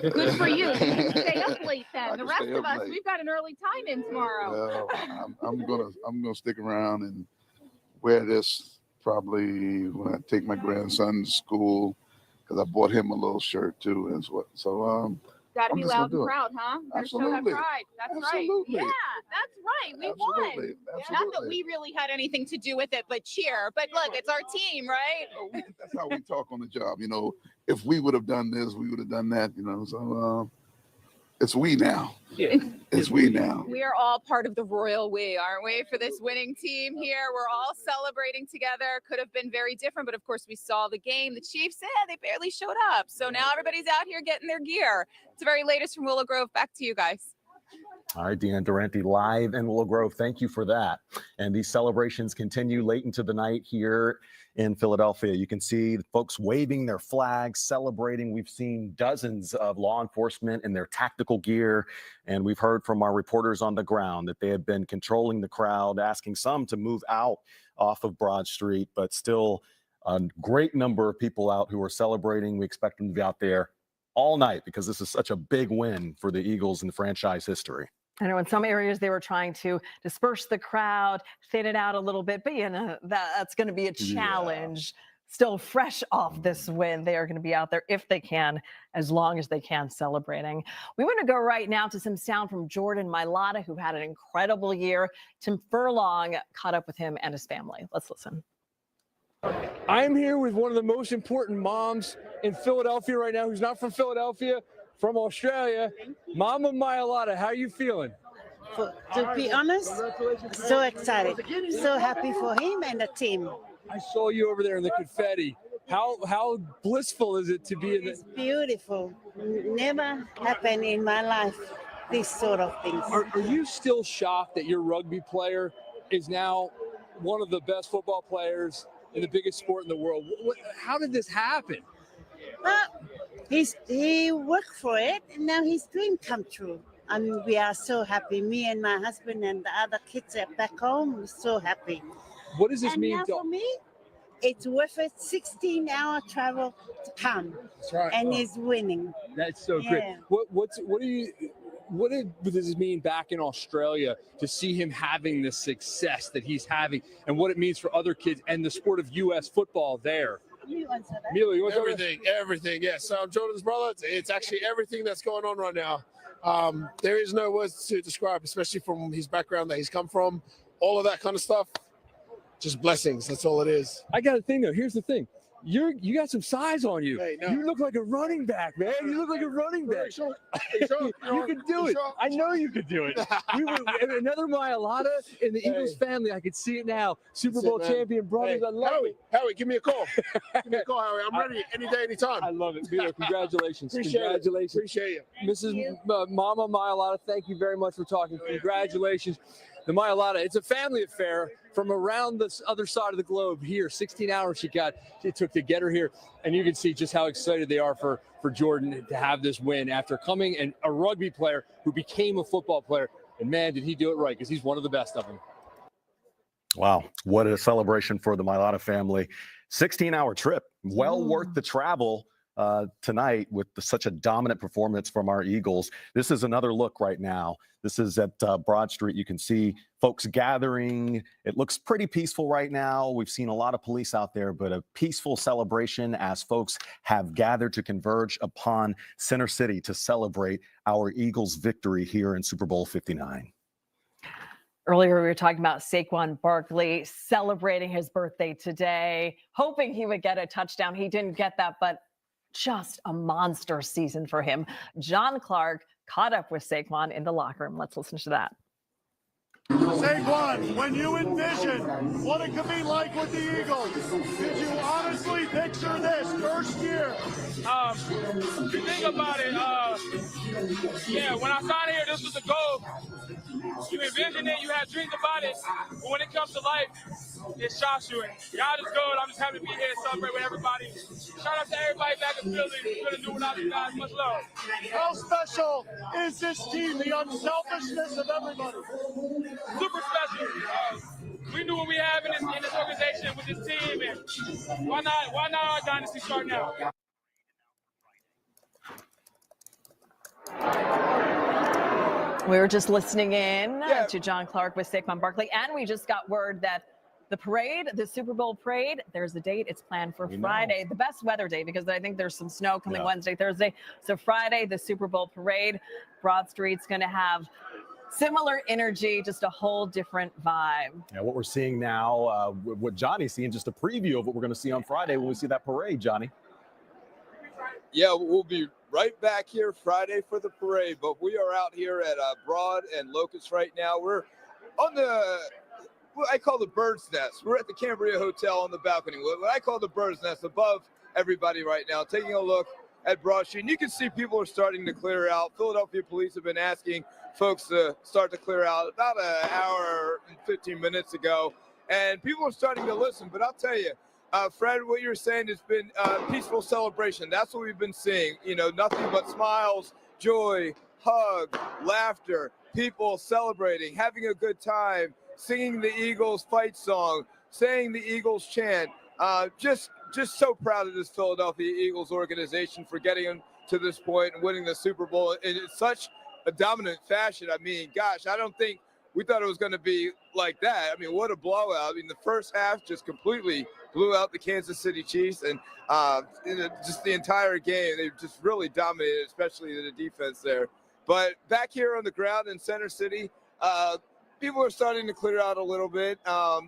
Good for you. You can stay up late then. The rest of us, late. we've got an early time in tomorrow. I'm gonna stick around and wear this probably when I take my grandson to school because I bought him a little shirt too, and so Got to I'm be just gonna loud do and it. proud, huh? Gotta show that Absolutely. pride. That's Absolutely. right. Yeah, that's right. We won. Absolutely. Not that we really had anything to do with it, but cheer. But look, it's our team, right? That's how we talk on the job. You know, if we would have done this, we would have done that. You know, so it's we now. Yeah. It's we now. We are all part of the royal we, aren't we? For this winning team here, we're all celebrating together. Could have been very different, but of course we saw the game. The Chiefs, they barely showed up. So now everybody's out here getting their gear. It's the very latest from Willow Grove. Back to you guys. All right, DeJean Durante live in Willow Grove. Thank you for that. And these celebrations continue late into the night here in Philadelphia. You can see folks waving their flags, celebrating. We've seen dozens of law enforcement in their tactical gear, and we've heard from our reporters on the ground that they have been controlling the crowd, asking some to move out off of Broad Street, but still a great number of people out who are celebrating. We expect them to be out there all night because this is such a big win for the Eagles in franchise history. I know in some areas they were trying to disperse the crowd, thin it out a little bit, but you know, that's going to be a challenge. Still fresh off this win. They are going to be out there if they can, as long as they can, celebrating. We want to go right now to some sound from Jordan Mailata, who had an incredible year. Tim Furlong caught up with him and his family. Let's listen. I'm here with one of the most important moms in Philadelphia right now, who's not from Philadelphia, from Australia. Mama Mailata, how are you feeling? To be honest, so excited, so happy for him and the team. I saw you over there in the confetti. How blissful is it to be in It's beautiful. Never happened in my life, these sort of things. Are you still shocked that your rugby player is now one of the best football players in the biggest sport in the world? How did this happen? Well, he worked for it, and now his dream come true. I mean, we are so happy. Me and my husband and the other kids are back home. We're so happy. What does this and mean now for me? It's worth it. 16-hour travel to come, That's right. and he's winning. That's so Yeah. great. What does this mean back in Australia to see him having the success that he's having, and what it means for other kids and the sport of U.S. football there? Milo, you want to Everything. Yes. So I'm Jordan's brother. It's actually everything that's going on right now. There is no words to describe, especially from his background that he's come from, all of that kind of stuff. Just blessings. That's all it is. I got a thing though. Here's the thing. You got some size on you. Hey, no. You look like a running back, man. You look like a running back. You can do it. I know you could do it. Another Mailata in the Eagles family. I can see it now. Super Bowl champion brothers. I love it. Howie, give me a call. Give me a call, Howie. I'm ready any day, anytime. I love it. Milo, congratulations. Congratulations. Appreciate you. Mrs. Mama Mailata, thank you very much for talking. Congratulations. The Mailata, it's a family affair from around the other side of the globe here. 16 hours it took to get her here. And you can see just how excited they are for Jordan to have this win after coming and a rugby player who became a football player. And man, did he do it right, because he's one of the best of them. Wow, what a celebration for the Mailata family. 16-hour trip, well worth the travel tonight with such a dominant performance from our Eagles. This is another look right now. This is at Broad Street. You can see folks gathering. It looks pretty peaceful right now. We've seen a lot of police out there, but a peaceful celebration as folks have gathered to converge upon Center City to celebrate our Eagles' victory here in Super Bowl 59. Earlier, we were talking about Saquon Barkley celebrating his birthday today, hoping he would get a touchdown. He didn't get that, but just a monster season for him. John Clark caught up with Saquon in the locker room. Let's listen to that. Saquon, when you envision what it could be like with the Eagles, did you honestly picture this first year? You think about it, when I signed here, this was the goal. You envision it, you had dreams about it, but when it comes to life, it shocks you. And God is good. I'm just happy to be here and celebrate with everybody. Shout out to everybody back in Philly. Couldn't do without you guys. Much love. How special is this team, the unselfishness of everybody? Super special. We knew what we have in this organization with this team, and why not our dynasty start now? We were just listening in to John Clark with Saquon Barkley, and we just got word that The parade, the Super Bowl parade, there's a date. It's planned for Friday, the best weather day, because I think there's some snow coming Wednesday, Thursday. So Friday, the Super Bowl parade, Broad Street's going to have similar energy, just a whole different vibe. Yeah, what we're seeing now, what Johnny's seeing, just a preview of what we're going to see on Friday when we see that parade, Johnny. Yeah, we'll be right back here Friday for the parade, but we are out here at Broad and Locust right now. We're on what I call the bird's nest. We're at the Cambria Hotel on the balcony. What I call the bird's nest above everybody right now, taking a look at Broad Street. And you can see people are starting to clear out. Philadelphia police have been asking folks to start to clear out about an hour and 15 minutes ago. And people are starting to listen. But I'll tell you, Fred, what you're saying has been peaceful celebration. That's what we've been seeing. You know, nothing but smiles, joy, hug, laughter, people celebrating, having a good time, singing the Eagles fight song, saying the Eagles chant. Just so proud of this Philadelphia Eagles organization for getting them to this point and winning the Super Bowl in such a dominant fashion. I mean, gosh, I don't think we thought it was going to be like that. I mean, what a blowout. I mean, the first half just completely blew out the Kansas City Chiefs, and just the entire game, they just really dominated, especially the defense there. But back here on the ground in Center City, people are starting to clear out a little bit.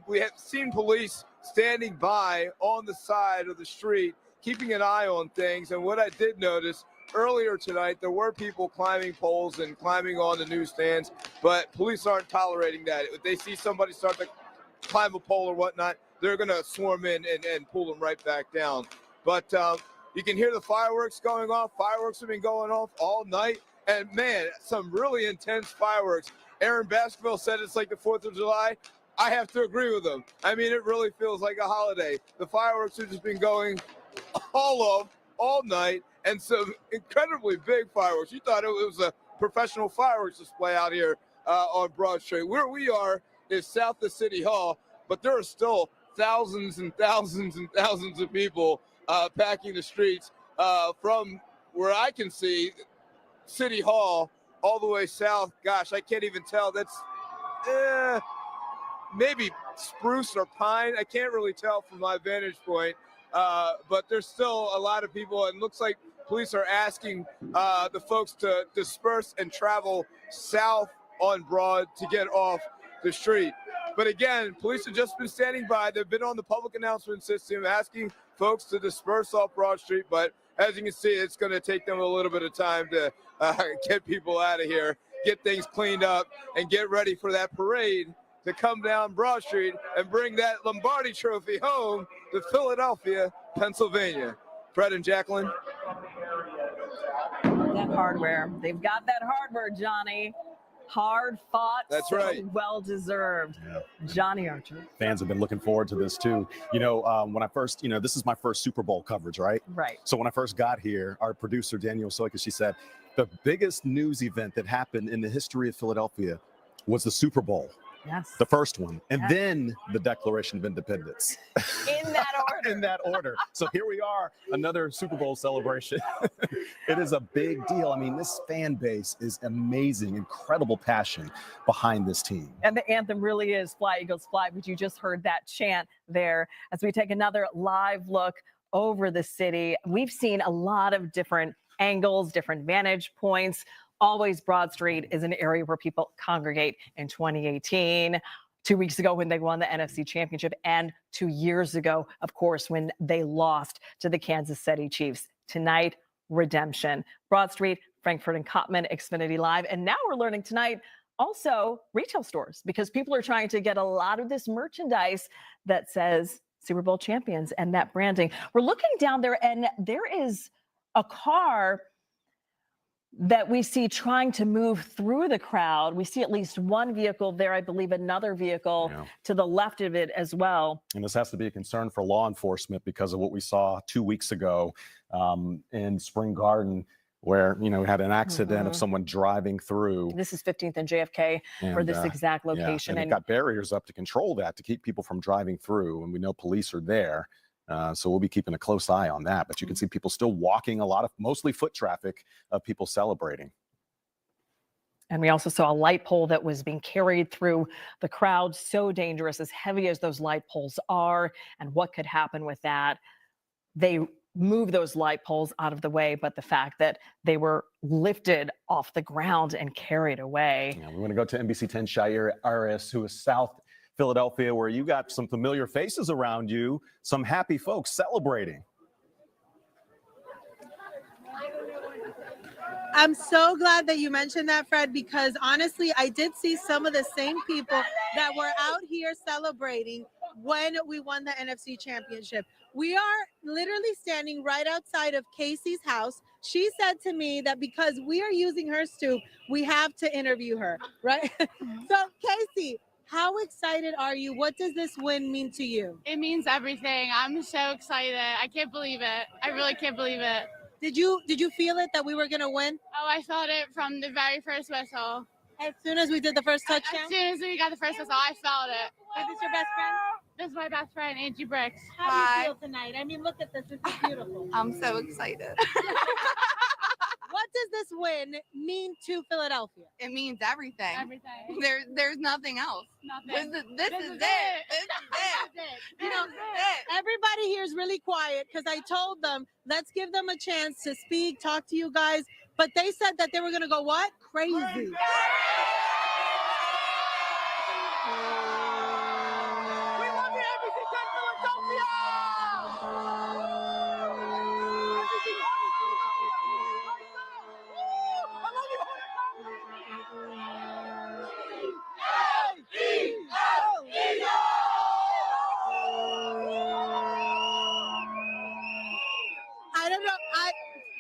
We have seen police standing by on the side of the street, keeping an eye on things. And what I did notice earlier tonight, there were people climbing poles and climbing on the newsstands, but police aren't tolerating that. If they see somebody start to climb a pole or whatnot, they're going to swarm in and pull them right back down. But you can hear the fireworks going off. Fireworks have been going off all night. And, man, some really intense fireworks. Aaron Baskerville said it's like the 4th of July. I have to agree with him. I mean, it really feels like a holiday. The fireworks have just been going all night, and some incredibly big fireworks. You thought it was a professional fireworks display out here on Broad Street. Where we are is south of City Hall, but there are still thousands and thousands and thousands of people packing the streets from where I can see City Hall all the way south. Gosh, I can't even tell. That's maybe spruce or pine. I can't really tell from my vantage point, but there's still a lot of people, and it looks like police are asking the folks to disperse and travel south on Broad to get off the street. But again, police have just been standing by. They've been on the public announcement system asking folks to disperse off Broad Street, but as you can see, it's going to take them a little bit of time to get people out of here, get things cleaned up, and get ready for that parade to come down Broad Street and bring that Lombardi Trophy home to Philadelphia, Pennsylvania. Fred and Jacqueline. That hardware. They've got that hardware, Johnny. Hard fought. That's so right. Well deserved. Yeah. Johnny Archer. Fans have been looking forward to this too. You know, when I first, this is my first Super Bowl coverage, right? Right. So when I first got here, our producer, Danielle Soika, she said, the biggest news event that happened in the history of Philadelphia was the Super Bowl. Yes. The first one. And then the Declaration of Independence. In that order. In that order. So here we are, another Super Bowl celebration. It is a big deal. I mean, this fan base is amazing, incredible passion behind this team. And the anthem really is Fly, Eagles, Fly, but you just heard that chant there as we take another live look over the city. We've seen a lot of different angles, different vantage points. Always Broad Street is an area where people congregate. In 2018, 2 weeks ago when they won the NFC Championship, and 2 years ago, of course, when they lost to the Kansas City Chiefs. Tonight, redemption. Broad Street, Frankfurt and Kottman, Xfinity Live. And now we're learning tonight also retail stores, because people are trying to get a lot of this merchandise that says Super Bowl champions and that branding. We're looking down there, and there is a car that we see trying to move through the crowd. We see at least one vehicle there, I believe another vehicle to the left of it as well. And this has to be a concern for law enforcement because of what we saw 2 weeks ago in Spring Garden, where, we had an accident of someone driving through. This is 15th and JFK for this exact location. Yeah, and they've got barriers up to control that, to keep people from driving through. And we know police are there. So we'll be keeping a close eye on that. But you can see people still walking, mostly foot traffic of people celebrating. And we also saw a light pole that was being carried through the crowd. So dangerous, as heavy as those light poles are, and what could happen with that. They move those light poles out of the way, but the fact that they were lifted off the ground and carried away. Yeah, we want to go to NBC 10 Shire Aris, who is South Philadelphia, where you got some familiar faces around you, some happy folks celebrating. I'm so glad that you mentioned that, Fred, because honestly, I did see some of the same people that were out here celebrating when we won the NFC Championship. We are literally standing right outside of Casey's house. She said to me that because we are using her stoop, we have to interview her, right? So, Casey, how excited are you? What does this win mean to you? It means everything. I'm so excited. I can't believe it. I really can't believe it. Did you feel it that we were going to win? Oh, I felt it from the very first whistle. As soon as we did the first touchdown? As soon as we got the first whistle, I felt it. Is this your best friend? This is my best friend, Angie Bricks. How do you feel tonight? I mean, look at this. This is beautiful. I'm so excited. What does this win mean to Philadelphia? It means everything. Everything. There's nothing else. Nothing. This is it. This is it. You know, everybody here is really quiet because I told them, let's give them a chance to speak, talk to you guys. But they said that they were going to go what? Crazy. We love you, everything from Philadelphia!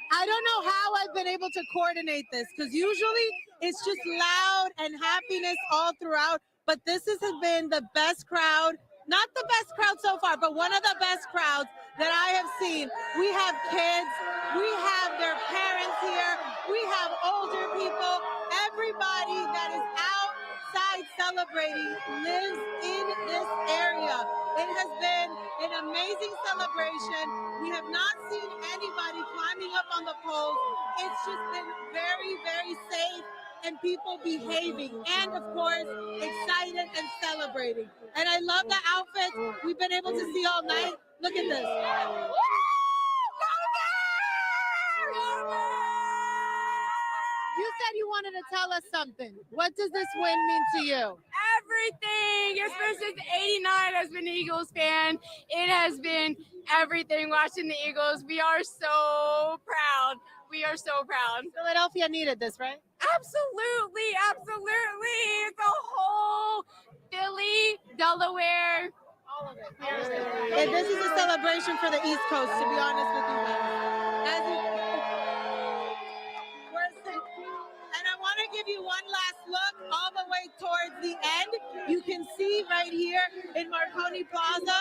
I don't know how I've been able to coordinate this because usually it's just loud and happiness all throughout. But this has been the best crowd, not the best crowd so far, but one of the best crowds that I have seen. We have kids, we have their parents here, we have older people, everybody that is outside celebrating lives in this area. It has been an amazing celebration. We have not seen anybody climbing up on the poles. It's just been very, very safe and people behaving and, of course, excited and celebrating. And I love the outfits we've been able to see all night. Look at this. You said you wanted to tell us something. What does this win mean to you? Everything. Especially as 89 has been an Eagles fan. It has been everything watching the Eagles. We are so proud. We are so proud. Philadelphia needed this, right? Absolutely. Absolutely. It's a whole Philly, Delaware. All of it. And this is a celebration for the East Coast, to be honest with you guys. And I want to give you one last look all the way towards the end. You can see right here in Marconi Plaza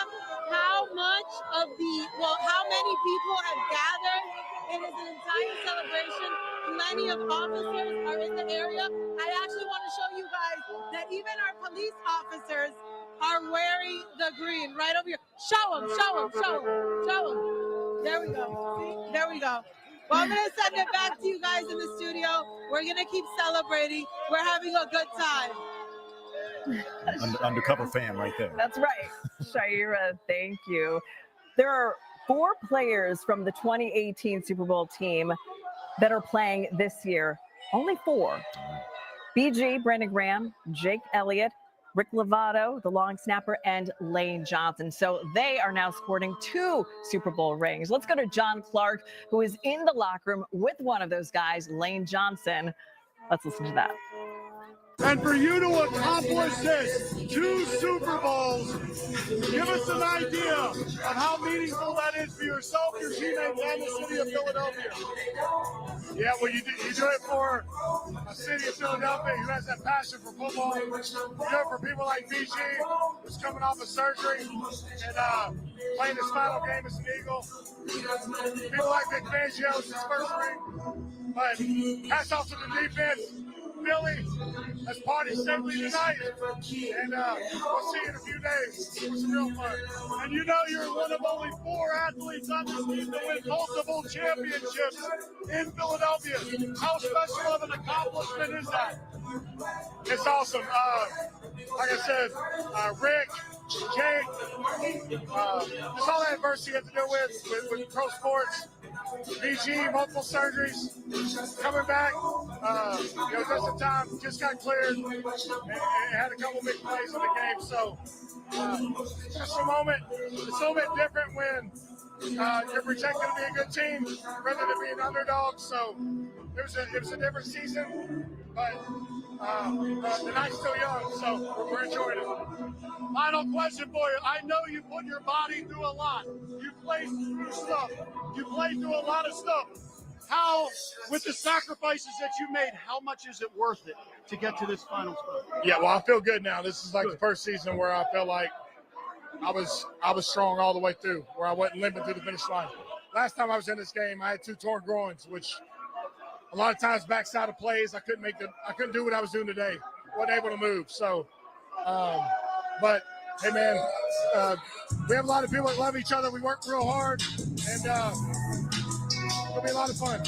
how many people have gathered. It is an entire celebration. Plenty of officers are in the area. I actually want to show you guys that even our police officers are wearing the green right over here. Show them, show them, show them, show them. There we go. See? There we go. Well, I'm going to send it back to you guys in the studio. We're going to keep celebrating. We're having a good time. Undercover fan right there. That's right. Shaira, thank you. There are 4 players from the 2018 Super Bowl team that are playing this year. Only 4. BG, Brandon Graham, Jake Elliott, Rick Lovato, the long snapper, and Lane Johnson. So they are now sporting 2 Super Bowl rings. Let's go to John Clark, who is in the locker room with one of those guys, Lane Johnson. Let's listen to that. And for you to accomplish this, 2 Super Bowls, give us an idea of how meaningful that is for yourself, your teammates, and the city of Philadelphia. Yeah, well, you do it for a city of Philadelphia who has that passion for football. You do it for people like BG, who's coming off of surgery and playing his final game as an Eagle. People like Vic Fangio, his first ring. But hats off to the defense. Philly has party safely tonight, and we'll see you in a few days. It was real fun. And you know you're one of only 4 athletes on this team to win multiple championships in Philadelphia. How special of an accomplishment is that? It's awesome. Like I said, Rick, Jake, just all that adversity you have to deal with pro sports, DeJean, multiple surgeries, coming back, just in time, just got cleared, and had a couple big plays in the game. So, just a moment. It's a little bit different when you're projected to be a good team rather than being an underdog. So, it was a different season, but the night's still young, so we're enjoying it. Final question for you. I know you put your body through a lot. You played through stuff. You played through a lot of stuff. How, with the sacrifices that you made, how much is it worth it to get to this final spot? Yeah, well, I feel good now. This is like the first season where I felt like I was strong all the way through, where I wasn't limping through the finish line. Last time I was in this game, I had 2 torn groins, which a lot of times backside of plays, I couldn't do what I was doing today. Wasn't able to move. So, but hey man, we have a lot of people that love each other. We work real hard, and it'll be a lot of fun.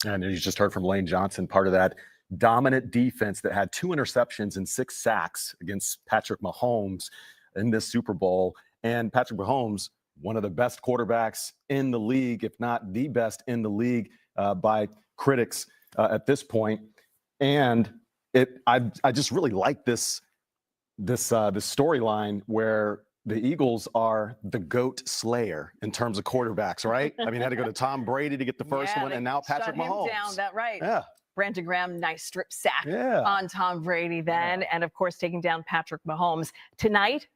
And you just heard from Lane Johnson, part of that dominant defense that had 2 interceptions and 6 sacks against Patrick Mahomes in this Super Bowl. And Patrick Mahomes, one of the best quarterbacks in the league, if not the best in the league by critics at this point. And I just really like this storyline where the Eagles are the GOAT slayer in terms of quarterbacks, right? I mean, had to go to Tom Brady to get the first one, and now Patrick Mahomes. Down, that right. Yeah. Brandon Graham, nice strip sack on Tom Brady then, and of course taking down Patrick Mahomes. Tonight,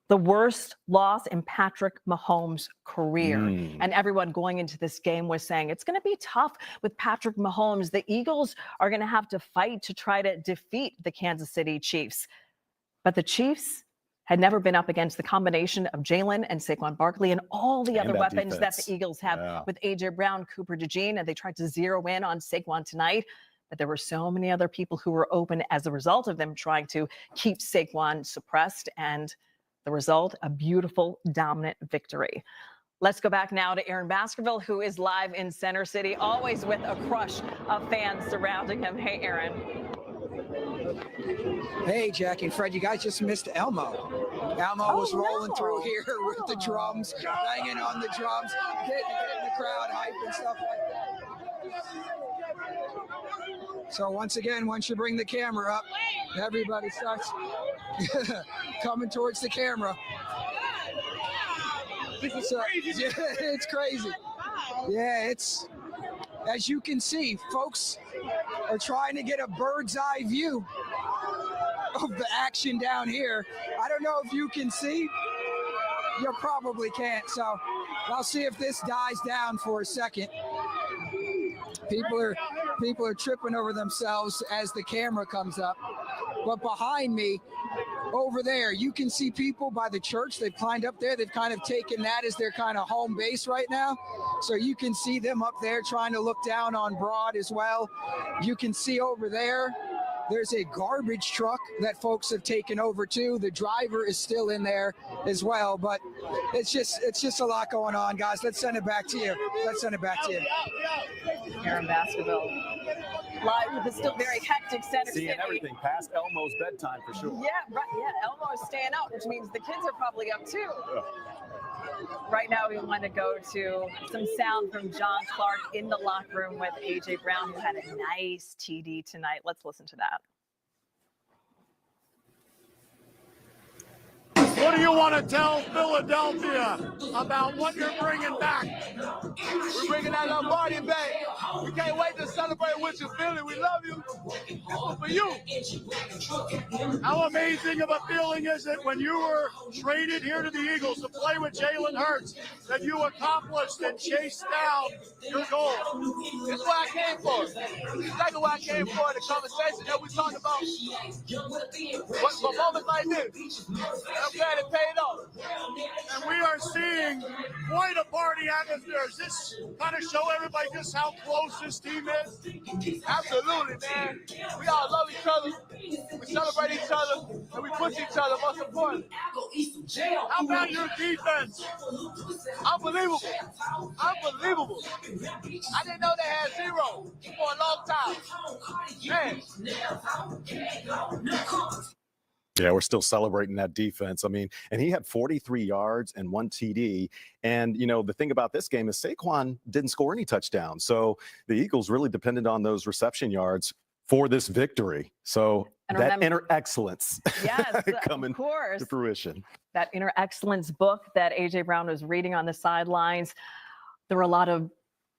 the worst loss in Patrick Mahomes' career. And everyone going into this game was saying it's going to be tough with Patrick Mahomes. The Eagles are going to have to fight to try to defeat the Kansas City Chiefs. But the Chiefs had never been up against the combination of Jaylen and Saquon Barkley and all the other weapons that the Eagles have with A.J. Brown, Cooper DeJean, and they tried to zero in on Saquon tonight. But there were so many other people who were open as a result of them trying to keep Saquon suppressed, and the result, a beautiful, dominant victory. Let's go back now to Aaron Baskerville, who is live in Center City, always with a crush of fans surrounding him. Hey, Aaron. Hey, Jackie and Fred, you guys just missed Elmo. Elmo was rolling through here with the drums, banging on the drums, getting the crowd hype and stuff like that. So once again, once you bring the camera up, everybody starts coming towards the camera. So, yeah, it's crazy. Yeah, it's, as you can see, folks are trying to get a bird's eye view of the action down here. I don't know if you can see. You probably can't. So I'll see if this dies down for a second. People are tripping over themselves as the camera comes up. But behind me, over there, you can see people by the church. They've climbed up there. They've kind of taken that as their kind of home base right now. So you can see them up there trying to look down on Broad as well. You can see over there, there's a garbage truck that folks have taken over too. The driver is still in there as well, but it's just a lot going on, guys. Let's send it back to you. Let's send it back to you. Aaron Baskerville, live with the still very hectic Center City. Seeing everything past Elmo's bedtime for sure. Yeah, right. Yeah, Elmo is staying up, which means the kids are probably up too. Yeah. Right now, we want to go to some sound from John Clark in the locker room with A.J. Brown, who had a nice TD tonight. Let's listen to that. What do you want to tell Philadelphia about what you're bringing back? We're bringing that Lombardi back. We can't wait to celebrate with you, Philly. We love you. This is for you. How amazing of a feeling is it when you were traded here to the Eagles to play with Jaylen Hurts that you accomplished and chased down your goal? That's what I came for. That's exactly what I came for, the conversation that we talked about. What moments like this. I'm glad it paid off. And we are seeing quite a party atmosphere. Does this kind of show everybody just how close this team is? Absolutely, man. We all love each other. We celebrate each other, and we push each other, most important. How about your defense? Unbelievable. Unbelievable. I didn't know they had had 0 for a long time. Man. Yeah, we're still celebrating that defense. I mean, and he had 43 yards and 1 TD. And, you know, the thing about this game is Saquon didn't score any touchdowns. So the Eagles really depended on those reception yards for this victory. So And that remember- inner excellence Yes, coming of course. to fruition. That inner excellence book that A.J. Brown was reading on the sidelines. There were a lot of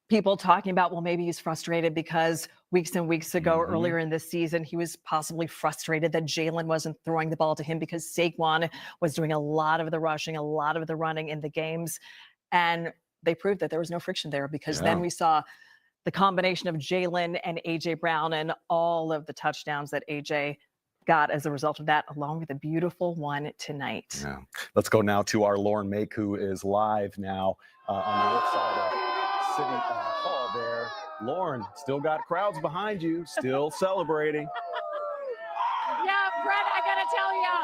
people talking about, well, maybe he's frustrated because weeks and weeks ago, earlier in this season, he was possibly frustrated that Jaylen wasn't throwing the ball to him because Saquon was doing a lot of the rushing, a lot of the running in the games. And they proved that there was no friction there because then we saw the combination of Jaylen and A.J. Brown and all of the touchdowns that A.J. got as a result of that, along with a beautiful one tonight. Yeah. Let's go now to our Lorie Mayk, who is live now on the north side of City Hall there. Lauren, still got crowds behind you, still celebrating. Yeah, Brett, I gotta tell you,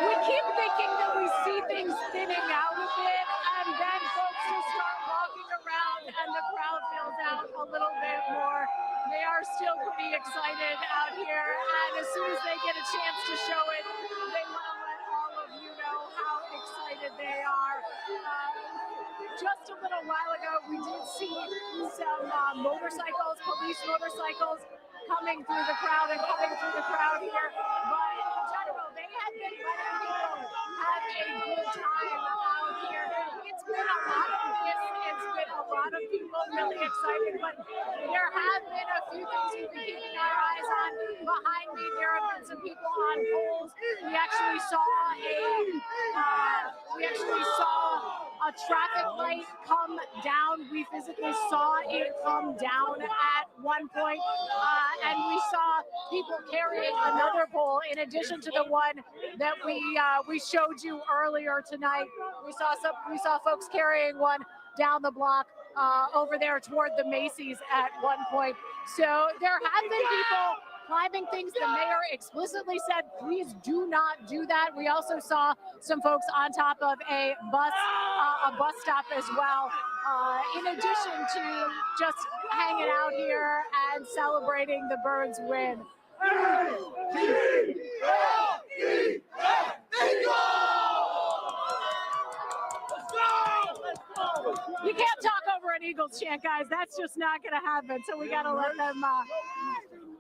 we keep thinking that we see things thinning out a bit, and then folks just start walking around and the crowd fills out a little bit more. They are still pretty excited out here, and as soon as they get a chance to show it, they want to let all of you know how excited they are. Just a little while ago, we did see some motorcycles, police motorcycles, coming through the crowd and coming through the crowd here. But in general, they have been letting people have a good time out here. It's been a lot of this. It's been a lot of people really excited. But there have been a few things we've been keeping our eyes on. Behind me, there have been some people on poles. We actually saw a traffic light come down. We physically saw it come down at one point, and we saw people carrying another pole in addition to the one that we showed you earlier tonight. We saw folks carrying one down the block over there toward the Macy's at one point. So there have been people climbing things. The mayor explicitly said, please do not do that. We also saw some folks on top of a bus stop as well, in addition to just hanging out here and celebrating the Birds' win. You can't talk over an Eagles chant, guys. That's just not going to happen. So we got to let them.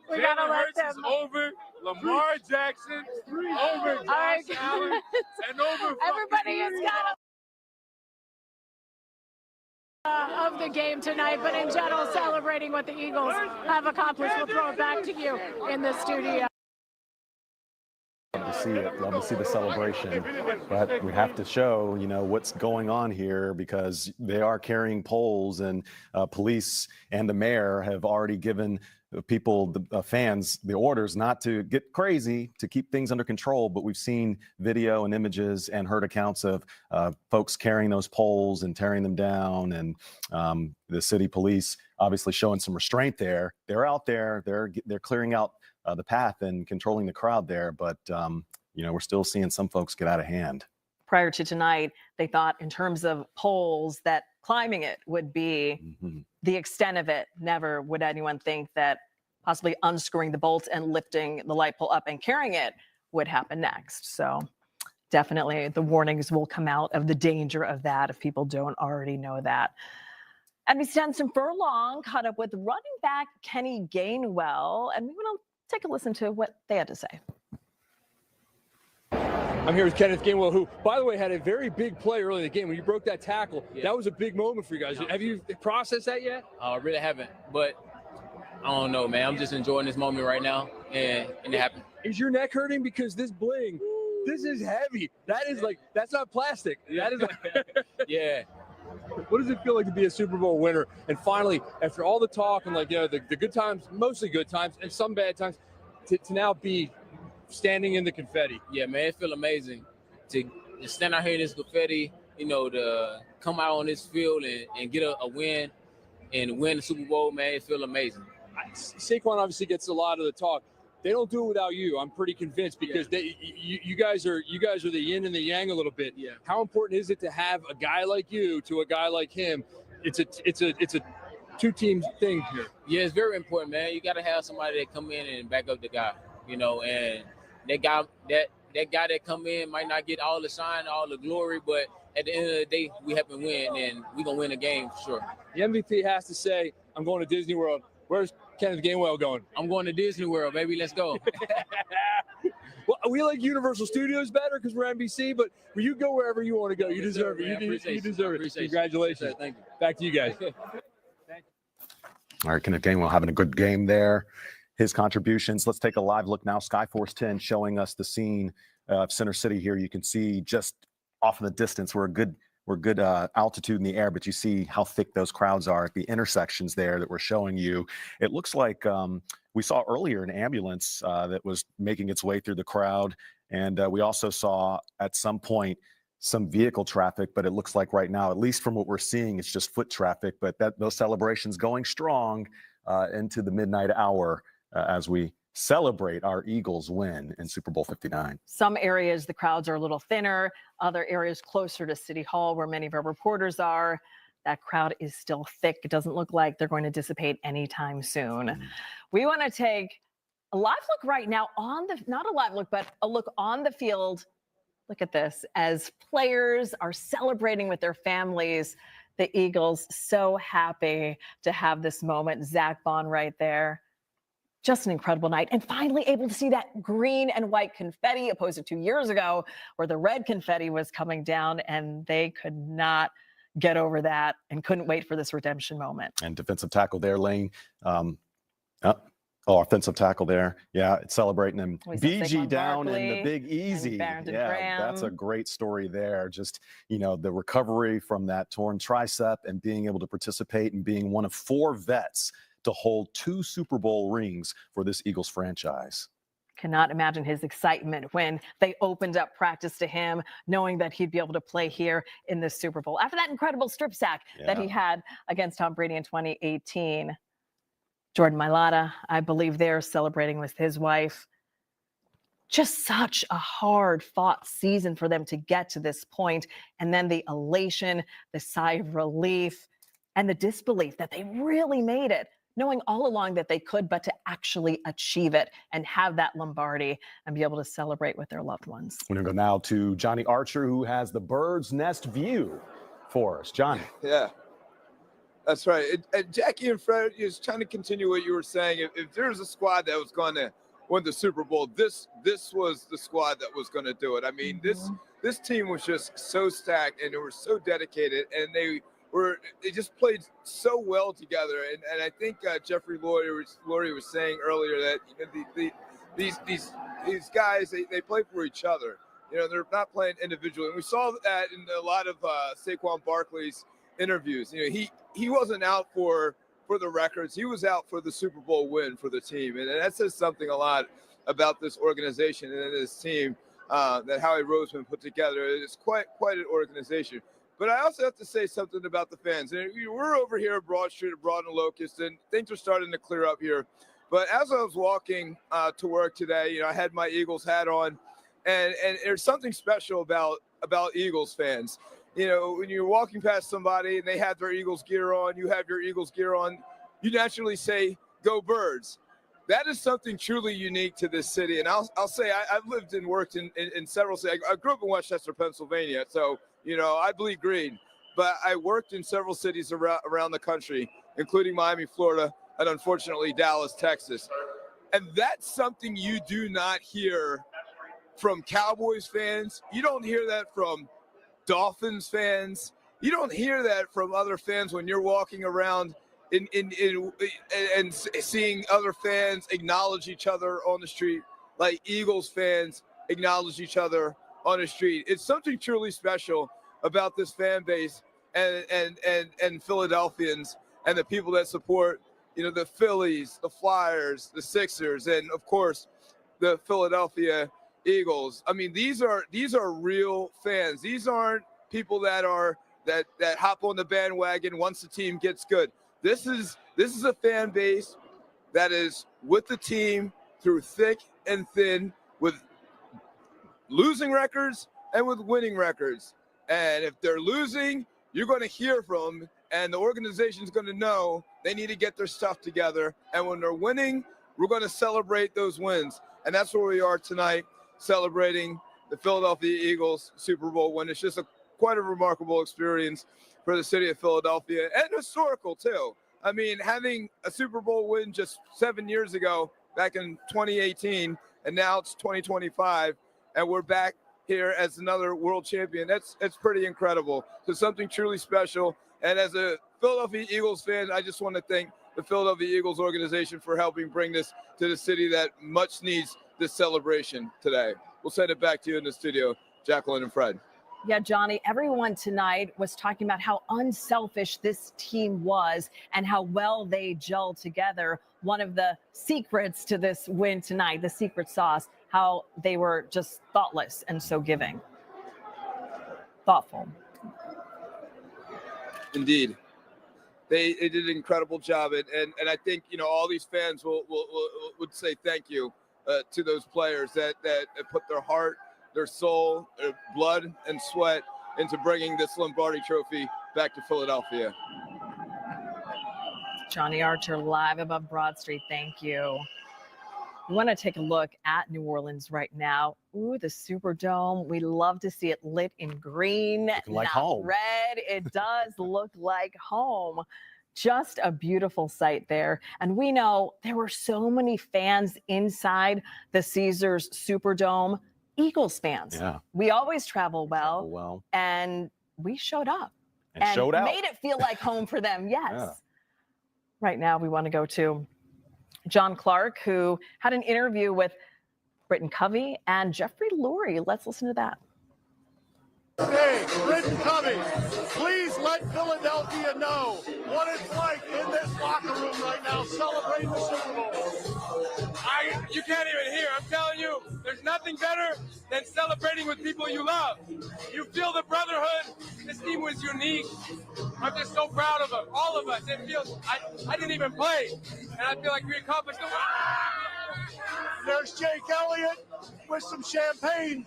We got to let them. Over Lamar Jackson, over Josh Allen, and over. Everybody has got of the game tonight, but in general, celebrating what the Eagles have accomplished. We'll throw it back to you in the studio. Love to see it. Love to see the celebration. But we have to show, you know, what's going on here because they are carrying poles, and police and the mayor have already given people, the fans, the orders not to get crazy, to keep things under control. But we've seen video and images and heard accounts of folks carrying those poles and tearing them down, and the city police obviously showing some restraint there. They're out there. They're clearing out the path and controlling the crowd there. But, you know, we're still seeing some folks get out of hand. Prior to tonight, they thought in terms of poles that climbing it would be the extent of it. Never would anyone think that possibly unscrewing the bolts and lifting the light pole up and carrying it would happen next. So definitely the warnings will come out of the danger of that if people don't already know that. NBC 10's Furlong caught up with running back Kenneth Gainwell, and we want to take a listen to what they had to say. I'm here with Kenneth Gainwell, who, by the way, had a very big play early in the game. When you broke that tackle, that was a big moment for you guys. Have you processed that yet? I really haven't, but I don't know, man. I'm just enjoying this moment right now, and it happened. Is your neck hurting? Because this bling, this is heavy. That is like, that's not plastic. That is Yeah. What does it feel like to be a Super Bowl winner? And finally, after all the talk and like, you know, the good times, mostly good times, and some bad times, to now be standing in the confetti. Yeah, man, it feels amazing to stand out here in this confetti, you know, to come out on this field and get a win and win the Super Bowl, man. It feels amazing. Saquon obviously gets a lot of the talk. They don't do it without you. I'm pretty convinced because you guys are the yin and the yang a little bit. Yeah. How important is it to have a guy like you to a guy like him? It's a two-team thing here. Yeah, it's very important, man. You got to have somebody that come in and back up the guy, you know, and that guy that come in might not get all the shine, all the glory, but at the end of the day, we have to win, and we're going to win the game for sure. The MVP has to say, I'm going to Disney World. Where's Kenneth Gainwell going? I'm going to Disney World, baby. Let's go. Well, we like Universal Studios better because we're NBC, but you go wherever you want to go. You deserve it. You deserve it. Congratulations. Thank you. Back to you guys. All right, Kenneth Gainwell having a good game there. His contributions. Let's take a live look now. Skyforce 10 showing us the scene of Center City here. You can see just off in the distance, we're good altitude in the air, but you see how thick those crowds are at the intersections there that we're showing you. It looks like we saw earlier an ambulance that was making its way through the crowd. And we also saw at some point some vehicle traffic, but it looks like right now, at least from what we're seeing, it's just foot traffic. But those celebrations going strong into the midnight hour as we celebrate our Eagles win in Super Bowl 59. Some areas, the crowds are a little thinner. Other areas closer to City Hall, where many of our reporters are, that crowd is still thick. It doesn't look like they're going to dissipate anytime soon. We want to take a live look right now on the, not a live look, but a look on the field. Look at this, as players are celebrating with their families. The Eagles so happy to have this moment. Zach Bond right there. Just an incredible night, and finally able to see that green and white confetti, opposed to 2 years ago where the red confetti was coming down, and they could not get over that and couldn't wait for this redemption moment. And defensive tackle there, Lane. Offensive tackle there. Yeah, it's celebrating him. BG down in the Big Easy. Yeah, that's a great story there. Just, you know, the recovery from that torn tricep and being able to participate and being one of 4 vets to hold 2 Super Bowl rings for this Eagles franchise. Cannot imagine his excitement when they opened up practice to him, knowing that he'd be able to play here in the Super Bowl after that incredible strip sack that he had against Tom Brady in 2018. Jordan Mailata, I believe they're celebrating with his wife. Just such a hard-fought season for them to get to this point. And then the elation, the sigh of relief, and the disbelief that they really made it, knowing all along that they could, but to actually achieve it and have that Lombardi and be able to celebrate with their loved ones. We're going to go now to Johnny Archer, who has the bird's nest view for us. Johnny. Yeah, that's right. And Jackie and Fred is trying to continue what you were saying. If there's a squad that was going to win the Super Bowl, this was the squad that was going to do it. I mean, this team was just so stacked, and they were so dedicated, and they just played so well together. And I think Jeffrey Lorie was saying earlier that, you know, these guys, they play for each other. You know, they're not playing individually. And we saw that in a lot of Saquon Barkley's interviews. You know, he wasn't out for the records. He was out for the Super Bowl win for the team. And that says something a lot about this organization and this team that Howie Roseman put together. It's quite an organization. But I also have to say something about the fans. And we're over here at Broad Street, at Broad and Locust, and things are starting to clear up here. But as I was walking to work today, you know, I had my Eagles hat on, and there's something special about Eagles fans. You know, when you're walking past somebody and they have their Eagles gear on, you have your Eagles gear on, you naturally say, "Go Birds." That is something truly unique to this city. And I'll say I've lived and worked in several cities. I grew up in Westchester, Pennsylvania, so, you know, I bleed green. But I worked in several cities around the country, including Miami, Florida, and unfortunately Dallas, Texas. And that's something you do not hear from Cowboys fans. You don't hear that from Dolphins fans. You don't hear that from other fans when you're walking around and seeing other fans acknowledge each other on the street, like Eagles fans acknowledge each other on the street. It's something truly special about this fan base and Philadelphians and the people that support, you know, the Phillies, the Flyers, the Sixers, and of course the Philadelphia Eagles. I mean, these are real fans. These aren't people that hop on the bandwagon once the team gets good. This is a fan base that is with the team through thick and thin, with losing records and with winning records. And if they're losing, you're going to hear from them And the organization's going to know they need to get their stuff together. And when they're winning, we're going to celebrate those wins. And that's where we are tonight, celebrating the Philadelphia Eagles Super Bowl win. It's just quite a remarkable experience for the city of Philadelphia, and historical too. I mean, having a Super Bowl win just 7 years ago, back in 2018, and now it's 2025, and we're back here as another world champion. That's pretty incredible. So something truly special. And as a Philadelphia Eagles fan, I just want to thank the Philadelphia Eagles organization for helping bring this to the city that much needs this celebration today. We'll send it back to you in the studio, Jacqueline and Fred. Yeah, Johnny, everyone tonight was talking about how unselfish this team was and how well they gelled together. One of the secrets to this win tonight, the secret sauce, how they were just thoughtless and so giving. Thoughtful. Indeed. They did an incredible job. And I think, all these fans would say thank you to those players that put their heart, their soul, their blood and sweat into bringing this Lombardi trophy back to Philadelphia. Johnny Archer live above Broad Street. Thank you. We want to take a look at New Orleans right now. Ooh, the Superdome. We love to see it lit in green, like not home. red. It does look like home. Just a beautiful sight there. And we know there were so many fans inside the Caesars Superdome. Eagles fans. Yeah. We always travel well. And we showed up and showed out. made it feel like home for them. Yes. Yeah. Right now, we want to go to John Clark, who had an interview with Britton Covey and Jeffrey Lorie. Let's listen to that. Hey, Britton Covey, please let Philadelphia know what it's like in this locker room right now, celebrating the Super Bowl. You can't even hear. I'm telling you, there's nothing better than celebrating with people you love. You feel the brotherhood. This team was unique. I'm just so proud of them, all of us. It feels, I didn't even play, and I feel like we accomplished it. There's Jake Elliott with some champagne.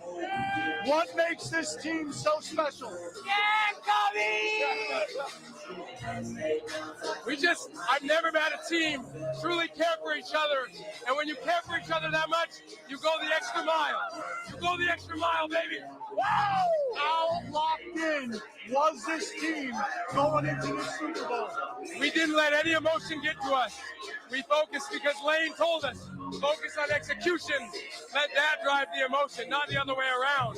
What makes this team so special? Yeah, I've never met a team truly care for each other. And when you care for each other that much, you go the extra mile. You go the extra mile, baby. Woo! How locked in was this team going into the Super Bowl? We didn't let any emotion get to us. We focused because Lane told us, focus on execution. Let that drive the emotion, not the other way around.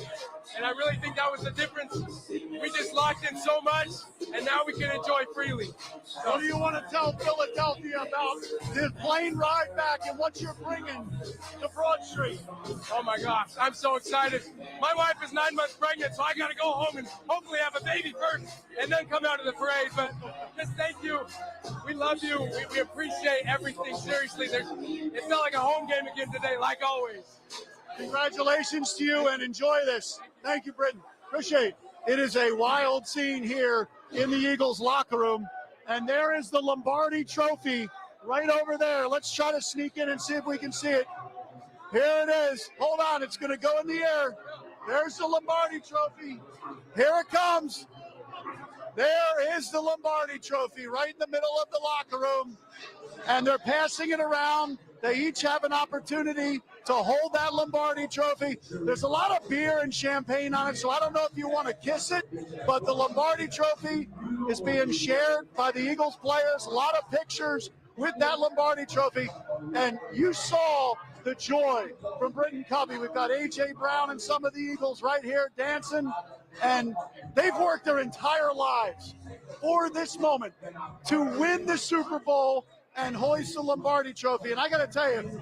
And I really think that was the difference. We just locked in so much, and now we can enjoy freely. So, what do you want to tell Philadelphia about this plane ride back and what you're bringing to Broad Street? Oh my gosh, I'm so excited. My wife is 9 months pregnant, so I got to go home and hopefully have a baby first and then come out to the parade. But just thank you. We love you. We appreciate everything. Seriously, it felt like a home game again today, like always. Congratulations to you and enjoy this. Thank you, Britton. Appreciate it. It is a wild scene here in the Eagles locker room. And there is the Lombardi trophy right over there. Let's try to sneak in and see if we can see it. Here it is. Hold on. It's going to go in the air. There's the Lombardi trophy. Here it comes. There is the Lombardi trophy right in the middle of the locker room. And they're passing it around. They each have an opportunity to hold that Lombardi trophy. There's a lot of beer and champagne on it, so I don't know if you want to kiss it, but the Lombardi trophy is being shared by the Eagles players. A lot of pictures with that Lombardi trophy. And you saw the joy from Britton Covey. We've got A.J. Brown and some of the Eagles right here dancing. And they've worked their entire lives for this moment to win the Super Bowl and hoist the Lombardi trophy. And I got to tell you,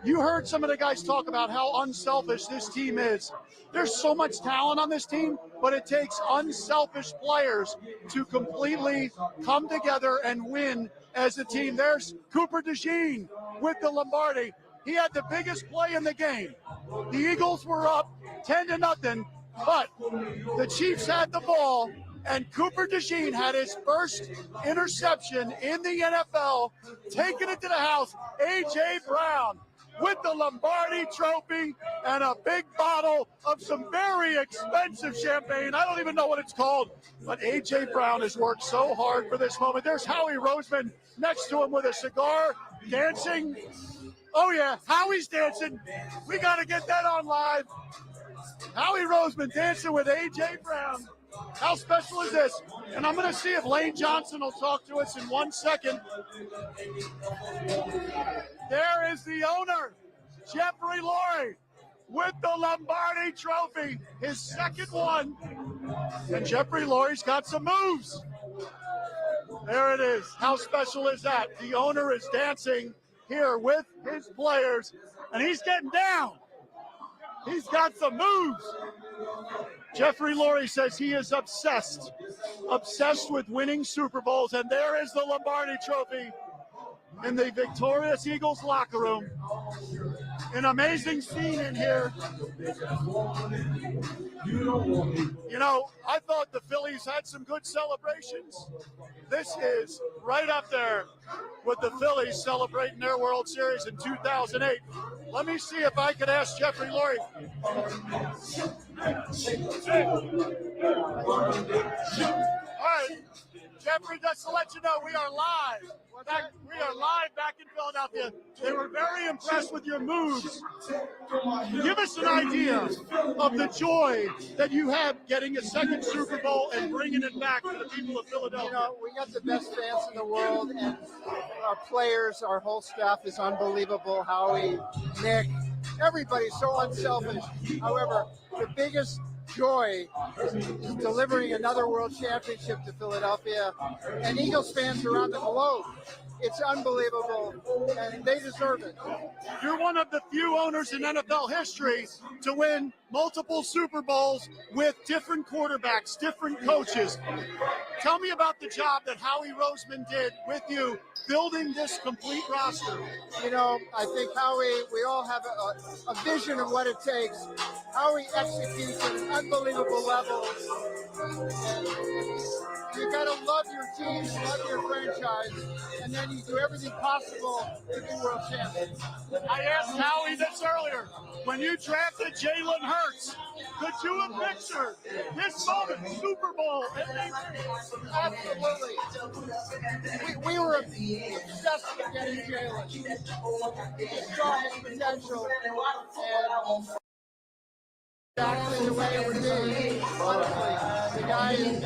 you heard some of the guys talk about how unselfish this team is. There's so much talent on this team, but it takes unselfish players to completely come together and win as a team. There's Cooper DeJean with the Lombardi. He had the biggest play in the game. The Eagles were up 10-0, but the Chiefs had the ball, and Cooper DeJean had his first interception in the NFL, taking it to the house. A.J. Brown with the Lombardi Trophy and a big bottle of some very expensive champagne. I don't even know what it's called, but A.J. Brown has worked so hard for this moment. There's Howie Roseman next to him with a cigar, dancing. Oh, yeah, Howie's dancing. We got to get that on live. Howie Roseman dancing with A.J. Brown. How special is this? And I'm going to see if Lane Johnson will talk to us in 1 second. There is the owner, Jeffrey Lorie, with the Lombardi Trophy, his second one. And Jeffrey Lorie's got some moves. There it is. How special is that? The owner is dancing here with his players, and he's getting down. He's got some moves. Jeffrey Lorie says he is obsessed with winning Super Bowls, and there is the Lombardi Trophy in the victorious Eagles locker room. An amazing scene in here. You know, I thought the Phillies had some good celebrations. This is right up there with the Phillies celebrating their World Series in 2008. Let me see if I could ask Jeffrey Lorie. All right, Jeffrey, just to let you know, we are live. We are live back in Philadelphia. They were very impressed with your moves. Give us an idea of the joy that you have getting a second Super Bowl and bringing it back to the people of Philadelphia. You know, we got the best fans in the world, and our players, our whole staff is unbelievable. Howie, Nick, everybody's so unselfish. However, the biggest joy is delivering another world championship to Philadelphia and Eagles fans around the globe. It's unbelievable, and they deserve it. You're one of the few owners in NFL history to win multiple Super Bowls with different quarterbacks, different coaches. Tell me about the job that Howie Roseman did with you building this complete roster. You know, I think Howie, we all have a vision of what it takes. Howie executes at an unbelievable level. You got to love your team, love your franchise, and then you do everything possible to be world champions. I asked Howie this earlier. When you drafted Jaylen Hurts, could you have pictured this moment, Super Bowl? Absolutely. We were obsessed with getting Jaylen. We saw his potential, and exactly the way it would be. Honestly, the guy is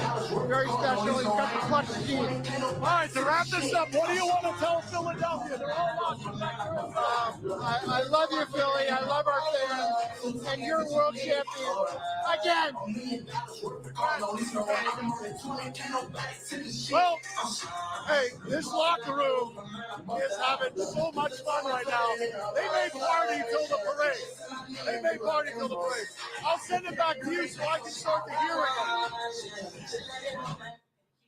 very special. He's got the clutch scheme. All right, to wrap this up, what do you want to tell Philadelphia? They're all watching. I love you, Philly. I love our fans, and you're world champion again. Well, hey, this locker room is having so much fun right now. They may party till the parade. I'll send it back to you so I can start the hearing.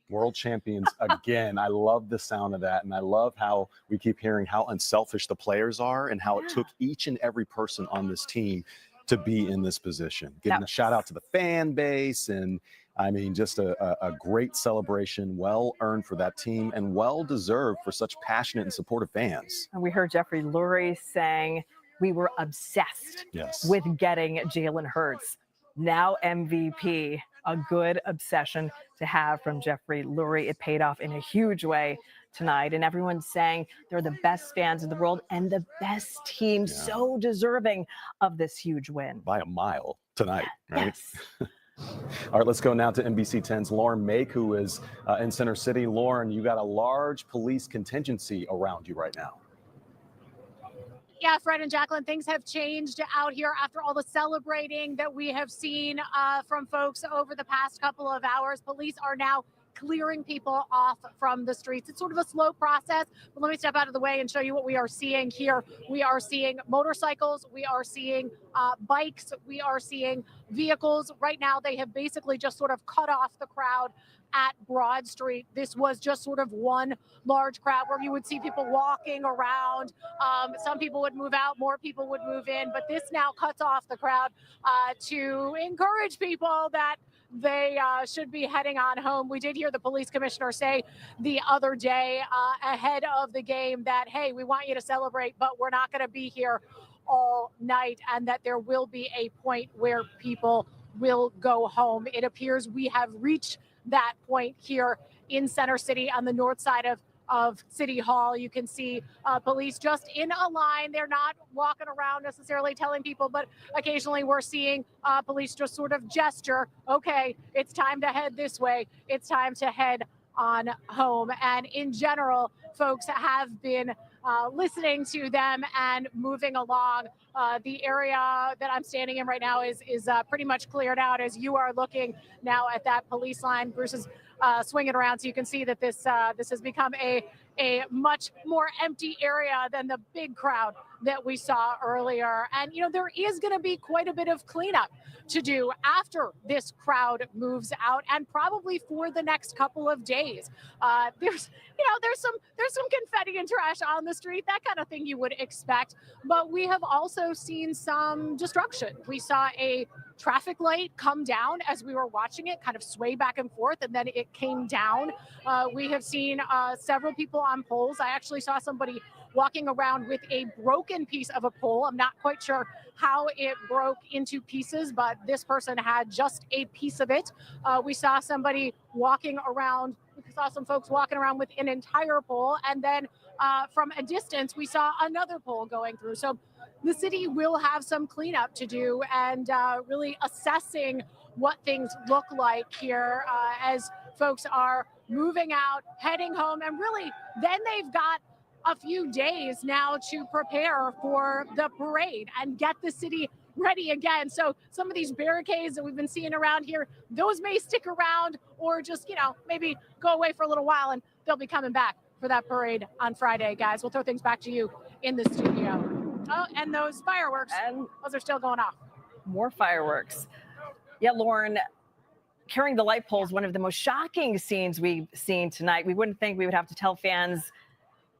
World champions again. I love the sound of that, and I love how we keep hearing how unselfish the players are and how it took each and every person on this team to be in this position. Giving a shout out to the fan base, and I mean, just a great celebration, well earned for that team and well deserved for such passionate and supportive fans. And we heard Jeffrey Lorie saying we were obsessed with getting Jaylen Hurts, now MVP. A good obsession to have from Jeffrey Lorie. It paid off in a huge way tonight, and everyone's saying they're the best fans in the world and the best team, so deserving of this huge win. By a mile tonight, right? Yes. All right, let's go now to NBC 10's Lauren Mayk, who is in Center City. Lauren, you got a large police contingency around you right now. Yeah, Fred and Jacqueline, things have changed out here after all the celebrating that we have seen from folks over the past couple of hours. Police are now clearing people off from the streets. It's sort of a slow process, but let me step out of the way and show you what we are seeing here. We are seeing motorcycles, we are seeing bikes, we are seeing vehicles. Right now, they have basically just sort of cut off the crowd at Broad Street. This was just sort of one large crowd where you would see people walking around. Some people would move out, more people would move in, but this now cuts off the crowd to encourage people that they should be heading on home. We did hear the police commissioner say the other day ahead of the game that, hey, we want you to celebrate, but we're not going to be here all night, and that there will be a point where people will go home. It appears we have reached that point here in Center City on the north side of City Hall. You can see police just in a line. They're not walking around necessarily telling people, but occasionally we're seeing police just sort of gesture, okay, it's time to head this way. It's time to head on home. And in general, folks have been listening to them and moving along. The area that I'm standing in right now is pretty much cleared out as you are looking now at that police line. Bruce is swinging around, so you can see that this has become a much more empty area than the big crowd that we saw earlier. And, there is going to be quite a bit of cleanup to do after this crowd moves out, and probably for the next couple of days. There's some confetti and trash on the street, that kind of thing you would expect. But we have also seen some destruction. We saw a traffic light come down as we were watching it kind of sway back and forth, and then it came down. We have seen several people on poles. I actually saw somebody walking around with a broken piece of a pole. I'm not quite sure how it broke into pieces, but this person had just a piece of it. We saw somebody walking around. We saw some folks walking around with an entire pole, and then from a distance, we saw another pole going through. So the city will have some cleanup to do, and really assessing what things look like here as folks are moving out, heading home, and really then they've got a few days now to prepare for the parade and get the city ready again. So some of these barricades that we've been seeing around here, those may stick around or just, maybe go away for a little while, and they'll be coming back for that parade on Friday, guys. We'll throw things back to you in the studio. Oh, and those fireworks, those are still going off. More fireworks. Yeah, Lauren, carrying the light poles, one of the most shocking scenes we've seen tonight. We wouldn't think we would have to tell fans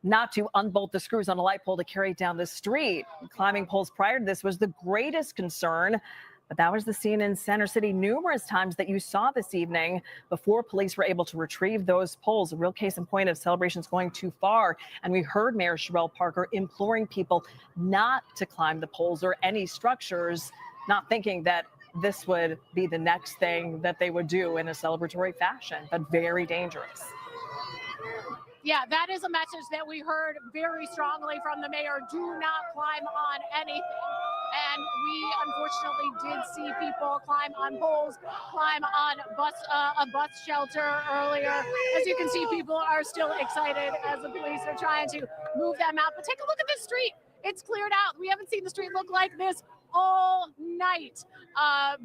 not to unbolt the screws on a light pole to carry it down the street. Climbing poles prior to this was the greatest concern, but that was the scene in Center City numerous times that you saw this evening before police were able to retrieve those poles. A real case in point of celebrations going too far. And we heard Mayor Sherrell Parker imploring people not to climb the poles or any structures, not thinking that this would be the next thing that they would do in a celebratory fashion, but very dangerous. Yeah, that is a message that we heard very strongly from the mayor. Do not climb on anything. And we unfortunately did see people climb on poles, climb on a bus shelter earlier. As you can see, people are still excited as the police are trying to move them out. But take a look at this street. It's cleared out. We haven't seen the street look like this all night.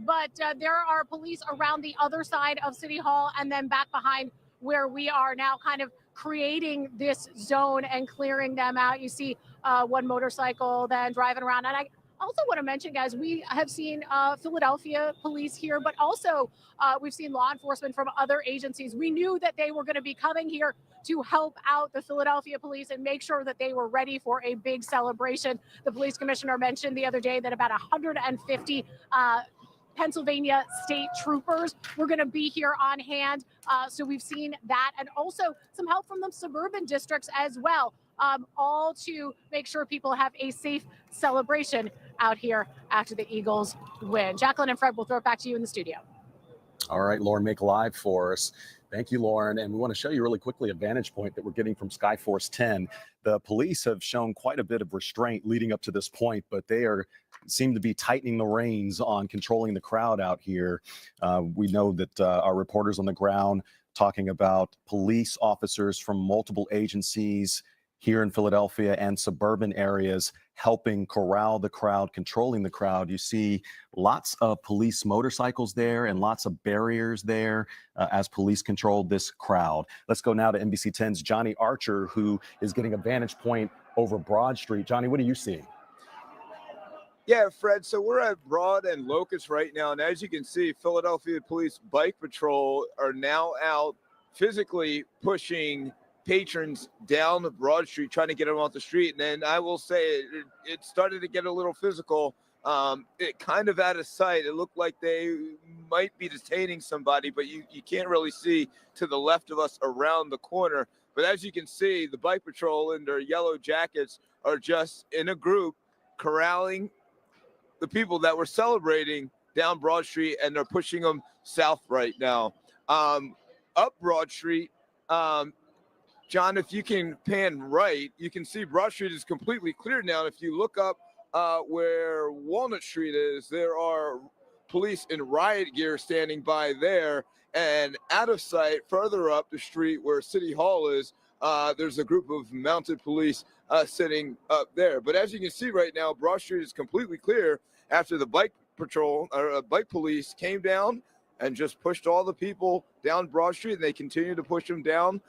But there are police around the other side of City Hall and then back behind where we are now, kind of creating this zone and clearing them out. You see one motorcycle then driving around. And I also want to mention, guys, we have seen Philadelphia police here, but also we've seen law enforcement from other agencies. We knew that they were going to be coming here to help out the Philadelphia police and make sure that they were ready for a big celebration. The police commissioner mentioned the other day that about 150 Pennsylvania state troopers were going to be here on hand. So we've seen that, and also some help from the suburban districts as well, all to make sure people have a safe celebration out here after the Eagles win. Jacqueline and Fred, we'll throw it back to you in the studio. All right, Lauren, make live for us. Thank you, Lauren. And we want to show you really quickly a vantage point that we're getting from Skyforce 10. The police have shown quite a bit of restraint leading up to this point, but they seem to be tightening the reins on controlling the crowd out here. We know that our reporters on the ground talking about police officers from multiple agencies here in Philadelphia and suburban areas helping corral the crowd, controlling the crowd. You see lots of police motorcycles there and lots of barriers there as police control this crowd. Let's go now to NBC 10's Johnny Archer, who is getting a vantage point over Broad Street. Johnny, what are you seeing? Yeah, Fred, so we're at Broad and Locust right now, and as you can see, Philadelphia Police Bike Patrol are now out physically pushing patrons down the Broad Street, trying to get them off the street. And then I will say it started to get a little physical it kind of out of sight. It looked like they might be detaining somebody, but you can't really see to the left of us around the corner. But as you can see, the bike patrol in their yellow jackets are just in a group corralling the people that were celebrating down Broad Street, and they're pushing them south right now. Up Broad Street, John, if you can pan right, you can see Broad Street is completely clear now. If you look up where Walnut Street is, there are police in riot gear standing by there. And out of sight, further up the street where City Hall is, there's a group of mounted police sitting up there. But as you can see right now, Broad Street is completely clear after the bike patrol or bike police came down and just pushed all the people down Broad Street, and they continue to push them down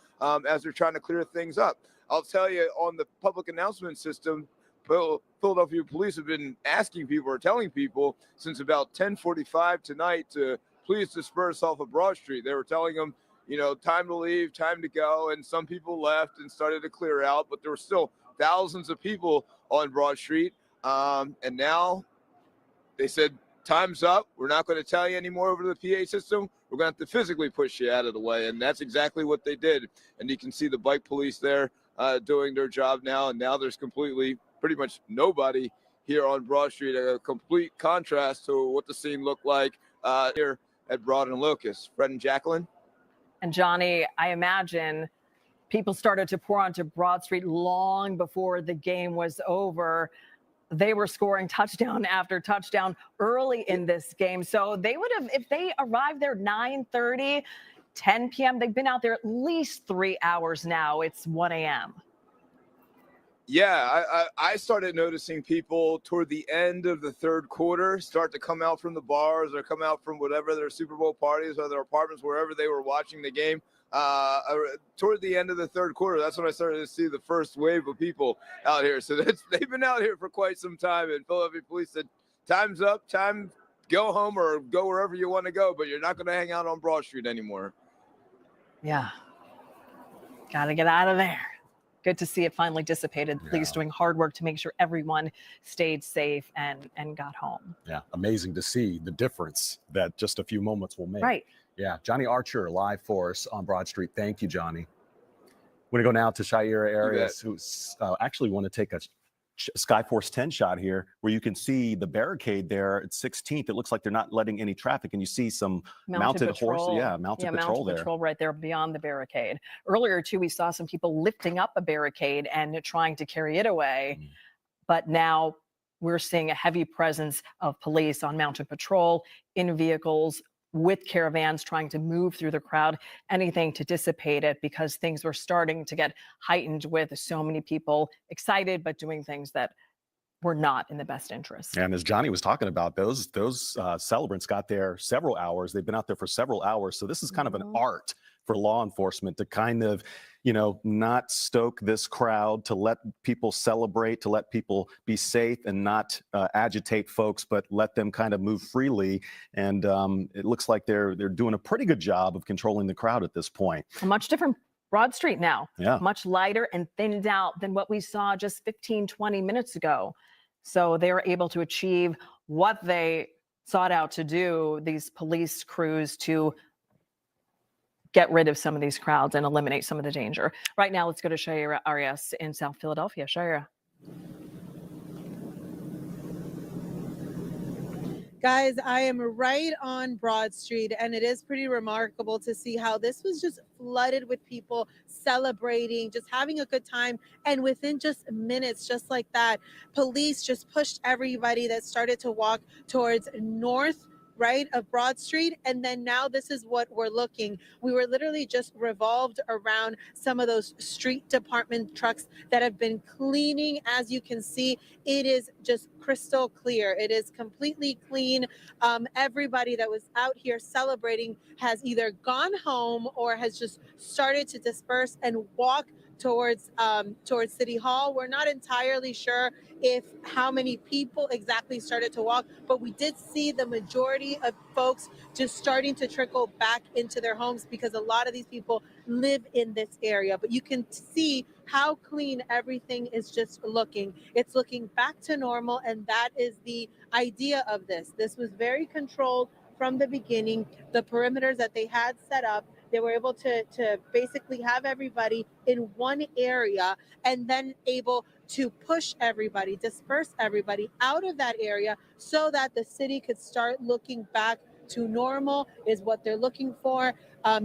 as they're trying to clear things up. I'll tell you, on the public announcement system, Philadelphia police have been asking people or telling people since about 10:45 tonight to please disperse off of Broad Street. They were telling them, time to leave, time to go, and some people left and started to clear out, but there were still thousands of people on Broad Street, and now they said, time's up. We're not going to tell you anymore over the PA system. We're going to have to physically push you out of the way. And that's exactly what they did. And you can see the bike police there doing their job now. And now there's pretty much nobody here on Broad Street, a complete contrast to what the scene looked like here at Broad and Locust. Fred and Jacqueline. And Johnny, I imagine people started to pour onto Broad Street long before the game was over. They were scoring touchdown after touchdown early in this game. So they would have, if they arrived there 9:30, 10 p.m., they've been out there at least 3 hours now. It's 1 a.m. Yeah, I started noticing people toward the end of the third quarter start to come out from the bars or come out from whatever their Super Bowl parties or their apartments, wherever they were watching the game. Toward the end of the third quarter, that's when I started to see the first wave of people out here. So they've been out here for quite some time. And Philadelphia police said, time's up, time, go home or go wherever you want to go, but you're not going to hang out on Broad Street anymore. Yeah. Got to get out of there. Good to see it finally dissipated. Police doing hard work to make sure everyone stayed safe and got home. Yeah, amazing to see the difference that just a few moments will make. Right. Yeah, Johnny Archer live for us on Broad Street. Thank you, Johnny. We're going to go now to Shaira Arias, who's actually want to take a Skyforce 10 shot here, where you can see the barricade there at 16th. It looks like they're not letting any traffic, and you see some mounted horses. Yeah, mounted patrol there. Patrol right there beyond the barricade. Earlier, too, we saw some people lifting up a barricade and trying to carry it away. But now we're seeing a heavy presence of police on mounted patrol in vehicles with caravans trying to move through the crowd, anything to dissipate it, because things were starting to get heightened with so many people excited, but doing things that were not in the best interest. And as Johnny was talking about, those celebrants got there several hours. They've been out there for several hours. So this is kind of an art for law enforcement to kind of, not stoke this crowd, to let people celebrate, to let people be safe and not agitate folks, but let them kind of move freely. And it looks like they're doing a pretty good job of controlling the crowd at this point. A much different Broad Street now. Yeah. Much lighter and thinned out than what we saw just 15, 20 minutes ago. So they were able to achieve what they sought out to do, these police crews, to get rid of some of these crowds and eliminate some of the danger. Right now, let's go to Shaira Arias in South Philadelphia. Shaira. Guys, I am right on Broad Street, and it is pretty remarkable to see how this was just flooded with people celebrating, just having a good time. And within just minutes, just like that, police just pushed everybody that started to walk towards north, right, of Broad Street. And then now this is what we're looking. We were literally just revolved around some of those street department trucks that have been cleaning. As you can see, it is just crystal clear. It is completely clean. Everybody that was out here celebrating has either gone home or has just started to disperse and walk towards City Hall. We're not entirely sure if how many people exactly started to walk, but we did see the majority of folks just starting to trickle back into their homes, because a lot of these people live in this area, but you can see how clean everything is just looking. It's looking back to normal, and that is the idea of this. This was very controlled from the beginning. The perimeters that they had set up, they were able to basically have everybody in one area and then able to push everybody, disperse everybody out of that area so that the city could start looking back to normal is what they're looking for.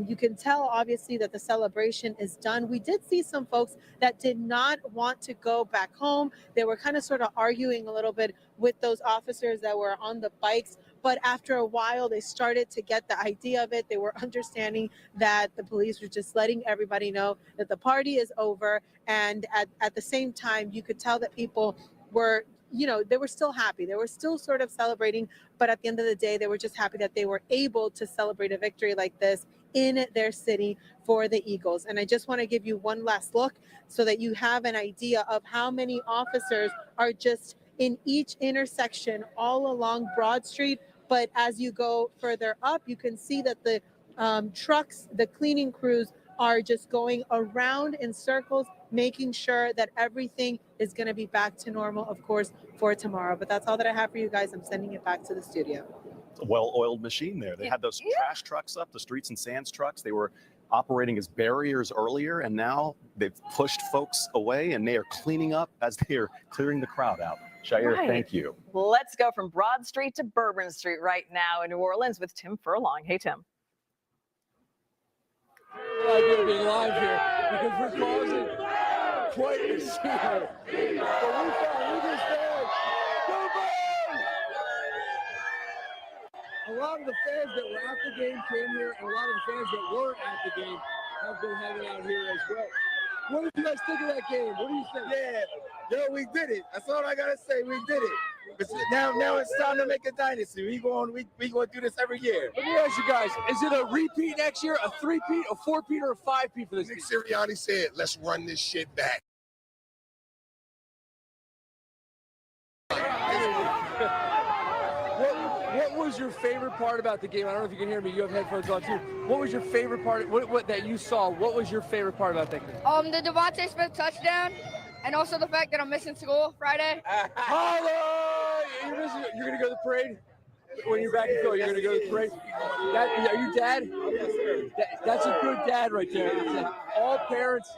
You can tell, obviously, that the celebration is done. We did see some folks that did not want to go back home. They were kind of sort of arguing a little bit with those officers that were on the bikes. But after a while, they started to get the idea of it. They were understanding that the police were just letting everybody know that the party is over. And at the same time, you could tell that people were, they were still happy. They were still sort of celebrating. But at the end of the day, they were just happy that they were able to celebrate a victory like this in their city for the Eagles. And I just want to give you one last look so that you have an idea of how many officers are just in each intersection all along Broad Street. But as you go further up, you can see that the trucks, the cleaning crews are just going around in circles, making sure that everything is going to be back to normal, of course, for tomorrow. But that's all that I have for you guys. I'm sending it back to the studio. It's a well-oiled machine there. They had those trash trucks up, the streets and sands trucks. They were operating as barriers earlier, and now they've pushed folks away, and they are cleaning up as they are clearing the crowd out. Shair, thank you. Let's go from Broad Street to Bourbon Street right now in New Orleans with Tim Furlong. Hey, Tim. I like it being live here because we're causing quite a scene. But we found Eagles fans. Go Birds! A lot of the fans that were at the game came here, and a lot of the fans that weren't at the game have been hanging out here as well. What did you guys think of that game? What do you think? Yeah, we did it. That's all I gotta say. We did it. But now it's time to make a dynasty. We going to do this every year. Let me ask you guys: is it a repeat next year, a three-peat, a four-peat, or a five-peat for this? Nick Sirianni said, "Let's run this shit back." What was your favorite part about the game? I don't know if you can hear me. You have headphones on too. What was your favorite part? What that you saw? What was your favorite part about that game? The Devontae Smith touchdown, and also the fact that I'm missing school Friday. Holla! You're gonna go to the parade when you're back in Philly. You're gonna go to the parade. Are you dad? That's a good dad right there. All parents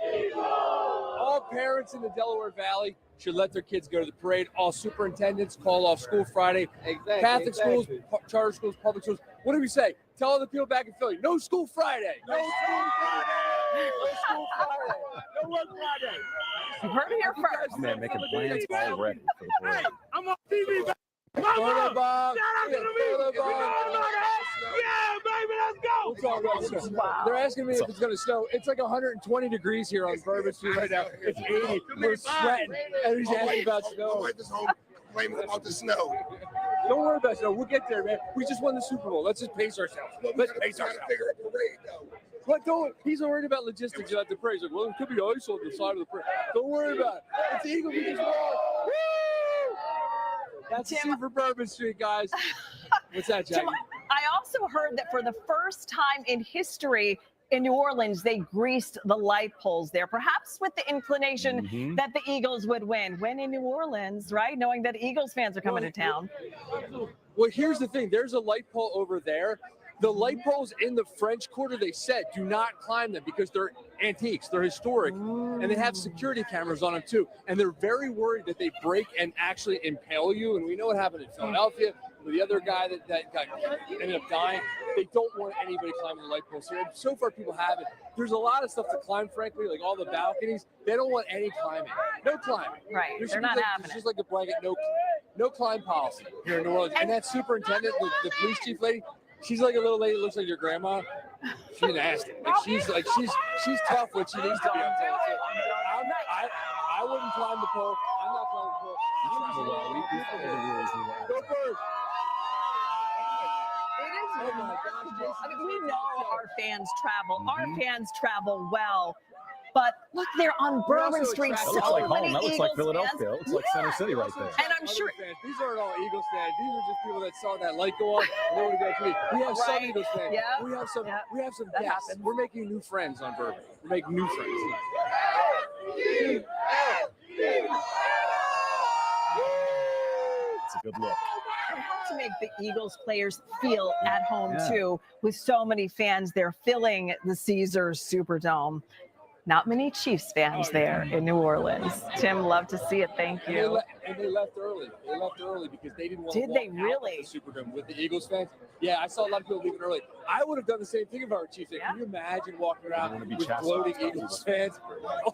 in the Delaware Valley should let their kids go to the parade. All superintendents call off school Friday. Catholic schools, charter schools, public schools. What do we say? Tell all the people back in Philly, no school Friday. No school Friday. No school Friday. No work Friday. You heard it here first. Man, making plans already for the parade. Hey, I'm on TV. Mama! Shout out to the music. Yeah, baby, let's go. We'll talk about snow. Wow. They're asking me if it's going to snow. It's like 120 degrees here on Bourbon Street right now. It's 80. We're sweating. And he's asking about snow. My wife is home complaining about the snow. Don't worry about snow. We'll get there, man. We just won the Super Bowl. Let's just pace ourselves. Let's pace ourselves. Figure a parade, though. But he's worried about logistics about the parade. He's like, well, it could be ice on the side of the parade. Don't worry about it. It's the Eagles. We just won. Woo! That's the scene for Bourbon Street, guys. What's that, Jackie? I also heard that for the first time in history in New Orleans, they greased the light poles there, perhaps with the inclination that the Eagles would win. When in New Orleans, right? Knowing that Eagles fans are coming to town. Well, here's the thing. There's a light pole over there. The light poles in the French Quarter, they said, do not climb them because they're antiques, they're historic, and they have security cameras on them too. And they're very worried that they break and actually impale you. And we know what happened in Philadelphia with the other guy that ended up dying. They don't want anybody climbing the light poles here. And so far, people haven't. There's a lot of stuff to climb, frankly, like all the balconies. They don't want any climbing. No climbing. Right. They're not having it. It's just like a blanket, no climb policy here in New Orleans. And that superintendent, the police chief lady, she's like a little lady that looks like your grandma. She's nasty. She's tough when she needs to be. I wouldn't climb the pole. I'm not climbing the pole. Go Birds. I mean, we know our fans travel. Our fans travel well. But look, they're on Bourbon Street. That So looks like many home. That looks Eagles like Philadelphia. That looks like Center City right there. And I'm sure fans. These aren't all Eagles fans. These are just people that saw that light go on and they want to go to We have some Eagles fans. Yeah. We have some. Yeah. We have some That guests. happens. We're making new friends on Bourbon. We're making new friends. It's a good look. To make the Eagles players feel at home Yeah. too, with so many fans there filling the Caesars Superdome. Not many Chiefs fans there in New Orleans. Tim, love to see it. Thank you. And they left early. They left early because they didn't want Did to they walk really? out of the Superdome with the Eagles fans. Yeah, I saw a lot of people leaving early. I would have done the same thing if I were Chiefs. Can you imagine walking around with gloating Eagles fans? Oh,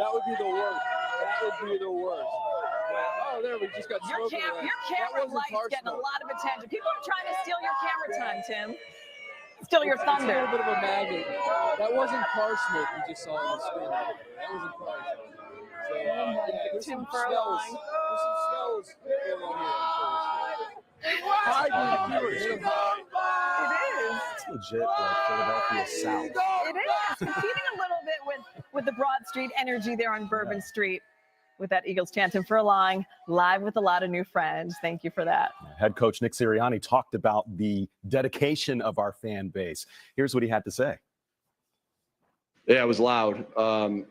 that would be the worst. That would be the worst. Oh, there we just got Your smoke. camera light's getting a lot of attention. People are trying to steal your camera time, Tim. Steal your thunder. It's a little bit of a magnet. That wasn't car smoke you just saw on the screen. That wasn't car smoke. So, yeah, there's Tim some Furlong. smells. There's some smells going on here. Hybrid viewers. It is. It's legit like Philadelphia South. It is. Competing a little bit with the Broad Street energy there on Bourbon Street with that Eagles chant. Tim Furlong, live with a lot of new friends. Thank you for that. Head coach Nick Sirianni talked about the dedication of our fan base. Here's what he had to say. Yeah, it was loud.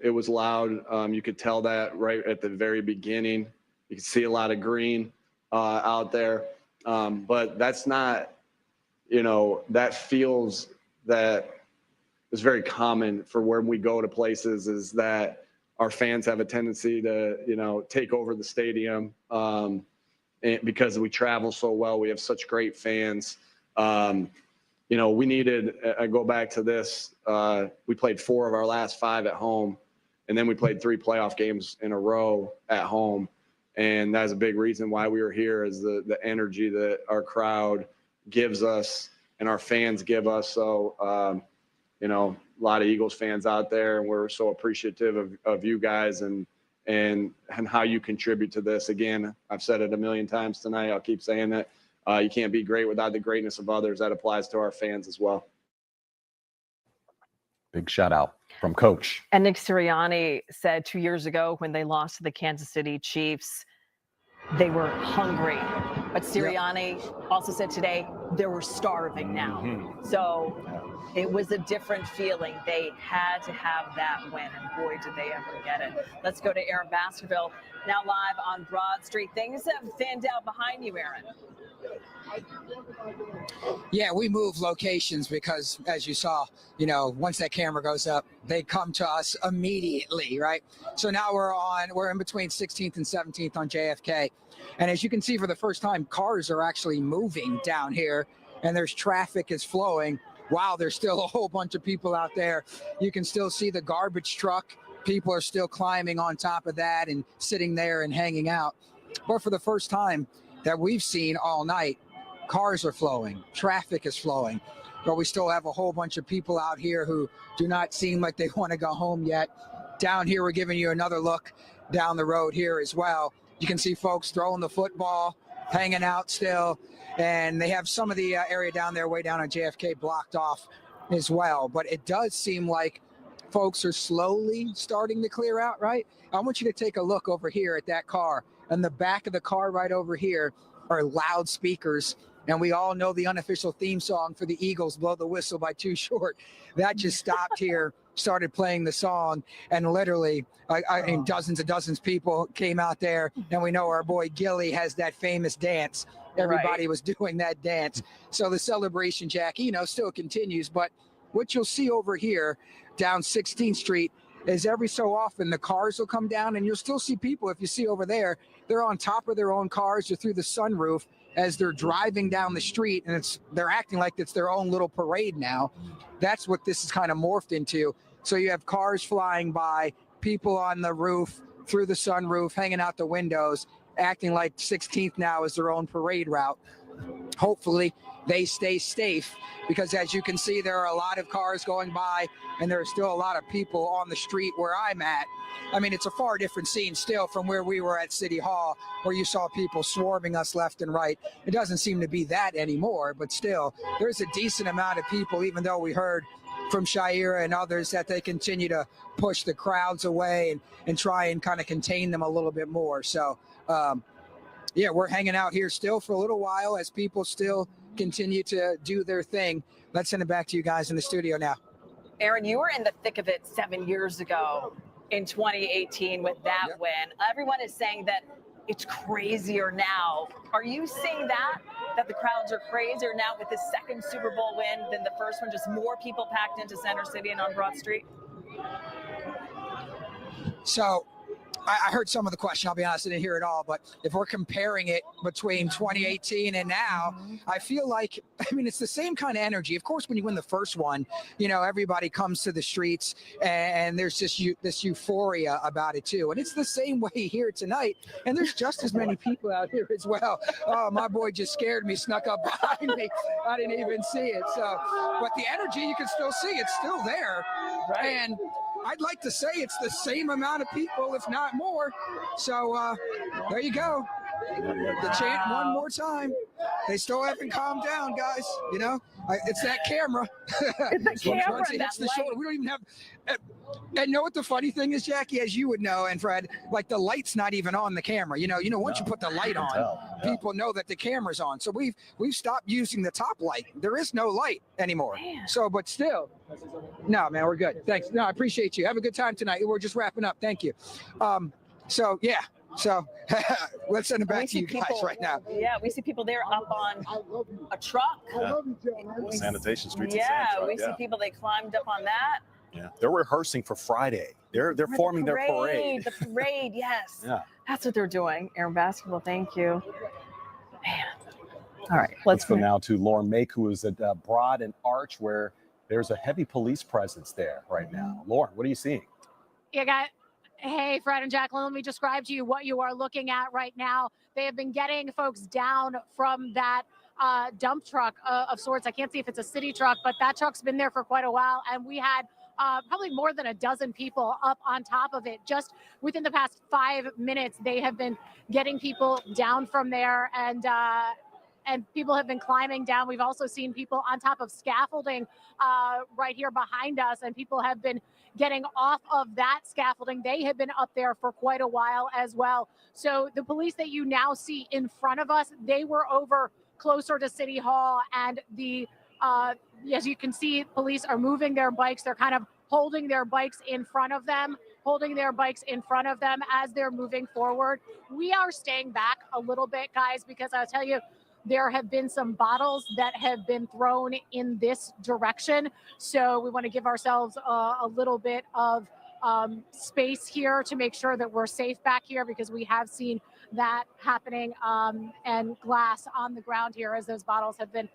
It was loud. You could tell that right at the very beginning. You could see a lot of green out there. But that's not, that feels that is very common for when we go to places is that our fans have a tendency to, take over the stadium and because we travel so well. We have such great fans. We needed, I go back to this, we played 4 of our last 5 at home, and then we played 3 playoff games in a row at home. And that's a big reason why we were here is the energy that our crowd gives us and our fans give us. So, a lot of Eagles fans out there, and we're so appreciative of you guys and how you contribute to this. Again, I've said it a million times tonight. I'll keep saying it. You can't be great without the greatness of others. That applies to our fans as well. Big shout out from Coach. And Nick Sirianni said 2 years ago when they lost to the Kansas City Chiefs, they were hungry. But Sirianni also said today they were starving now. So it was a different feeling. They had to have that win, and boy, did they ever get it. Let's go to Aaron Baskerville, now live on Broad Street. Things have thinned out behind you, Aaron. Yeah, we move locations because, as you saw, once that camera goes up, they come to us immediately, right? So now we're in between 16th and 17th on JFK. And as you can see, for the first time, cars are actually moving down here, and there's traffic is flowing. Wow, there's still a whole bunch of people out there. You can still see the garbage truck. People are still climbing on top of that and sitting there and hanging out. But for the first time that we've seen all night, cars are flowing, traffic is flowing, but we still have a whole bunch of people out here who do not seem like they want to go home yet. Down here, we're giving you another look down the road here as well. You can see folks throwing the football, hanging out still, and they have some of the area down there, way down on JFK, blocked off as well. But it does seem like folks are slowly starting to clear out, right? I want you to take a look over here at that car. And the back of the car right over here are loudspeakers. And we all know the unofficial theme song for the Eagles, Blow the Whistle by Too Short. That just stopped here, started playing the song, and literally dozens of people came out there. And we know our boy Gilly has that famous dance. Everybody was doing that dance. So the celebration, Jackie, still continues. But what you'll see over here down 16th Street is every so often the cars will come down, and you'll still see people. If you see over there, they're on top of their own cars or through the sunroof as they're driving down the street, and they're acting like it's their own little parade now. That's what this is kind of morphed into. So you have cars flying by, people on the roof, through the sunroof, hanging out the windows, acting like 16th now is their own parade route. Hopefully they stay safe, because as you can see, there are a lot of cars going by, and there are still a lot of people on the street where I'm at. I mean, it's a far different scene still from where we were at City Hall, where you saw people swarming us left and right. It doesn't seem to be that anymore, but still, there's a decent amount of people, even though we heard from Shira and others that they continue to push the crowds away and try and kind of contain them a little bit more. So, yeah, we're hanging out here still for a little while as people still continue to do their thing. Let's send it back to you guys in the studio now. Aaron, you were in the thick of it 7 years ago in 2018 with that win. Everyone is saying that it's crazier now. Are you seeing that the crowds are crazier now with the second Super Bowl win than the first one? Just more people packed into Center City and on Broad Street? So I heard some of the question. I'll be honest, I didn't hear it all. But if we're comparing it between 2018 and now, I feel like, I mean, it's the same kind of energy. Of course, when you win the first one, you know, everybody comes to the streets and there's just this euphoria about it, too. And it's the same way here tonight. And there's just as many people out here as well. Oh, my boy just scared me, snuck up behind me. I didn't even see it. So, but the energy, you can still see it's still there. Right. And I'd like to say it's the same amount of people, if not more. So there you go. The chant one more time. They still haven't calmed down, guys. You know, it's that camera. It's the camera. Once it hits the shoulder, we don't even have. And know what the funny thing is, Jackie, as you would know, and Fred, like the light's not even on the camera. You know, once you put the light on, people know that the camera's on. So we've stopped using the top light. There is no light anymore. Man. So, but still, no, man, we're good. Thanks. No, I appreciate you. Have a good time tonight. We're just wrapping up. Thank you. So yeah. So let's send it back to you guys right now. Yeah, we see people there up on a truck. Yeah. Sanitation streets. We see people, they climbed up on that. Yeah, they're rehearsing for Friday. They're forming their parade. The parade, yes. Yeah, that's what they're doing. Aaron Basketball, thank you. Man. All right, let's go now to Lorie Mayk, who is at Broad and Arch, where there's a heavy police presence there right now. Lorie, what are you seeing? You got. Hey, Fred and Jacqueline, let me describe to you what you are looking at right now. They have been getting folks down from that dump truck of sorts. I can't see if it's a city truck, but that truck's been there for quite a while. And we had probably more than a dozen people up on top of it. Just within the past 5 minutes, they have been getting people down from there, and people have been climbing down. We've also seen people on top of scaffolding right here behind us, and people have been getting off of that scaffolding. They have been up there for quite a while as well. So the police that you now see in front of us, they were over closer to City Hall, and as you can see, police are moving their bikes. They're kind of holding their bikes in front of them as they're moving forward. We are staying back a little bit, guys, because I'll tell you, there have been some bottles that have been thrown in this direction. So we want to give ourselves a little bit of space here to make sure that we're safe back here, because we have seen that happening, and glass on the ground here as those bottles have been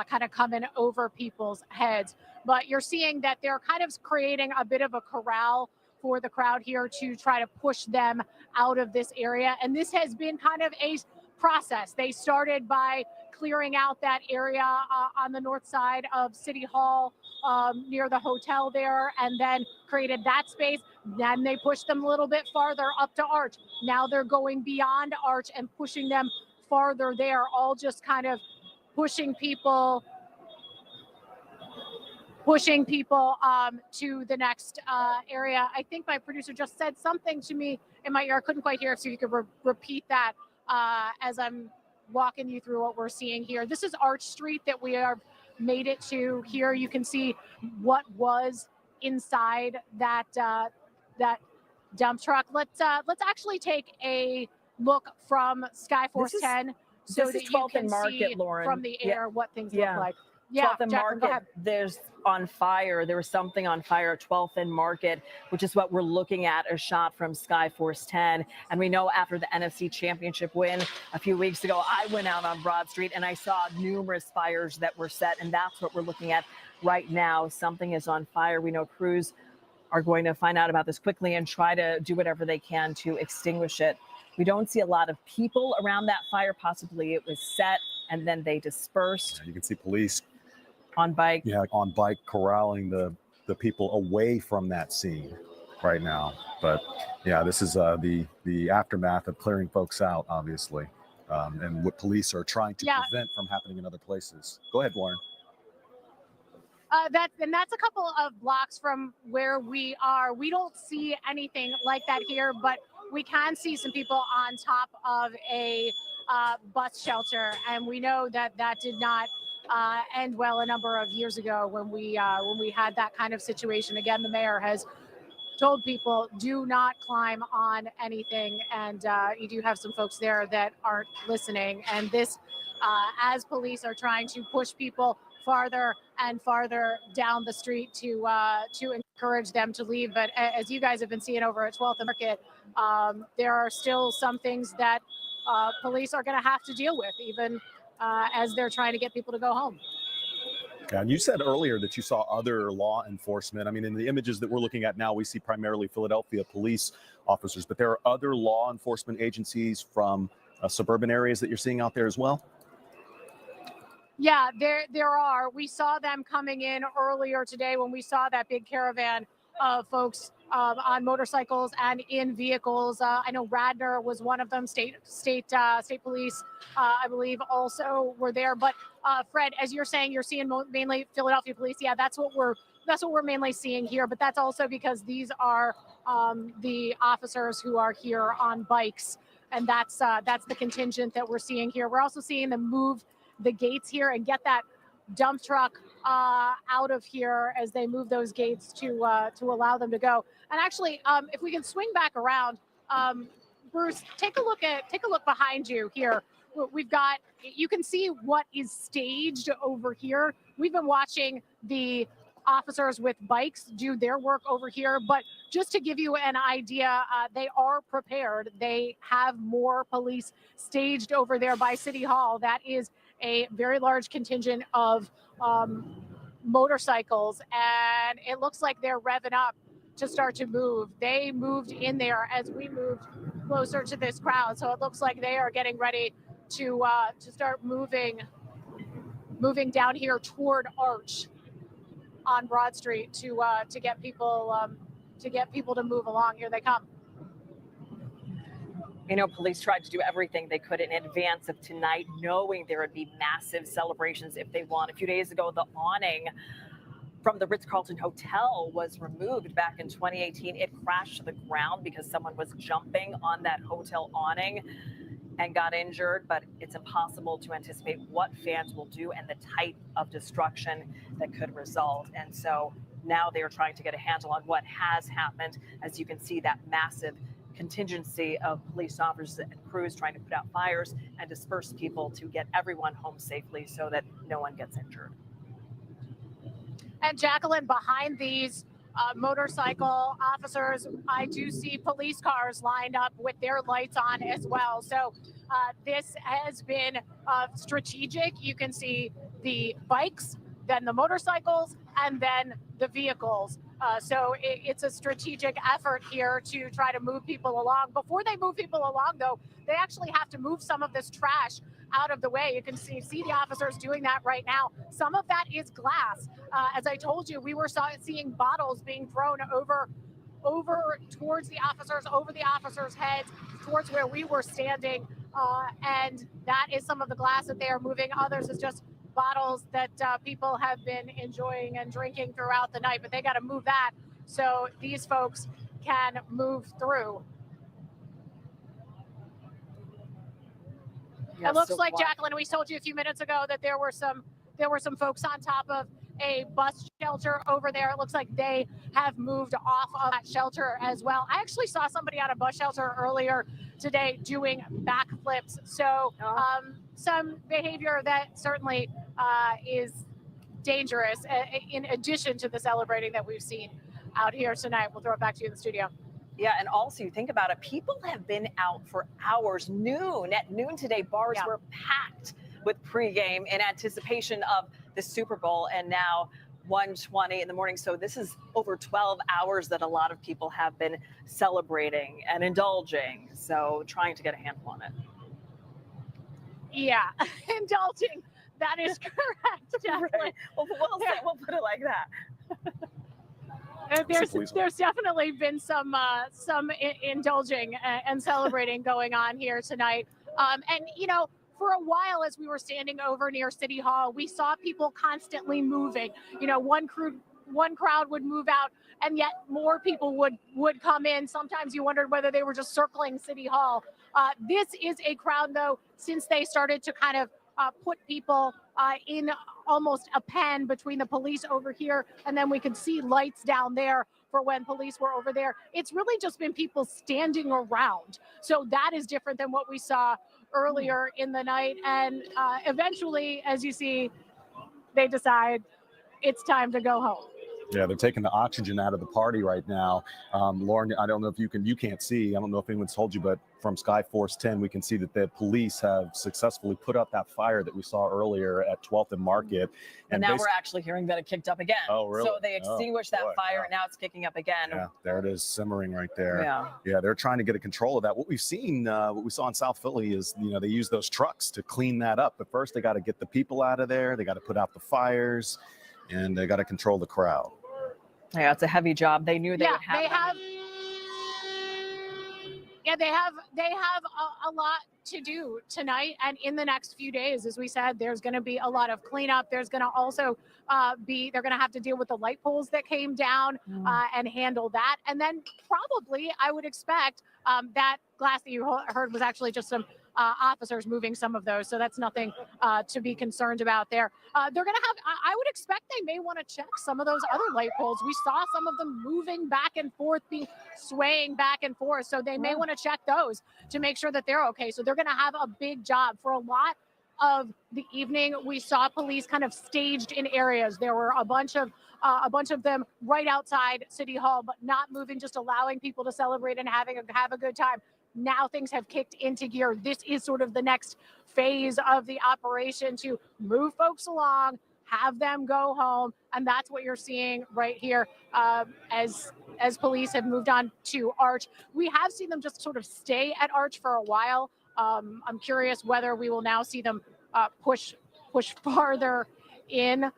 kind of coming over people's heads. But you're seeing that they're kind of creating a bit of a corral for the crowd here to try to push them out of this area. And this has been kind of a process. They started by clearing out that area on the north side of City Hall near the hotel there, and then created that space. Then they pushed them a little bit farther up to Arch. Now they're going beyond Arch and pushing them farther there, all just kind of pushing people to the next area. I think my producer just said something to me in my ear. I couldn't quite hear it, so you could repeat that as I'm walking you through what we're seeing here. This is Arch Street that we are made it to here. You can see what was inside that dump truck. Let's actually take a look from Skyforce 10 so that you can see from the air what things look like. Yeah, 12th and Market, there's on fire. There was something on fire at 12th and Market, which is what we're looking at, a shot from Skyforce 10. And we know after the NFC Championship win a few weeks ago, I went out on Broad Street and I saw numerous fires that were set, and that's what we're looking at right now. Something is on fire. We know crews are going to find out about this quickly and try to do whatever they can to extinguish it. We don't see a lot of people around that fire. Possibly it was set and then they dispersed. You can see police on bike. Yeah, on bike, corralling the people away from that scene right now. But yeah, this is the aftermath of clearing folks out, obviously, and what police are trying to prevent from happening in other places. Go ahead, Lauren. That's a couple of blocks from where we are. We don't see anything like that here, but we can see some people on top of a bus shelter, and we know that did not end well a number of years ago when we had that kind of situation. Again, the mayor has told people do not climb on anything, and you do have some folks there that aren't listening. And this, as police are trying to push people farther and farther down the street to encourage them to leave. But as you guys have been seeing over at 12th and Market, there are still some things that police are going to have to deal with, even as they're trying to get people to go home. And you said earlier that you saw other law enforcement. I mean, in the images that we're looking at now, we see primarily Philadelphia police officers, but there are other law enforcement agencies from suburban areas that you're seeing out there as well? Yeah, there are. We saw them coming in earlier today when we saw that big caravan of folks on motorcycles and in vehicles. I know Radnor was one of them. State police, I believe, also were there. But Fred, as you're saying, you're seeing mainly Philadelphia police. Yeah, that's what we're mainly seeing here. But that's also because these are the officers who are here on bikes, and that's the contingent that we're seeing here. We're also seeing them move the gates here and get that dump truck out of here as they move those gates to allow them to go. And actually, if we can swing back around, Bruce, take a look behind you here. You can see what is staged over here. We've been watching the officers with bikes do their work over here, but just to give you an idea, they are prepared. They have more police staged over there by City Hall. That is a very large contingent of motorcycles, and it looks like they're revving up to start to move. They moved in there as we moved closer to this crowd, so it looks like they are getting ready to start moving down here toward Arch on Broad Street to get people to move along. Here they come. You know, police tried to do everything they could in advance of tonight, knowing there would be massive celebrations if they won. A few days ago, the awning from the Ritz-Carlton Hotel was removed back in 2018. It crashed to the ground because someone was jumping on that hotel awning and got injured, but it's impossible to anticipate what fans will do and the type of destruction that could result. And so now they are trying to get a handle on what has happened. As you can see, that massive contingency of police officers and crews trying to put out fires and disperse people to get everyone home safely so that no one gets injured. And Jacqueline, behind these motorcycle officers, I do see police cars lined up with their lights on as well. So this has been strategic. You can see the bikes, then the motorcycles, and then the vehicles. So it's a strategic effort here to try to move people along. Before they move people along, though, they actually have to move some of this trash out of the way. You can see the officers doing that right now. Some of that is glass. As I told you, we were seeing bottles being thrown over towards the officers, over the officers' heads, towards where we were standing. And that is some of the glass that they are moving. Others is just bottles that people have been enjoying and drinking throughout the night, but they got to move that so these folks can move through. It looks like, Jacqueline, we told you a few minutes ago that there were some folks on top of a bus shelter over there. It looks like they have moved off of that shelter as well. I actually saw somebody on a bus shelter earlier today doing backflips. So some behavior that certainly is dangerous in addition to the celebrating that we've seen out here tonight. We'll throw it back to you in the studio. Yeah, and also you think about it, people have been out for hours. At noon today, bars were packed with pregame in anticipation of the Super Bowl, and now 1:20 in the morning. So this is over 12 hours that a lot of people have been celebrating and indulging. So trying to get a handle on it. Yeah, indulging. That is correct, Jacqueline. Right. We'll put it like that. There's definitely been some indulging and celebrating going on here tonight. And, you know, for a while, as we were standing over near City Hall, we saw people constantly moving. You know, one crowd would move out, and yet more people would come in. Sometimes you wondered whether they were just circling City Hall. This is a crowd, though, since they started to kind of put people in almost a pen between the police over here, and then we could see lights down there for when police were over there. It's really just been people standing around. So that is different than what we saw earlier in the night. And eventually, as you see, they decide it's time to go home. Yeah, they're taking the oxygen out of the party right now. Lauren, I don't know if you can't see. I don't know if anyone's told you, but from Sky Force 10, we can see that the police have successfully put out that fire that we saw earlier at 12th and Market. And now we're actually hearing that it kicked up again. Oh, really? So they extinguished that fire, and now it's kicking up again. Yeah, there it is, simmering right there. Yeah. They're trying to get a control of that. What we've seen, what we saw in South Philly is, they use those trucks to clean that up. But first, they got to get the people out of there. They got to put out the fires, and they got to control the crowd. Yeah, it's a heavy job. They knew they would have. They have a lot to do tonight and in the next few days. As we said, there's going to be a lot of cleanup. There's going to also they're going to have to deal with the light poles that came down and handle that. And then probably I would expect that glass that you heard was actually just some officers moving some of those. So that's nothing to be concerned about there. They're going to have, I would expect they may want to check some of those other light poles. We saw some of them moving back and forth, swaying back and forth. So they may want to check those to make sure that they're okay. So they're going to have a big job for a lot of the evening. We saw police kind of staged in areas. There were a bunch of them right outside City Hall, but not moving, just allowing people to celebrate and have a good time. Now things have kicked into gear. This is sort of the next phase of the operation to move folks along, have them go home. And that's what you're seeing right here as police have moved on to Arch. We have seen them just sort of stay at Arch for a while. I'm curious whether we will now see them push farther in.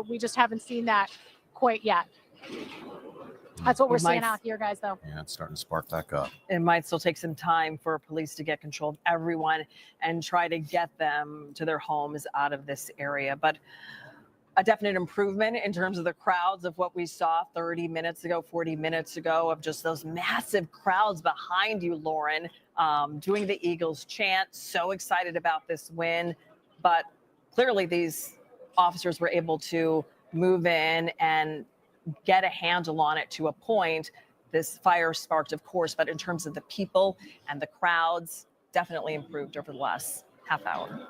We just haven't seen that quite yet. That's what we're seeing out here, guys, though. Yeah, it's starting to spark back up. It might still take some time for police to get control of everyone and try to get them to their homes out of this area. But a definite improvement in terms of the crowds of what we saw 30 minutes ago, 40 minutes ago, of just those massive crowds behind you, Lauren, doing the Eagles chant, so excited about this win. But clearly these officers were able to move in and get a handle on it to a point. This fire sparked, of course, but in terms of the people and the crowds, definitely improved over the last half hour.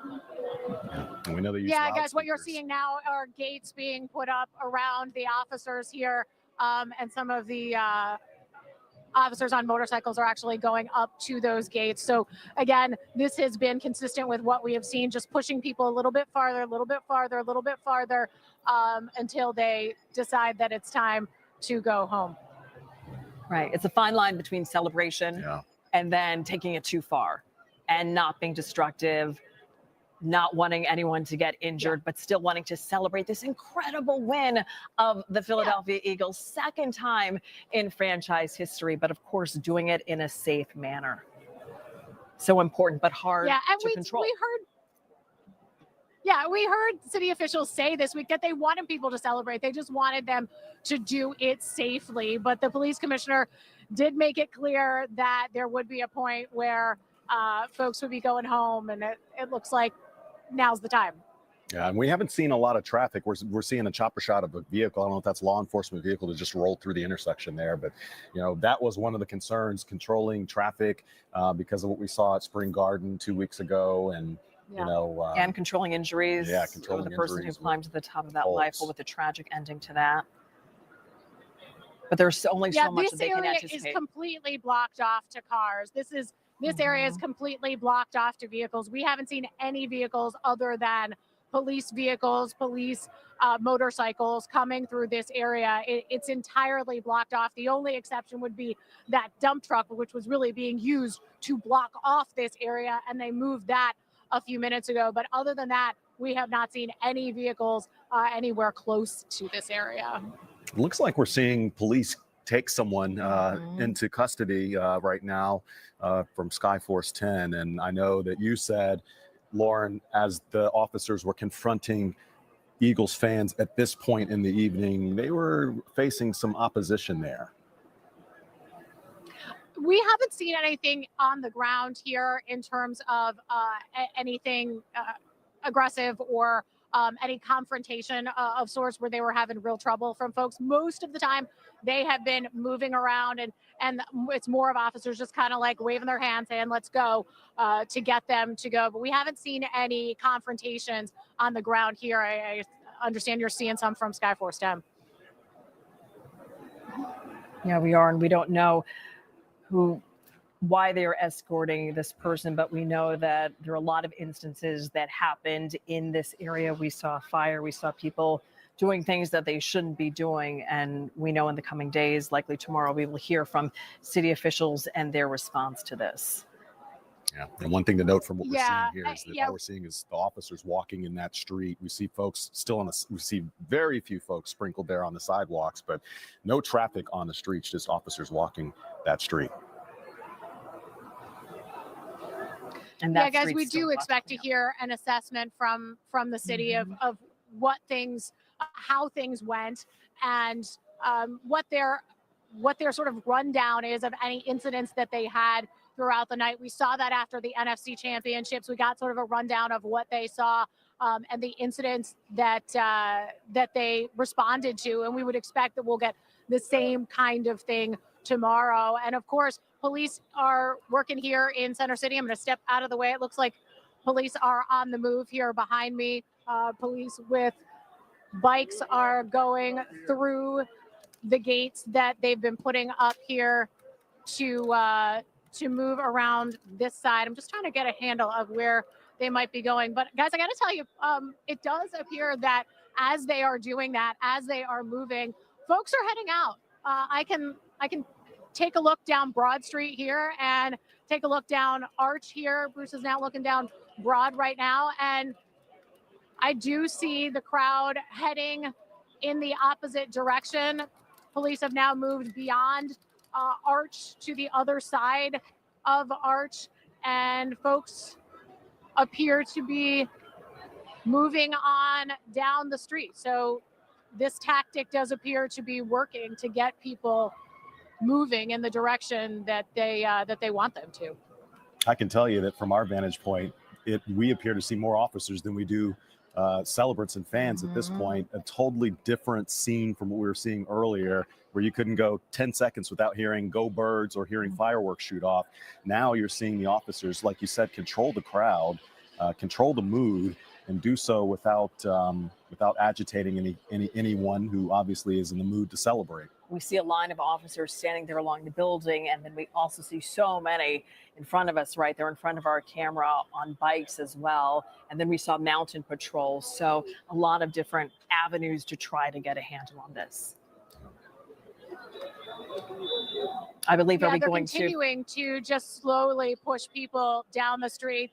And we know they use guys, what you're seeing now are gates being put up around the officers here, and some of the officers on motorcycles are actually going up to those gates. So again, this has been consistent with what we have seen, just pushing people a little bit farther, until they decide that it's time to go home. Right. It's a fine line between celebration and then taking it too far and not being destructive, not wanting anyone to get injured, but still wanting to celebrate this incredible win of the Philadelphia Eagles, second time in franchise history, but of course doing it in a safe manner. So important, but hard to control. We heard city officials say this week that they wanted people to celebrate. They just wanted them to do it safely. But the police commissioner did make it clear that there would be a point where folks would be going home, and it looks like now's the time. Yeah, and we haven't seen a lot of traffic. We're seeing a chopper shot of a vehicle. I don't know if that's a law enforcement vehicle that just rolled through the intersection there, but that was one of the concerns, controlling traffic because of what we saw at Spring Garden 2 weeks ago, and and controlling injuries. Yeah, controlling the person who climbed to the top of that bolts. rifle, with a tragic ending to that. But there's only so much that they can anticipate. This area is completely blocked off to cars. This area is completely blocked off to vehicles. We haven't seen any vehicles other than police vehicles, police motorcycles coming through this area. It's entirely blocked off. The only exception would be that dump truck, which was really being used to block off this area, and they moved that a few minutes ago. But other than that, we have not seen any vehicles anywhere close to this area. It looks like we're seeing police take someone into custody right now from Skyforce 10. And I know that you said Lauren, as the officers were confronting Eagles fans at this point in the evening, they were facing some opposition there. We haven't seen anything on the ground here in terms of anything aggressive or any confrontation of sorts where they were having real trouble from folks. Most of the time, they have been moving around, and it's more of officers just kind of like waving their hands saying, let's go, to get them to go. But we haven't seen any confrontations on the ground here. I understand you're seeing some from Skyforce 10. Yeah, we are, and we don't know why they are escorting this person, but we know that there are a lot of instances that happened in this area. We saw fire, we saw people doing things that they shouldn't be doing, and we know in the coming days, likely tomorrow, we will hear from city officials and their response to this. Yeah, and one thing to note from what we're seeing here is that all we're seeing is the officers walking in that street. We see folks still we see very few folks sprinkled there on the sidewalks, but no traffic on the streets, just officers walking that street. And yeah, guys, we do expect to hear an assessment from the city of what things, how things went, and what their sort of rundown is of any incidents that they had throughout the night. We saw that after the NFC championships. We got sort of a rundown of what they saw and the incidents that they responded to, and we would expect that we'll get the same kind of thing tomorrow. And of course, police are working here in Center City. I'm going to step out of the way. It looks like police are on the move here behind me. Police with bikes are going through the gates that they've been putting up here to move around this side. I'm just trying to get a handle of where they might be going. But guys, I got to tell you, it does appear that as they are doing that, as they are moving, folks are heading out. I can take a look down Broad Street here and take a look down Arch here. Bruce is now looking down Broad right now, and I do see the crowd heading in the opposite direction. Police have now moved beyond Arch to the other side of Arch, and folks appear to be moving on down the street. So this tactic does appear to be working to get people moving in the direction that they want them to. I can tell you that from our vantage point, we appear to see more officers than we do celebrants and fans at this point. A totally different scene from what we were seeing earlier, where you couldn't go 10 seconds without hearing "Go Birds" or hearing fireworks shoot off. Now you're seeing the officers, like you said, control the crowd, control the mood, and do so without agitating anyone who obviously is in the mood to celebrate. We see a line of officers standing there along the building, and then we also see so many in front of us, right there in front of our camera on bikes as well. And then we saw mountain patrols. So a lot of different avenues to try to get a handle on this. I believe they're continuing to just slowly push people down the street.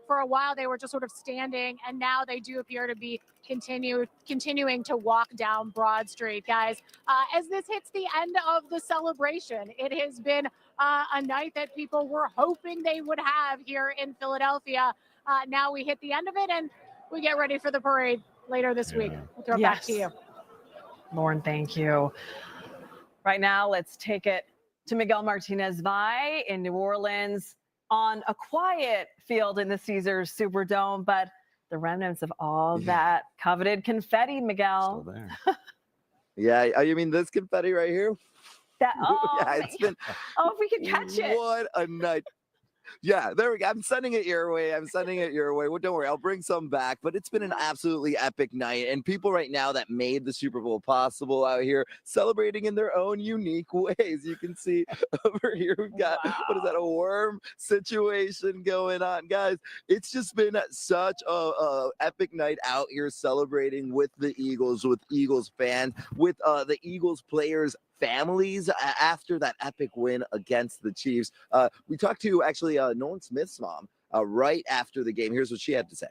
For a while they were just sort of standing, and now they do appear to be continuing to walk down Broad Street. Guys, as this hits the end of the celebration, it has been a night that people were hoping they would have here in Philadelphia. Now we hit the end of it, and we get ready for the parade later this week. We'll throw it back to you. Lauren, thank you. Right now, let's take it to Miguel Martinez-Valle in New Orleans on a quiet field in the Caesars Superdome, but the remnants of all that coveted confetti, Miguel. Still there. Yeah, you mean this confetti right here? Yeah, it's been. Oh, if we could catch it. What a night. Yeah, there we go. I'm sending it your way. Well, don't worry, I'll bring some back. But it's been an absolutely epic night. And people right now that made the Super Bowl possible out here celebrating in their own unique ways. You can see over here, we've got, what is that, a worm situation going on. Guys, it's just been such a epic night out here celebrating with the Eagles, with Eagles fans, with the Eagles players, families after that epic win against the Chiefs. We talked to actually Nolan Smith's mom right after the game. Here's what she had to say.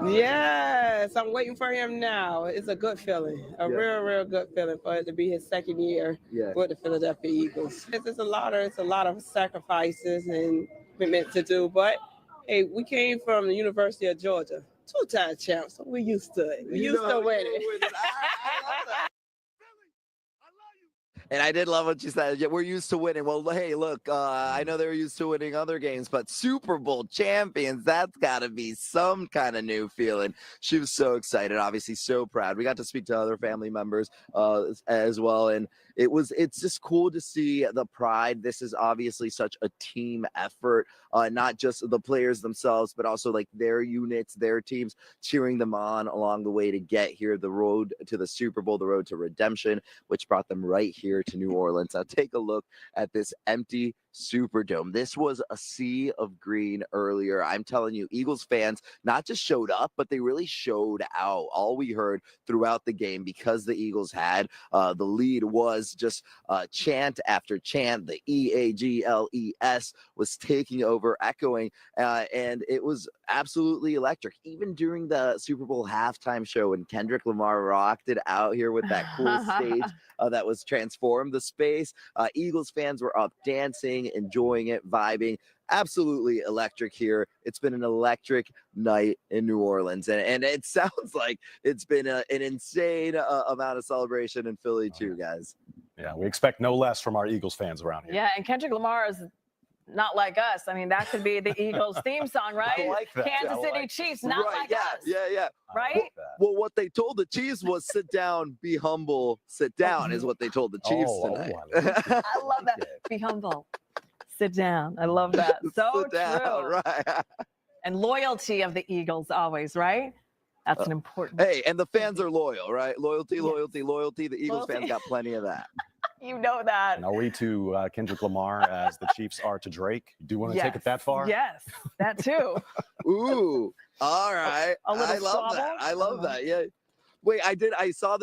Yes, I'm waiting for him now. It's a good feeling, real good feeling for it to be his second year with the Philadelphia Eagles. It's a lot of sacrifices and commitment to do, but Hey, we came from the University of Georgia, 2-time champs, so we used to it. We used to winning. And I did love what you said. Yeah, we're used to winning. Well, hey, look, I know they're used to winning other games, but Super Bowl champions, that's got to be some kind of new feeling. She was so excited, obviously so proud. We got to speak to other family members as well, and it's just cool to see the pride. This is obviously such a team effort, not just the players themselves, but also like their units, their teams cheering them on along the way to get here, the road to the Super Bowl, the road to redemption, which brought them right here to New Orleans. Now take a look at this empty Superdome. This was a sea of green earlier. I'm telling you, Eagles fans not just showed up, but they really showed out. All we heard throughout the game, because the Eagles had the lead, was just chant after chant. The EAGLES was taking over, echoing, and it was absolutely electric. Even during the Super Bowl halftime show, when Kendrick Lamar rocked it out here with that cool stage that was transformed the space, Eagles fans were up dancing, enjoying it, vibing. Absolutely electric here. It's been an electric night in New Orleans, and it sounds like it's been an insane amount of celebration in Philly too, guys. Yeah, we expect no less from our Eagles fans around here. Yeah, and Kendrick Lamar is not like us. I mean, that could be the Eagles theme song, right? I like that. Kansas I City like Chiefs, not right, like yeah, us. Yeah. Right? Well, what they told the Chiefs was sit down, be humble, sit down is what they told the Chiefs tonight. I love that. Be humble. Sit down. I love that. So Sit down, true. right. And loyalty of the Eagles always, right? That's an important. Hey, and the fans are loyal, right? Loyalty. The Eagles fans got plenty of that. You know that. And are we to Kendrick Lamar as the Chiefs are to Drake? Do you want to take it that far? Yes, that too. Ooh, all right. A little I love that. I love that. Yeah. Wait, I saw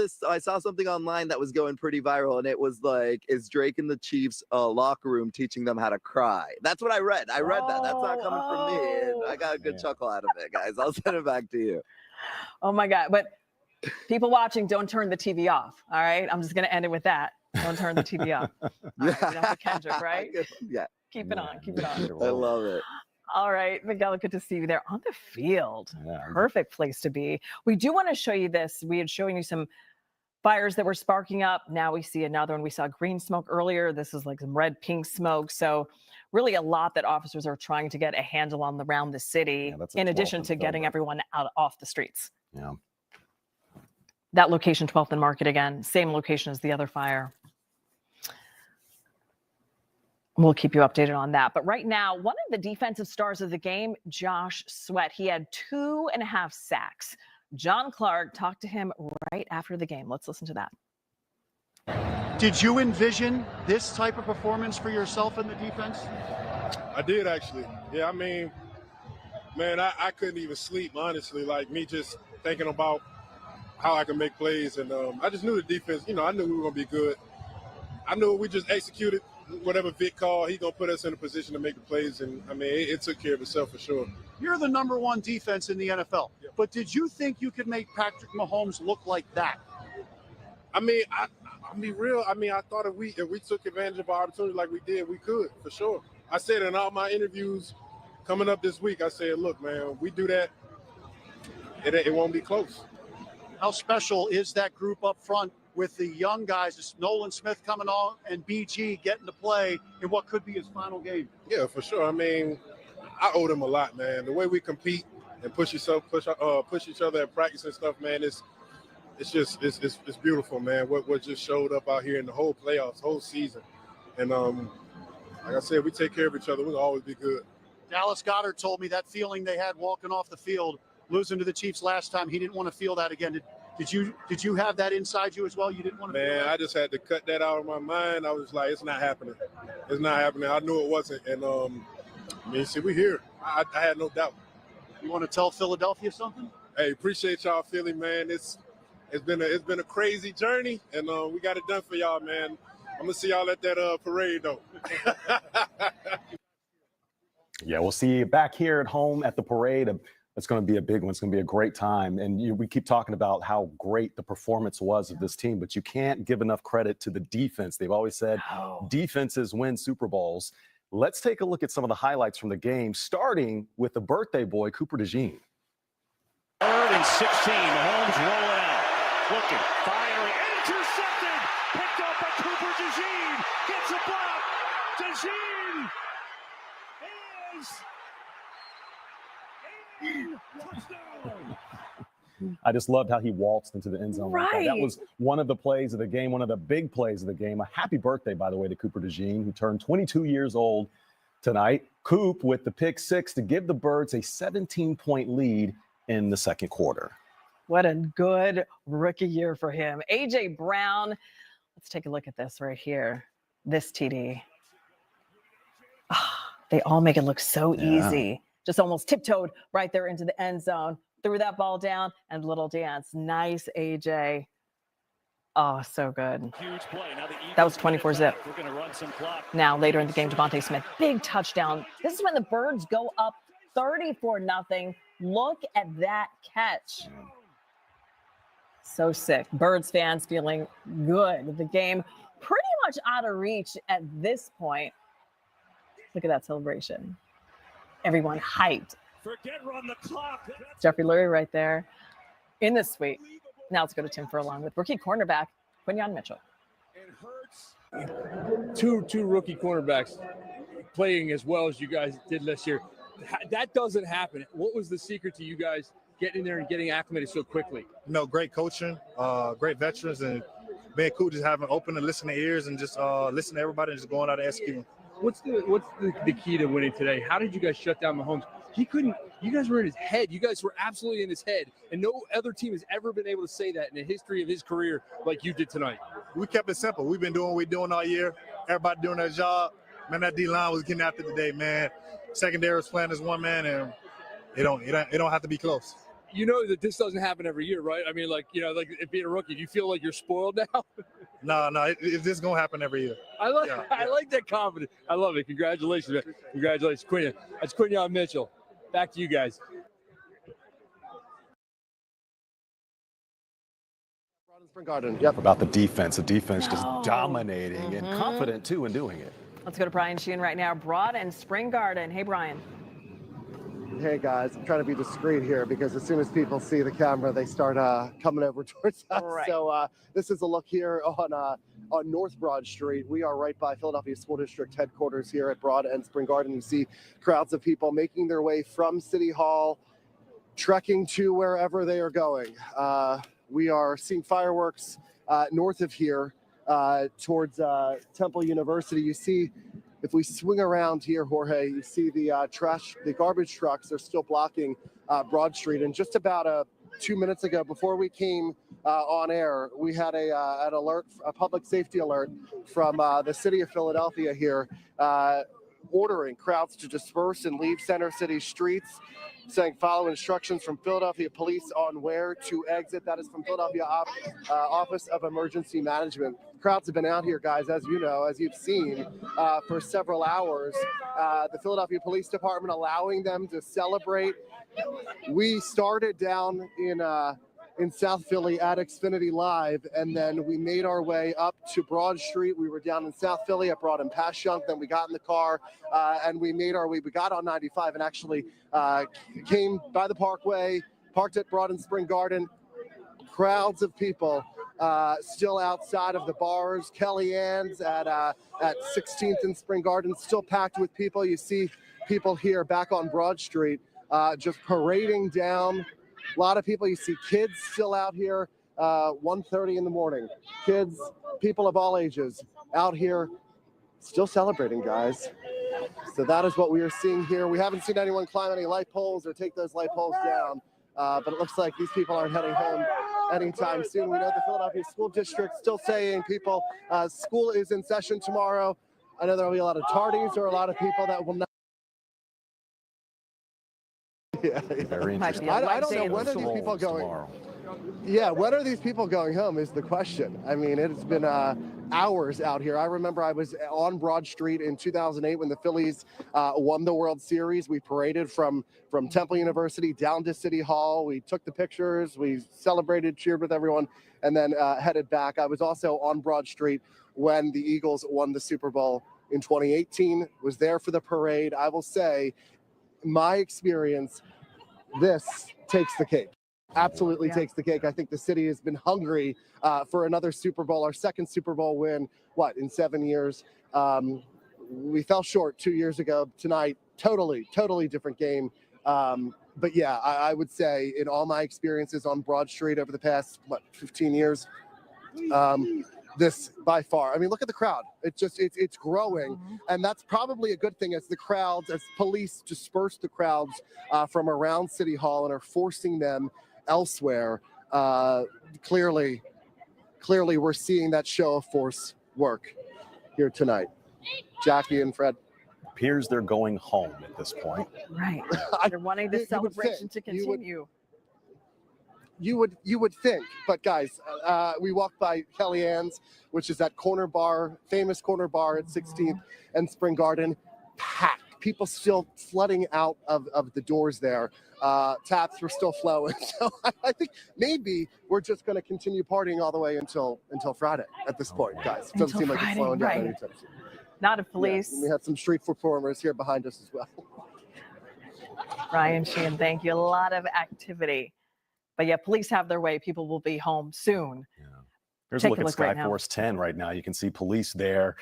something online that was going pretty viral, and it was like, is Drake in the Chiefs locker room teaching them how to cry? That's what I read. I read that. That's not coming from me. And I got a good chuckle out of it, guys. I'll send it back to you. Oh my God. But people watching, don't turn the TV off. All right. I'm just going to end it with that. Don't turn the TV off. All right, enough of Kendrick, right? Yeah. Keep it on. Keep it on. I love it. All right, Miguel, good to see you there on the field. Yeah. Perfect place to be. We do want to show you this. We had shown you some fires that were sparking up. Now we see another one. We saw green smoke earlier. This is like some red, pink smoke. So really a lot that officers are trying to get a handle on around the city, in addition to getting everyone out off the streets. Yeah. That location, 12th and Market again, same location as the other fire. We'll keep you updated on that. But right now, one of the defensive stars of the game, Josh Sweat, he had 2.5 sacks. John Clark talked to him right after the game. Let's listen to that. Did you envision this type of performance for yourself in the defense? I did, actually. Yeah, I mean, man, I couldn't even sleep, honestly. Like, me just thinking about how I can make plays. And I just knew the defense, I knew we were going to be good. I knew we just executed whatever Vic called. He's going to put us in a position to make the plays. And, I mean, it took care of itself for sure. You're the #1 defense in the NFL. Yeah. But did you think you could make Patrick Mahomes look like that? I mean, I'll be real. I mean, I thought if we took advantage of our opportunity like we did, we could, for sure. I said in all my interviews coming up this week, I said, look, man, we do that, it won't be close. How special is that group up front with the young guys, Nolan Smith coming on and BG getting to play in what could be his final game? Yeah, for sure. I mean, I owe them a lot, man. The way we compete and push each other at practice and stuff, man, it's beautiful, man. What just showed up out here in the whole playoffs, whole season. And like I said, we take care of each other. We'll always be good. Dallas Goedert told me that feeling they had walking off the field, losing to the Chiefs last time, he didn't want to feel that again. Did you have that inside you as well? You didn't want to feel that? Man, I just had to cut that out of my mind. I was like, it's not happening. It's not happening. I knew it wasn't. And, I mean, see, we're here. I had no doubt. You want to tell Philadelphia something? Hey, appreciate y'all, Philly, man. It's been a crazy journey, and we got it done for y'all, man. I'm going to see y'all at that parade, though. Yeah, we'll see you back here at home at the parade. It's going to be a big one. It's going to be a great time. And we keep talking about how great the performance was of this team, but you can't give enough credit to the defense. They've always said defenses win Super Bowls. Let's take a look at some of the highlights from the game, starting with the birthday boy, Cooper DeJean. Third and 16. Mahomes rolling out. Looking, firing, intercepted. Picked up by Cooper DeJean. Gets a block. DeJean is in. Touchdown. I just loved how he waltzed into the end zone. Like that. That was one of the plays of the game, one of the big plays of the game. A happy birthday, by the way, to Cooper DeJean, who turned 22 years old tonight. Coop with the pick six to give the Birds a 17-point lead in the second quarter. What a good rookie year for him. A.J. Brown, let's take a look at this right here. This TD. Oh, they all make it look so easy. Just almost tiptoed right there into the end zone. Threw that ball down and little dance. Nice, AJ. Oh, so good. Huge play. Now that was 24-zip. We're going to run some clock. Now later in the game, Devontae Smith, big touchdown. This is when the Birds go up 30-0. Look at that catch. So sick. Birds fans feeling good. The game pretty much out of reach at this point. Look at that celebration. Everyone hyped. Forget run the clock. Jeffrey Lorie right there in the suite. Now let's go to Tim Furlong with rookie cornerback Quinyon Mitchell. Two rookie cornerbacks playing as well as you guys did last year. That doesn't happen. What was the secret to you guys getting in there and getting acclimated so quickly? Great coaching, great veterans, and being cool, just having open and listening ears and just listen to everybody and just going out and executing. What's the key to winning today? How did you guys shut down Mahomes? He couldn't. You guys were in his head. You guys were absolutely in his head, and no other team has ever been able to say that in the history of his career like you did tonight. We kept it simple. We've been doing what we're doing all year. Everybody doing their job. Man, that D-line was getting after today, man. Secondary was playing as one man, and it don't have to be close. You know that this doesn't happen every year, right? I mean, like being a rookie, do you feel like you're spoiled now? No, this is gonna happen every year. I like that confidence. I love it. Congratulations, man. Congratulations, Quinyon. That's Quinyon Mitchell. Back to you guys. About the defense. The defense just dominating and confident, too, in doing it. Let's go to Brian Sheehan right now. Broad and Spring Garden. Hey, Brian. Hey, guys. I'm trying to be discreet here because as soon as people see the camera, they start coming over towards us. Right. So this is a look here on North Broad Street. We are right by Philadelphia School District headquarters here at Broad and Spring Garden. You see crowds of people making their way from City Hall, trekking to wherever they are going. We are seeing fireworks north of here towards Temple University. You see, if we swing around here, Jorge, you see the garbage trucks are still blocking Broad Street. And just about 2 minutes ago, before we came on air, we had an alert, a public safety alert from the city of Philadelphia here, ordering crowds to disperse and leave center city streets, saying follow instructions from Philadelphia police on where to exit. That is from Philadelphia Office of Emergency Management. Crowds have been out here, guys, as you know, as you've seen, for several hours. The Philadelphia Police Department allowing them to celebrate. We started down in South Philly at Xfinity Live, and then we made our way up to Broad Street. We were down in South Philly at Broad and Passyunk. Then we got in the car and we made our way. We got on 95 and actually came by the Parkway, parked at Broad and Spring Garden. Crowds of people still outside of the bars. Kellyanne's at 16th and Spring Garden, still packed with people. You see people here back on Broad Street just parading down. A lot of people. You see kids still out here, 1:30 in the morning. Kids, people of all ages out here still celebrating, guys. So that is what we are seeing here. We haven't seen anyone climb any light poles or take those light poles down, but it looks like these people aren't heading home anytime soon. We know the Philadelphia School District still saying people, school is in session tomorrow. I know there will be a lot of tardies or a lot of people that will not. Yeah. Very interesting. I don't know, when are these people going? Tomorrow. Yeah, when are these people going home is the question. I mean, it's been hours out here. I remember I was on Broad Street in 2008 when the Phillies won the World Series. We paraded from Temple University down to City Hall. We took the pictures, we celebrated, cheered with everyone, and then headed back. I was also on Broad Street when the Eagles won the Super Bowl in 2018, was there for the parade. I will say, my experience, this takes the cake. Absolutely takes the cake. I think the city has been hungry for another Super Bowl, our second Super Bowl win, in 7 years. We fell short 2 years ago. Tonight, totally different game. But yeah, I would say in all my experiences on Broad Street over the past, 15 years, this by far. I mean, look at the crowd. It's growing, and that's probably a good thing as police disperse the crowds from around City Hall and are forcing them elsewhere. Clearly we're seeing that show of force work here tonight. Jackie and Fred. Appears they're going home at this point. Right. They're wanting the celebration to continue. You would think, but guys, we walked by Kellyanne's, which is that famous corner bar at 16th and Spring Garden, packed. People still flooding out of the doors there. Taps were still flowing. So I think maybe we're just going to continue partying all the way until Friday at this point, guys. It doesn't seem like it's slowing down anytime soon. Not if police. Yeah, we have some street performers here behind us as well. Ryan Sheehan, thank you. A lot of activity. But yeah, police have their way. People will be home soon. Here's a look at Skyforce 10 right now. You can see police there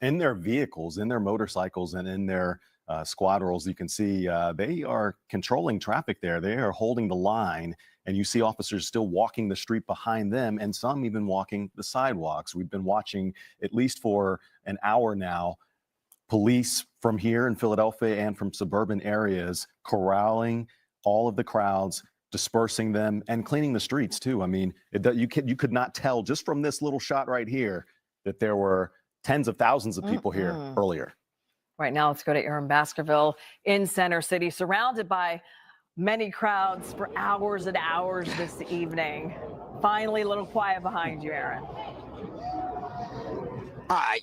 in their vehicles, in their motorcycles, and in their squadrons. You can see they are controlling traffic there. They are holding the line, and you see officers still walking the street behind them, and some even walking the sidewalks. We've been watching, at least for an hour now, police from here in Philadelphia and from suburban areas corralling all of the crowds, dispersing them, and cleaning the streets too. I mean, you could not tell just from this little shot right here that there were tens of thousands of people here earlier. Right now, let's go to Aaron Baskerville in Center City, surrounded by many crowds for hours and hours this evening. Finally, a little quiet behind you, Aaron.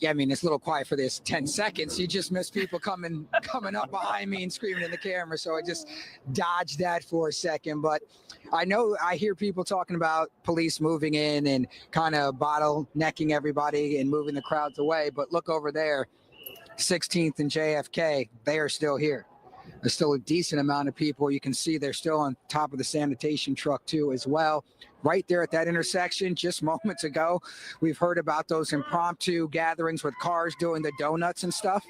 Yeah, I mean, it's a little quiet for this 10 seconds. You just miss people coming up behind me and screaming in the camera. So I just dodged that for a second. But I hear people talking about police moving in and kind of bottlenecking everybody and moving the crowds away. But look over there, 16th and JFK, they are still here. There's still a decent amount of people. You can see they're still on top of the sanitation truck too as well. Right there at that intersection just moments ago, we've heard about those impromptu gatherings with cars doing the donuts and stuff.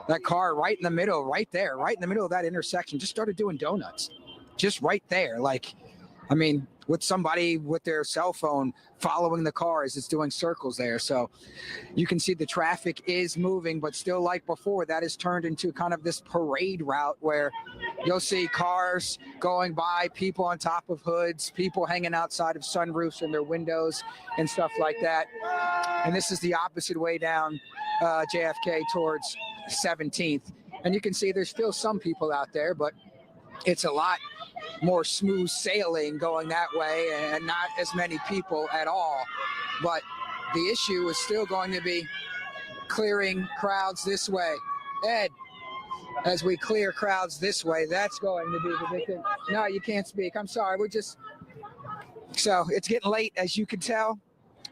That car right in the middle, right there, right in the middle of that intersection, just started doing donuts. Just right there. Like, I mean, with somebody with their cell phone following the car as it's doing circles there. So you can see the traffic is moving, but still like before, that has turned into kind of this parade route where you'll see cars going by, people on top of hoods, people hanging outside of sunroofs in their windows and stuff like that. And this is the opposite way down JFK towards 17th. And you can see there's still some people out there, but it's a lot more smooth sailing going that way and not as many people at all. But the issue is still going to be clearing crowds this way. Ed, as we clear crowds this way, that's going to be the big thing. No, you can't speak. I'm sorry. So it's getting late, as you can tell.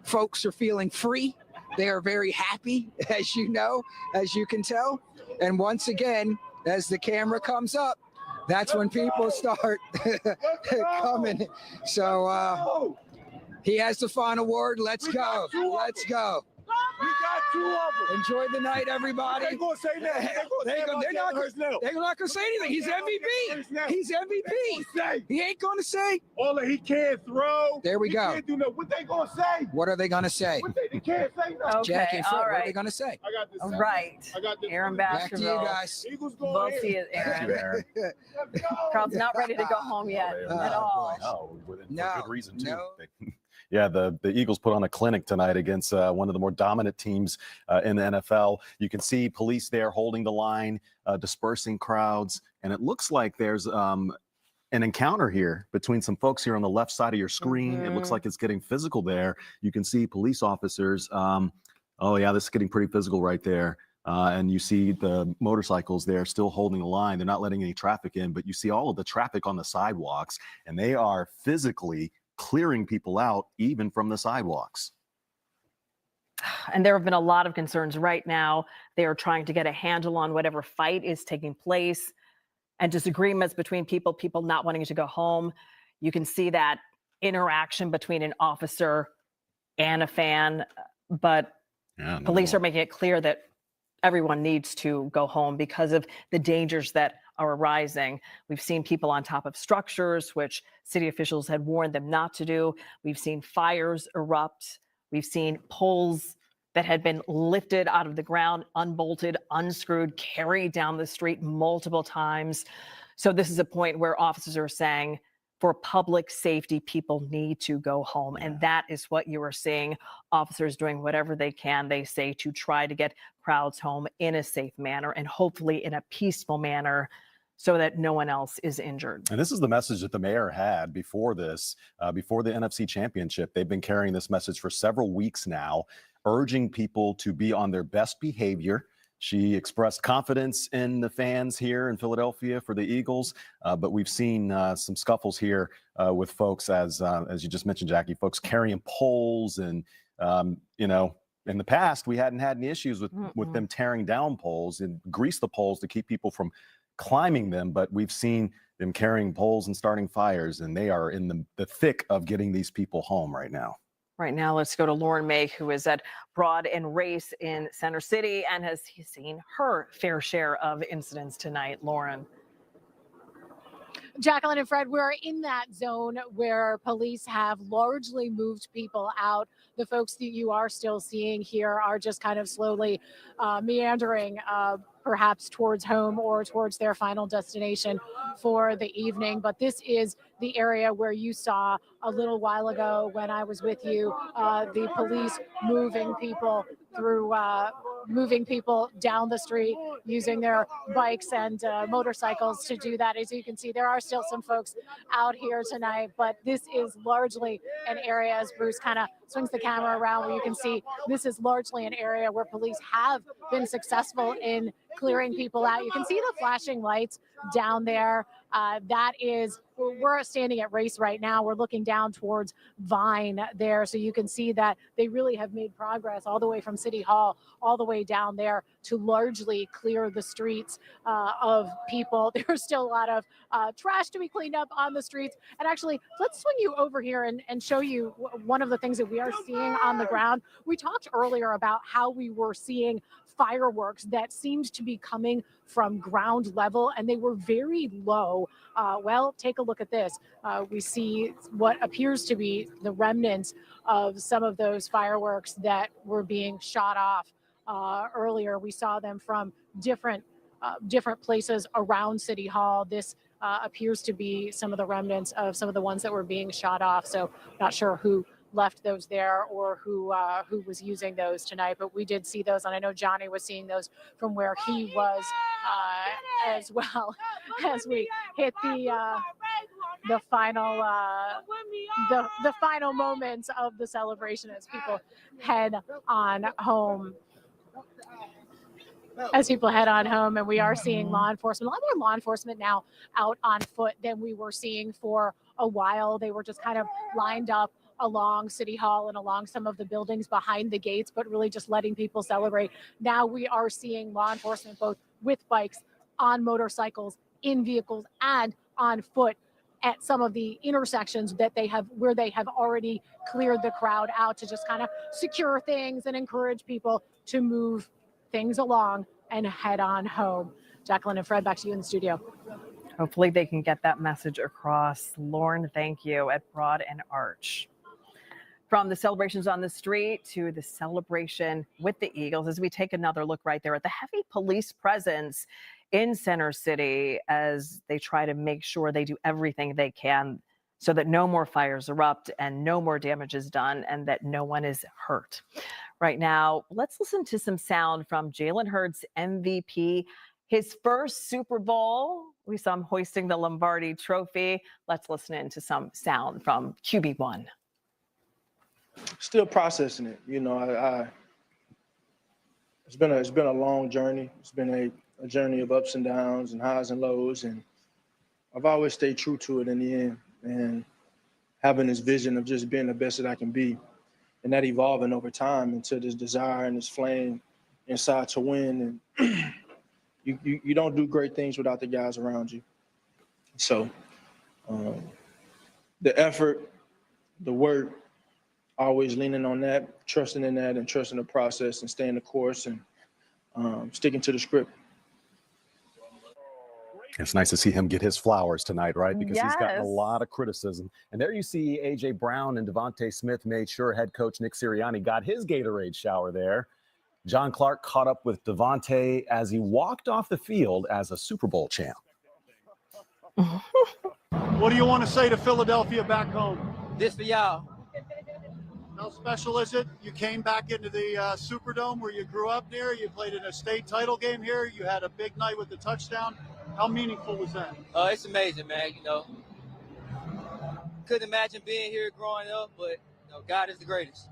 Folks are feeling free. They are very happy, as you know, as you can tell. And once again, as the camera comes up, that's when people start coming. So he has the final word. Let's go. Let's go. We got 2 of them. Enjoy the night, everybody. They're going to say that. They're not going to say anything. He's MVP. He's MVP. He ain't going to say. All that he can't throw. There we go. He can't do nothing. What they going to say? What are they going to say? They can't say nothing. Okay, Jackie and Fred, all right. what are they going to say? I got this. All right. I got this. Aaron Back to Baskerville. you guys. Eagles We'll going see it, Aaron. Aaron. Crowd's not ready to go home yet at all. No, for No, good reason too. no. Yeah, the Eagles put on a clinic tonight against one of the more dominant teams in the NFL. You can see police there holding the line, dispersing crowds, and it looks like there's an encounter here between some folks here on the left side of your screen. It looks like it's getting physical there. You can see police officers. Oh yeah, this is getting pretty physical right there. And you see the motorcycles there still holding the line. They're not letting any traffic in, but you see all of the traffic on the sidewalks, and they are physically clearing people out even from the sidewalks. And there have been a lot of concerns right now. They are trying to get a handle on whatever fight is taking place and disagreements between people not wanting to go home. You can see that interaction between an officer and a fan, but police are making it clear that everyone needs to go home because of the dangers that are arising. We've seen people on top of structures, which city officials had warned them not to do. We've seen fires erupt. We've seen poles that had been lifted out of the ground, unbolted, unscrewed, carried down the street multiple times. So this is a point where officers are saying, for public safety, people need to go home. And that is what you are seeing. Officers doing whatever they can, they say, to try to get crowds home in a safe manner and hopefully in a peaceful manner so that no one else is injured. And this is the message that the mayor had before this, before the NFC Championship. They've been carrying this message for several weeks now, urging people to be on their best behavior. She expressed confidence in the fans here in Philadelphia for the Eagles, but we've seen some scuffles here with folks, as you just mentioned, Jackie, folks carrying poles. And, you know, in the past, we hadn't had any issues with them tearing down poles and grease the poles to keep people from climbing them. But we've seen them carrying poles and starting fires, and they are in the thick of getting these people home right now. Right now, let's go to Mayk, who is at Broad and Race in Center City and has seen her fair share of incidents tonight. Lauren. Jacqueline and Fred, we're in that zone where police have largely moved people out. The folks that you are still seeing here are just kind of slowly meandering perhaps towards home or towards their final destination for the evening. But this is the area where you saw a little while ago when I was with you, the police moving people through, moving people down the street using their bikes and motorcycles to do that. As you can see, there are still some folks out here tonight, but this is largely an area, as Bruce kind of swings the camera around, where you can see this is largely an area where police have been successful in clearing people out. You can see the flashing lights down there. That is, we're standing at Race right now. We're looking down towards Vine there. So you can see that they really have made progress all the way from City Hall, all the way down there to largely clear the streets of people. There's still a lot of trash to be cleaned up on the streets. And actually, let's swing you over here and show you one of the things that we are seeing on the ground. We talked earlier about how we were seeing fireworks that seemed to be coming from ground level, and they were very low. Well, take a look at this. We see what appears to be the remnants of some of those fireworks that were being shot off earlier. We saw them from different places around City Hall. This appears to be some of the remnants of some of the ones that were being shot off. So not sure who left those there or who was using those tonight, but we did see those, and I know Johnny was seeing those from where he was as well, as we hit the final the final moments of the celebration as people head on home. And we are seeing law enforcement, a lot more law enforcement now out on foot than we were seeing for a while. They were just kind of lined up along City Hall and along some of the buildings behind the gates, but really just letting people celebrate. Now we are seeing law enforcement both with bikes, on motorcycles, in vehicles, and on foot at some of the intersections that where they have already cleared the crowd out to just kind of secure things and encourage people to move things along and head on home. Jacqueline and Fred, back to you in the studio. Hopefully they can get that message across. Lauren, thank you, at Broad and Arch. From the celebrations on the street to the celebration with the Eagles, as we take another look right there at the heavy police presence in Center City as they try to make sure they do everything they can so that no more fires erupt and no more damage is done and that no one is hurt. Right now, let's listen to some sound from Jaylen Hurts, MVP, his first Super Bowl. We saw him hoisting the Lombardi trophy. Let's listen in to some sound from QB1. Still processing it, you know. It's been a long journey. It's been a journey of ups and downs and highs and lows, and I've always stayed true to it in the end. And having this vision of just being the best that I can be, that evolving over time into this desire and this flame inside to win. And you don't do great things without the guys around you. So the effort, the work, always leaning on that, trusting in that, and trusting the process and staying the course and sticking to the script. It's nice to see him get his flowers tonight, right? Because he's gotten a Yes. lot of criticism. And there you see A.J. Brown and Devontae Smith made sure head coach Nick Sirianni got his Gatorade shower there. John Clark caught up with Devontae as he walked off the field as a Super Bowl champ. What do you want to say to Philadelphia back home? This for y'all. How special is it? You came back into the Superdome where you grew up near. You played in a state title game here. You had a big night with the touchdown. How meaningful was that? It's amazing, man. You know, couldn't imagine being here growing up, but you know, God is the greatest.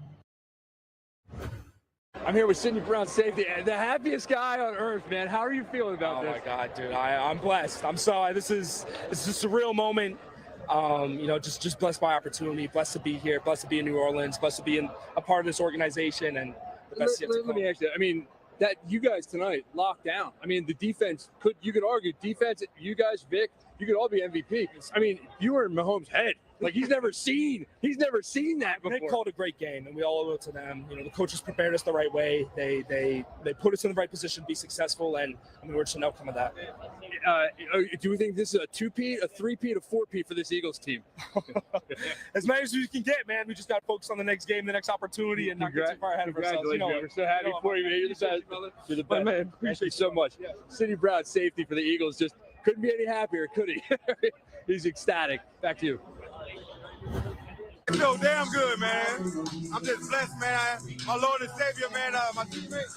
I'm here with Sidney Brown, safety, the happiest guy on earth, man. How are you feeling about this? Oh my God, dude! I'm blessed. I'm sorry. This is a surreal moment. You know, just blessed by opportunity, blessed to be here, blessed to be in New Orleans, blessed to be a part of this organization, and the best yet to come. Let me ask you. I mean, that you guys tonight locked down. I mean, the defense you could argue defense. You guys, Vic, you could all be MVP. I mean, you were in Mahomes' head. Like he's never seen that before. They called a great game, and we all owe it to them. You know, the coaches prepared us the right way. They put us in the right position to be successful, and I mean, we're just an outcome of that. Do we think this is a two-peat, a three-peat, a four-peat for this Eagles team? As many as we can get, man. We just got to focus on the next game, the next opportunity, and not get too far ahead of ourselves. You know, we're so happy for you, man. You're the best. Man, appreciate you so much. Sidney Brown, safety for the Eagles, just couldn't be any happier, could he? He's ecstatic. Back to you. I feel damn good, man. I'm just blessed, man. My Lord and Savior, man. My teammates.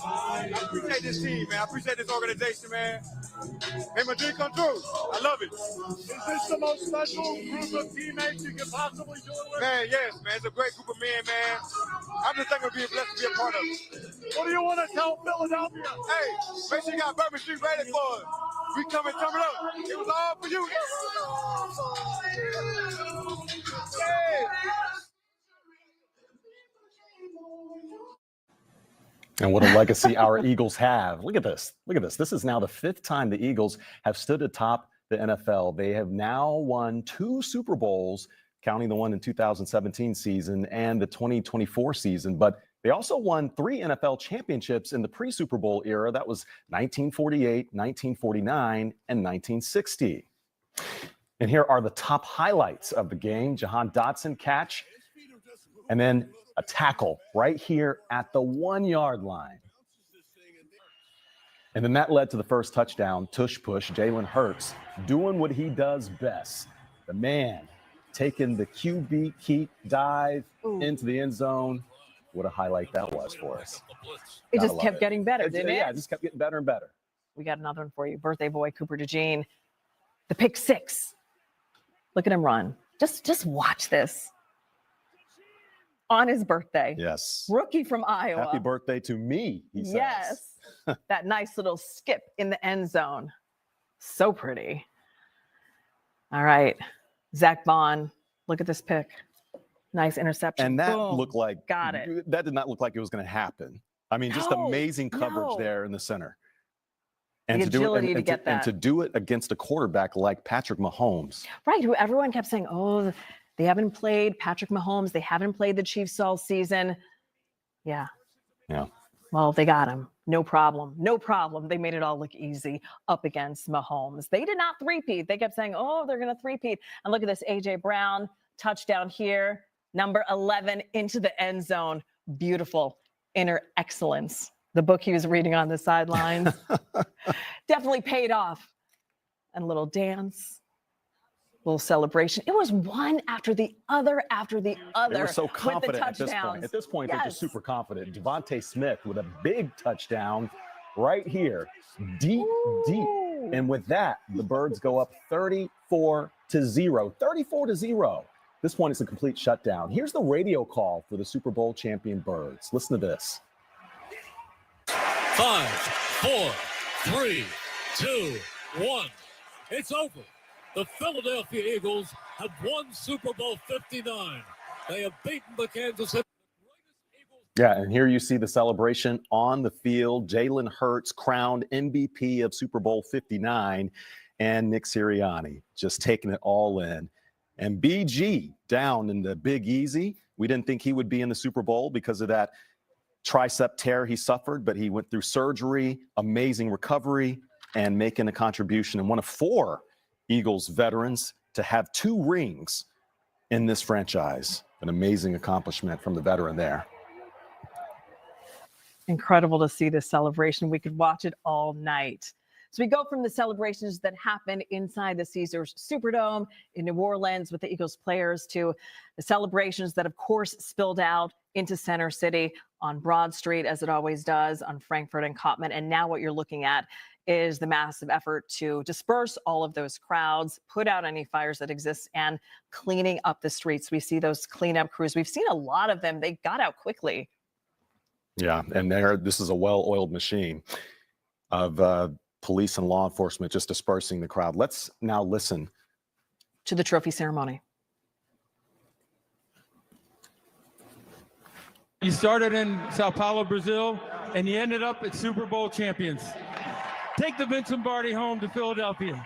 I appreciate this team, man. I appreciate this organization, man. Made my dream come true. I love it. Is this the most special group of teammates you could possibly do it with? Man, yes, man. It's a great group of men, man. I'm just thankful being blessed to be a part of it. What do you want to tell Philadelphia? Hey, make sure you got Bourbon Street ready for us. We come and turn it up. It was all for you. And what a legacy our Eagles have. Look at this. Look at this. This is now the fifth time the Eagles have stood atop the NFL. They have now won 2 Super Bowls, counting the one in 2017 season and the 2024 season. But they also won 3 NFL championships in the pre-Super Bowl era. That was 1948, 1949, and 1960. And here are the top highlights of the game. Jahan Dotson catch, and then a tackle right here at the 1-yard line. And then that led to the first touchdown. Tush push, Jaylen Hurts doing what he does best. The man taking the QB keep dive into the end zone. What a highlight that was for us. It just kept getting better, didn't it? Yeah, it just kept getting better and better. We got another one for you. Birthday boy, Cooper DeJean. The pick 6. Look at him run. Just watch this. On his birthday. Yes. Rookie from Iowa. Happy birthday to me, he says. Yes. That nice little skip in the end zone. So pretty. All right. Zach Bond. Look at this pick. Nice interception. And that Boom. looked like, Got it. That did not look like it was going to happen. I mean, just amazing coverage there in the center. And The agility to get and that. to do it against a quarterback like Patrick Mahomes. Right. Who everyone kept saying, oh, they haven't played Patrick Mahomes. They haven't played the Chiefs all season. Yeah. Yeah. Well, they got him. No problem. No problem. They made it all look easy up against Mahomes. They did not three-peat. They kept saying, oh, they're going to three-peat. And look at this, A.J. Brown, touchdown here. Number 11 into the end zone. Beautiful. Inner excellence. The book he was reading on the sidelines definitely paid off. And a little dance, little celebration. It was one after the other after the other. They were so confident with the at this point. At this point, they're just Yes. super confident. Devontae Smith with a big touchdown right here. Deep. And with that, the Birds go up 34-0. 34-0. This one is a complete shutdown. Here's the radio call for the Super Bowl champion Birds. Listen to this. 5, 4, 3, 2, 1. It's over. The Philadelphia Eagles have won Super Bowl 59. They have beaten the Kansas City. Yeah, and here you see the celebration on the field. Jaylen Hurts crowned MVP of Super Bowl 59, and Nick Sirianni just taking it all in. And BG down in the Big Easy. We didn't think he would be in the Super Bowl because of that tricep tear he suffered, but he went through surgery, amazing recovery, and making a contribution. And one of 4 Eagles veterans to have 2 rings in this franchise. An amazing accomplishment from the veteran there. Incredible to see this celebration. We could watch it all night. So we go from the celebrations that happen inside the Caesars Superdome in New Orleans with the Eagles players to the celebrations that, of course, spilled out into Center City on Broad Street, as it always does, on Frankfurt and Kottman. And now what you're looking at is the massive effort to disperse all of those crowds, put out any fires that exist, and cleaning up the streets. We see those cleanup crews. We've seen a lot of them. They got out quickly. Yeah, and this is a well-oiled machine of police and law enforcement just dispersing the crowd. Let's now listen to the trophy ceremony. You started in Sao Paulo, Brazil, and you ended up at Super Bowl champions. Take the Vince Lombardi home to Philadelphia.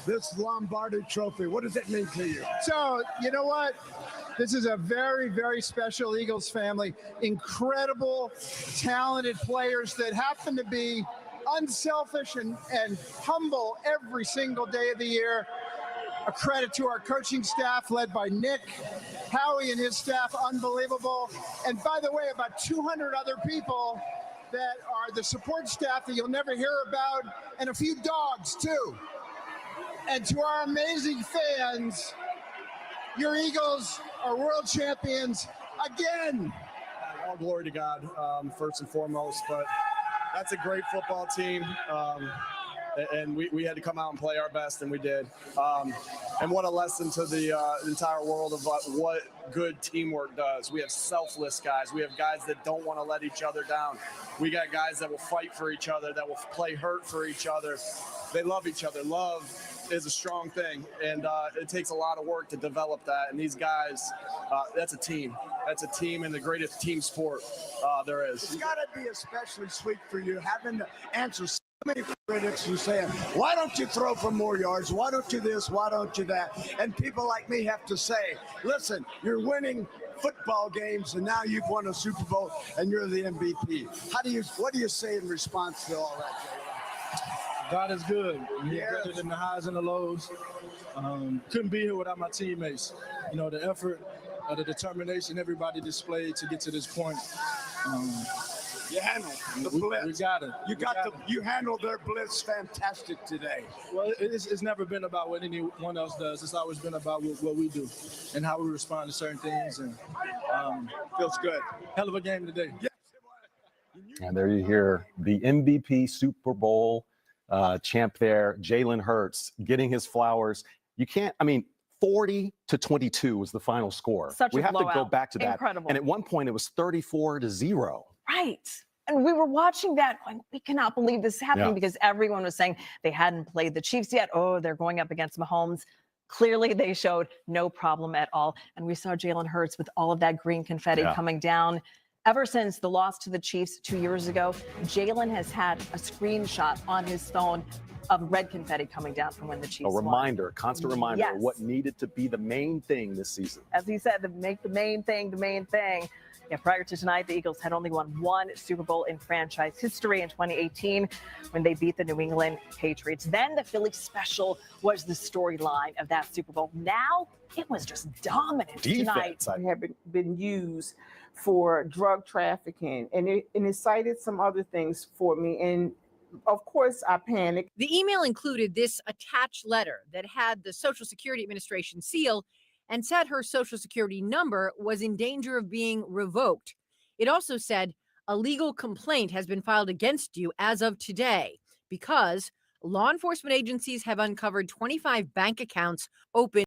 This Lombardi trophy, what does it mean to you? So, you know what? This is a very, very special Eagles family. Incredible, talented players that happen to be unselfish and humble every single day of the year. A credit to our coaching staff led by Nick, Howie and his staff, unbelievable. And by the way, about 200 other people that are the support staff that you'll never hear about, and a few dogs too. And to our amazing fans, your Eagles are world champions again. All glory to God, first and foremost, but that's a great football team. And we had to come out and play our best, and we did. And what a lesson to the entire world of what good teamwork does. We have selfless guys. We have guys that don't want to let each other down. We got guys that will fight for each other, that will play hurt for each other. They love each other. Love is a strong thing, and it takes a lot of work to develop that. And these guys, that's a team. That's a team and the greatest team sport there is. It's got to be especially sweet for you having to answer so many critics who saying, why don't you throw for more yards? Why don't you this? Why don't you that? And people like me have to say, listen, you're winning football games, and now you've won a Super Bowl, and you're the MVP. What do you say in response to all that, Jaylen? God is good. He's better than the highs and the lows. Couldn't be here without my teammates. You know, the effort, the determination everybody displayed to get to this point. You handled the blitz. We got it. You handled their blitz fantastic today. Well, it's never been about what anyone else does. It's always been about what we do and how we respond to certain things. And feels good. Hell of a game today. Yeah. And there you hear the MVP Super Bowl champ there, Jaylen Hurts, getting his flowers. You can't, 40-22 was the final score. Such a we have blowout. to go back to that. Incredible. And at one point it was 34-0. Right. And we were watching that going, we cannot believe this is happening because everyone was saying they hadn't played the Chiefs yet. Oh, they're going up against Mahomes. Clearly, they showed no problem at all. And we saw Jaylen Hurts with all of that green confetti coming down. Ever since the loss to the Chiefs 2 years ago, Jaylen has had a screenshot on his phone of red confetti coming down from when the Chiefs won. Constant reminder of what needed to be the main thing this season. As he said, make the main thing the main thing. Yeah, prior to tonight, the Eagles had only won one Super Bowl in franchise history in 2018 when they beat the New England Patriots. Then the Philly special was the storyline of that Super Bowl. Now it was just dominant tonight. Have been used for drug trafficking, and it cited some other things for me. And of course, I panicked. The email included this attached letter that had the Social Security Administration seal and said her Social Security number was in danger of being revoked. It also said a legal complaint has been filed against you as of today because law enforcement agencies have uncovered 25 bank accounts open